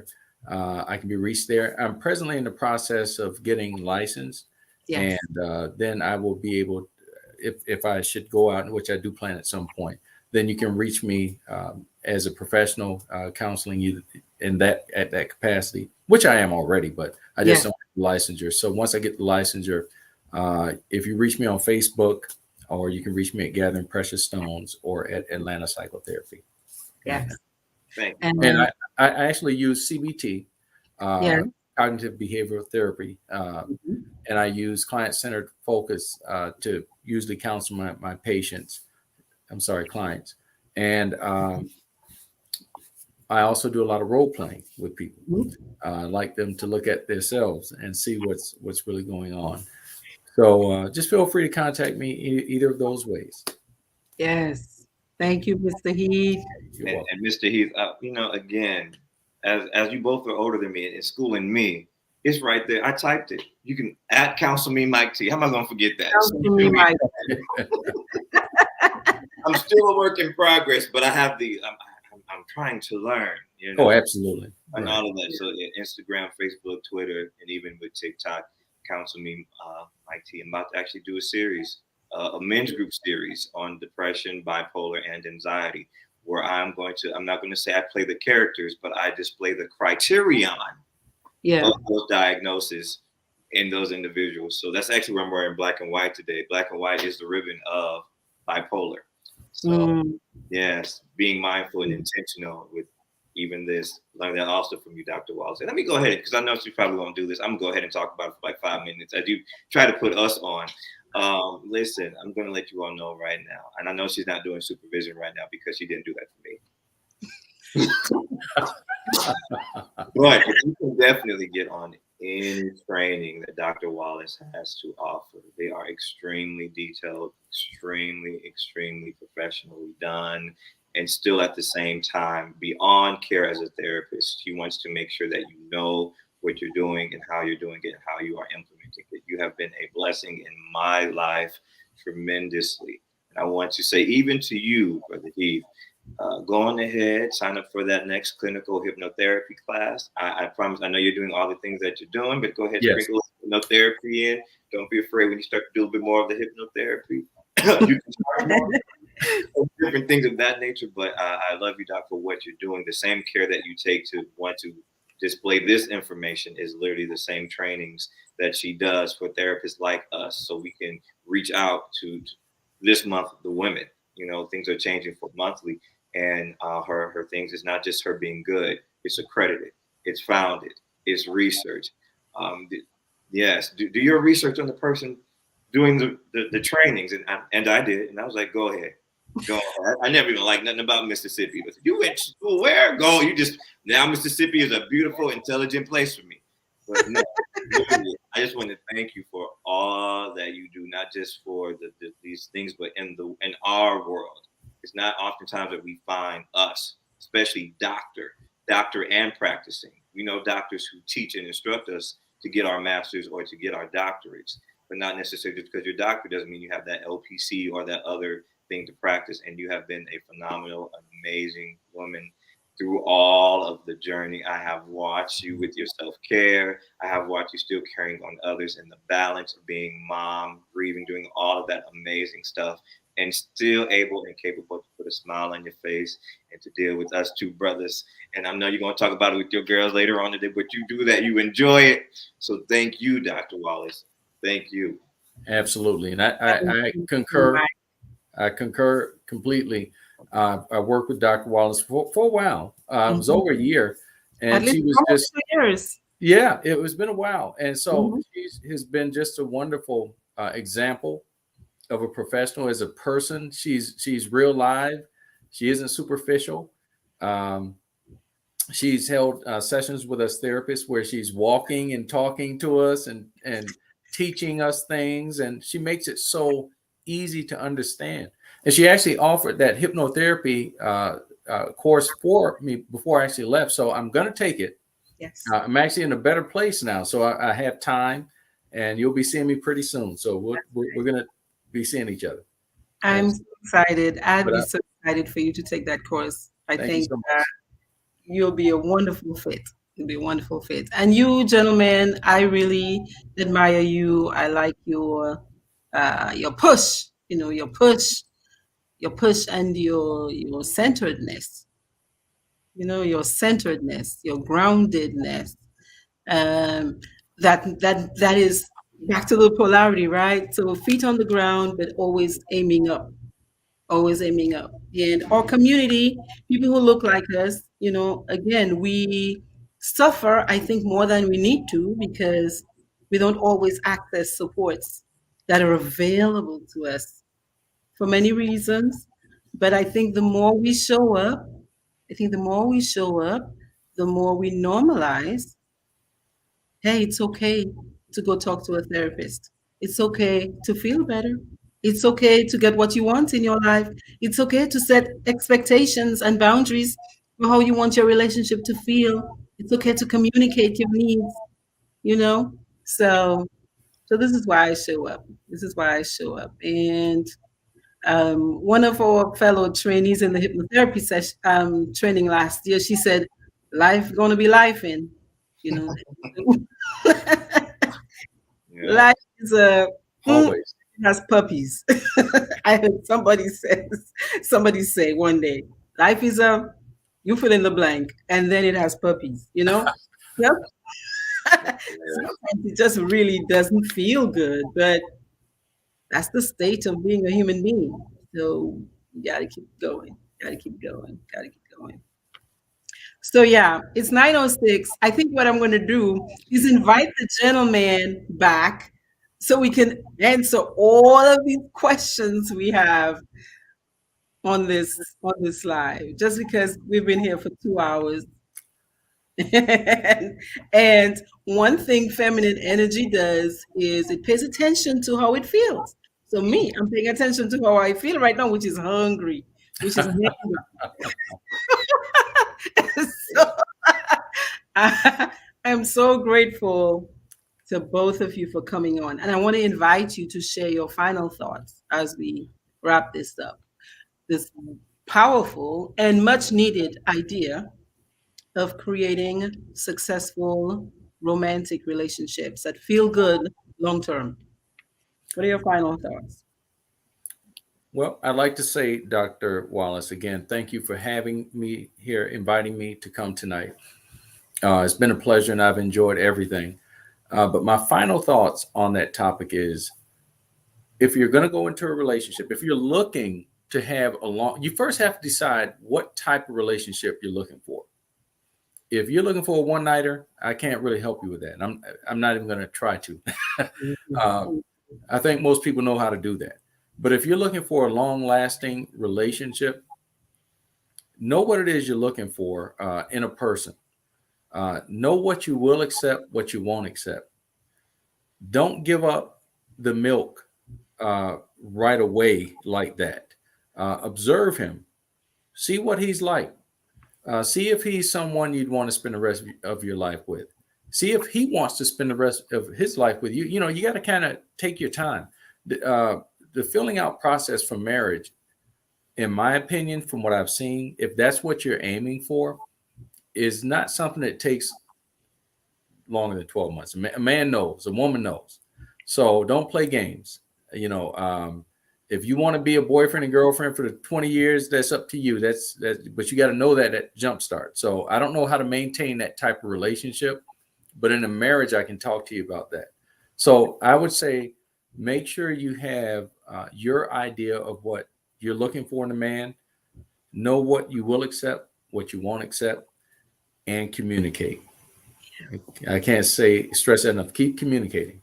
I can be reached there. I'm presently in the process of getting licensed, Yes. and then I will be able if I should go out, which I do plan at some point, then you can reach me as a professional counseling you in that at that capacity, which I am already, but I just don't have the licensure. So once I get the licensure, if you reach me on Facebook, or you can reach me at Gathering Precious Stones or at Atlanta Psychotherapy. Yes. Thank you. And I actually use CBT, cognitive behavioral therapy, and I use client-centered focus to usually counsel my patients. Clients. And I also do a lot of role playing with people. I like them to look at themselves and see what's really going on. So just feel free to contact me either of those ways. Yes. Thank you, Mr. Heath. And Mr. Heath, again, as you both are older than me and schooling me, it's right there. I typed it. You can counsel me, Mike T. How am I going to forget that? Counsel me, Mike. I'm still a work in progress, but I have I'm trying to learn. Oh, absolutely. And all of that. So Instagram, Facebook, Twitter, and even with TikTok, counsel me, Mike T. I'm about to actually do a series, a men's group series on depression, bipolar, and anxiety, where I'm not going to say I play the characters, but I display the criterion of those diagnoses in those individuals. So that's actually where I'm wearing black and white today. Black and white is the ribbon of bipolar. So yes, being mindful and intentional with even this. Learn that also from you, Dr. Wallace. And let me go ahead, because I know she's probably going to do this. I'm going to go ahead and talk about it for like 5 minutes. I do try to put us on. Listen, I'm going to let you all know right now. And I know she's not doing supervision right now because she didn't do that for me. But you can definitely get on any training that Dr. Wallace has to offer. They are extremely detailed, extremely professionally done, and still at the same time beyond care as a therapist. He wants to make sure that you know what you're doing and how you're doing it and how you are implementing it. You have been a blessing in my life tremendously. And I want to say, even to you, Brother Heath, go on ahead, sign up for that next clinical hypnotherapy class. I promise, I know you're doing all the things that you're doing, but go ahead and sprinkle hypnotherapy in. Don't be afraid when you start to do a bit more of the hypnotherapy. You can start more different things of that nature, but I love you, Doc, for what you're doing. The same care that you take to want to display this information is literally the same trainings that she does for therapists like us, so we can reach out to this month, the women. Things are changing for monthly, and her things is not just her being good. It's accredited. It's founded. It's research. Yes, do your research on the person doing the trainings, and I did, and I was like, go ahead. I never even liked nothing about Mississippi. But you went to school where? Go. Now Mississippi is a beautiful, intelligent place for me. But no, really, I just want to thank you for all that you do, not just for these things, but in our world. It's not oftentimes that we find us, especially doctor and practicing. We know doctors who teach and instruct us to get our masters or to get our doctorates, but not necessarily just because you're a doctor doesn't mean you have that LPC or that other thing to practice. And you have been a phenomenal, amazing woman through all of the journey. I have watched you with your self-care. I have watched you still caring on others, and the balance of being mom, grieving, doing all of that amazing stuff, and still able and capable to put a smile on your face and to deal with us two brothers. And I know you're going to talk about it with your girls later on today, but you do that. You enjoy it. So thank you, Dr. Wallace. Thank you. Absolutely. And I concur. I concur completely. I worked with Dr. Wallace for a while. It was over a year. And she was just 2 years. Yeah, it's been a while. And so she has been just a wonderful example of a professional as a person. She's real live. She isn't superficial. She's held sessions with us therapists where she's walking and talking to us and teaching us things. And she makes it so easy to understand. And she actually offered that hypnotherapy course for me before I actually left. So I'm going to take it. Yes. I'm actually in a better place now. So I have time, and you'll be seeing me pretty soon. So we're going to be seeing each other. I'm so excited. I'd be so excited for you to take that course. I think you'll be a wonderful fit. You'll be a wonderful fit. And you, gentlemen, I really admire you. I like your push, your push and your centeredness, your centeredness, your groundedness. Um, that is back to the polarity, right? So feet on the ground, but always aiming up. And our community, people who look like us, again, we suffer, I think, more than we need to because we don't always access supports that are available to us for many reasons. But I think the more we show up, the more we normalize, hey, it's okay to go talk to a therapist. It's okay to feel better. It's okay to get what you want in your life. It's okay to set expectations and boundaries for how you want your relationship to feel. It's okay to communicate your needs, you know? So this is why I show up. This is why I show up. And one of our fellow trainees in the hypnotherapy session training last year, she said, "Life gonna be life in," you know. Yeah. Life is a Always. it has puppies. I heard somebody say one day, life is a you fill in the blank, and then it has puppies. Yep. Sometimes it just really doesn't feel good, but that's the state of being a human being. So you gotta keep going. Gotta keep going. Gotta keep going. So yeah, it's 9:06. I think what I'm gonna do is invite the gentleman back so we can answer all of these questions we have on this live, just because we've been here for 2 hours. And one thing feminine energy does is it pays attention to how it feels. So me, I'm paying attention to how I feel right now, which is hungry, which is so I'm so grateful to both of you for coming on. And I want to invite you to share your final thoughts as we wrap this up. This powerful and much needed idea of creating successful romantic relationships that feel good long term. What are your final thoughts? Well, I'd like to say, Dr. Wallace, again, thank you for having me here, inviting me to come tonight. It's been a pleasure and I've enjoyed everything. But my final thoughts on that topic is if you're going to go into a relationship, if you're looking to have you first have to decide what type of relationship you're looking for. If you're looking for a one-nighter, I can't really help you with that. I'm not even going to try to. uh, I think most people know how to do that. But if you're looking for a long-lasting relationship, know what it is you're looking for in a person. Know what you will accept, what you won't accept. Don't give up the milk right away like that. Observe him. See what he's like. See if he's someone you'd want to spend the rest of your life with. See if he wants to spend the rest of his life with you. You got to kind of take your time. The filling out process for marriage, in my opinion, from what I've seen, if that's what you're aiming for, is not something that takes longer than 12 months. A man knows, a woman knows. So don't play games. If you want to be a boyfriend and girlfriend for the 20 years, that's up to you. But you got to know that at jump start. So I don't know how to maintain that type of relationship, but in a marriage, I can talk to you about that. So I would say, make sure you have your idea of what you're looking for in a man, know what you will accept, what you won't accept, and communicate. I can't stress that enough. Keep communicating.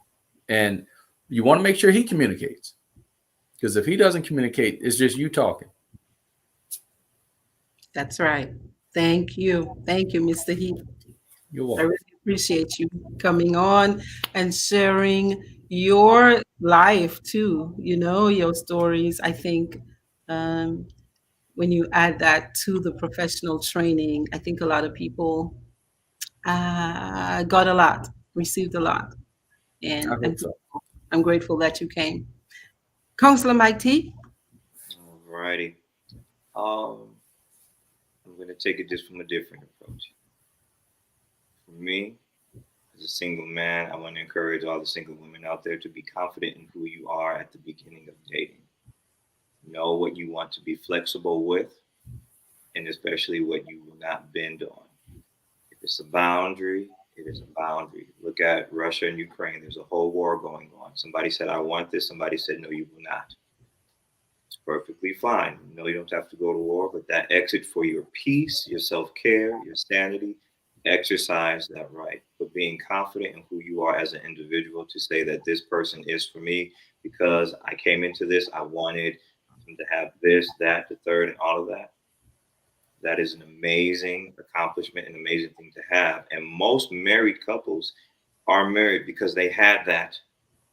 And you want to make sure he communicates. Because if he doesn't communicate, it's just you talking. That's right. Thank you. Thank you, Mr. Heath. You're I welcome. really appreciate you coming on and sharing your life too, your stories. I think um, when you add that to the professional training, I think a lot of people got a lot, received a lot. I And hope so. I'm grateful that you came. Counselor Mike T. Alrighty. Um, I'm going to take it just from a different approach. For me, as a single man, I want to encourage all the single women out there to be confident in who you are at the beginning of dating. Know what you want to be flexible with, and especially what you will not bend on. If it's a boundary, it is a boundary. Look at Russia and Ukraine. There's a whole war going on. Somebody said, I want this. Somebody said, no, you will not. It's perfectly fine. No, you don't have to go to war, but that exit for your peace, your self care, your sanity, exercise that right. But being confident in who you are as an individual to say that this person is for me because I came into this, I wanted them to have this, that, the third, and all of that. That is an amazing accomplishment, an amazing thing to have. And most married couples are married because they had that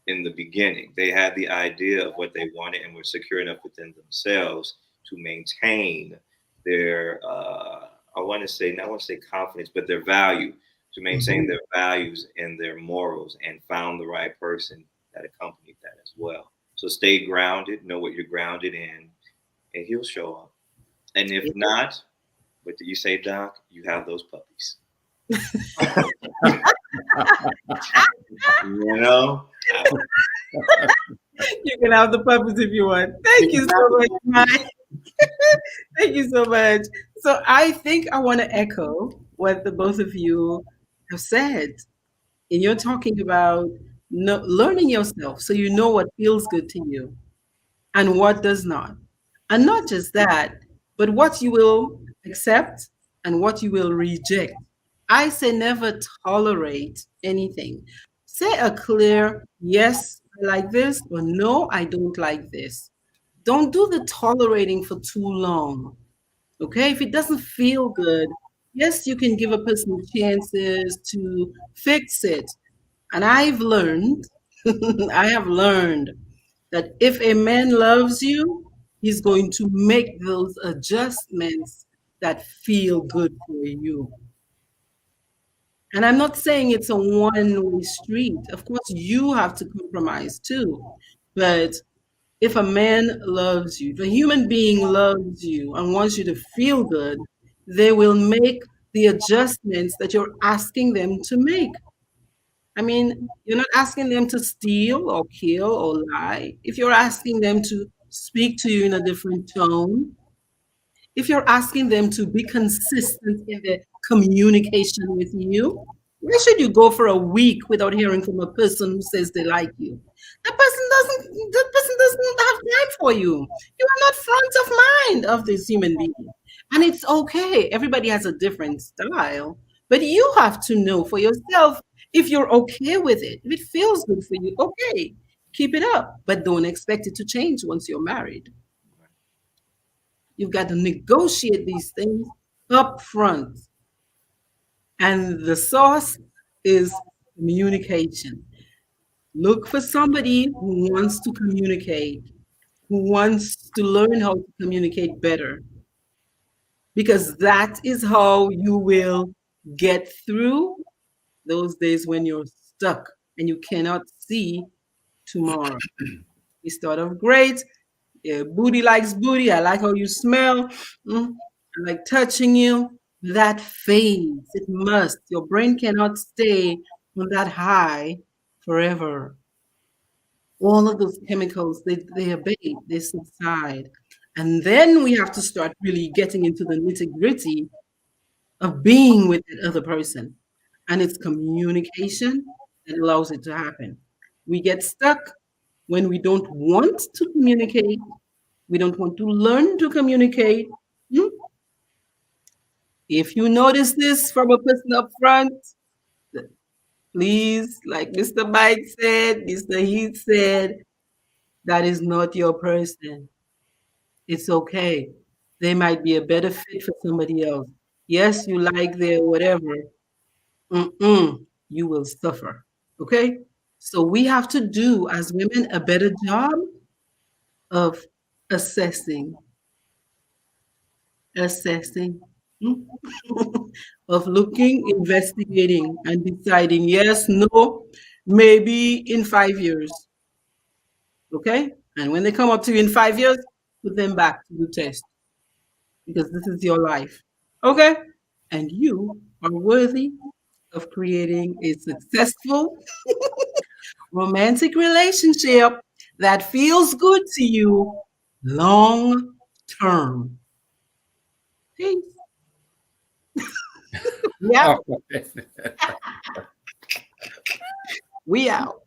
in the beginning. They had the idea of what they wanted and were secure enough within themselves to maintain their, I want to say, not want to say confidence, but their value, to maintain their values and their morals, and found the right person that accompanied that as well. So stay grounded, know what you're grounded in, and he'll show up. And if not, what did you say, Doc? You have those puppies. You know? You can have the puppies if you want. Thank you so much, Mike. Thank you so much. So I think I want to echo what the both of you have said. And you're talking about learning yourself so you know what feels good to you and what does not. And not just that, but what you will accept and what you will reject. I say never tolerate anything. Say a clear yes, I like this, or no, I don't like this. Don't do the tolerating for too long. Okay? If it doesn't feel good, yes, you can give a person chances to fix it. And I've learned, I have learned that if a man loves you, he's going to make those adjustments that feel good for you. And I'm not saying it's a one-way street. Of course, you have to compromise too. But if a man loves you, if a human being loves you and wants you to feel good, they will make the adjustments that you're asking them to make. I mean, you're not asking them to steal or kill or lie. If you're asking them to speak to you in a different tone, if you're asking them to be consistent in their communication with you, why should you go for a week without hearing from a person who says they like you? That person doesn't have time for you. You are not front of mind of this human being. And it's okay. Everybody has a different style. But you have to know for yourself if you're okay with it. If it feels good for you, okay, keep it up. But don't expect it to change once you're married. You've got to negotiate these things up front. And the source is communication. Look for somebody who wants to communicate, who wants to learn how to communicate better, because that is how you will get through those days when you're stuck and you cannot see tomorrow. We start off great. Yeah, booty likes booty. I like how you smell. I like touching you. That fades. It must. Your brain cannot stay on that high forever. All of those chemicals, they abate, they subside. And then we have to start really getting into the nitty gritty of being with that other person. And it's communication that allows it to happen. We get stuck when we don't want to communicate. We don't want to learn to communicate. Hmm? If you notice this from a person up front, please, like Mr. Mike said, Mr. Heath said, that is not your person. It's okay. They might be a better fit for somebody else. Yes, you like their whatever. You will suffer. Okay? So we have to do, as women, a better job of assessing, assessing, of looking, investigating, and deciding yes, no, maybe in 5 years. Okay? And when they come up to you in 5 years, put them back to the test because this is your life. Okay? And you are worthy of creating a successful romantic relationship that feels good to you long term. Peace. Yeah, Oh, we out.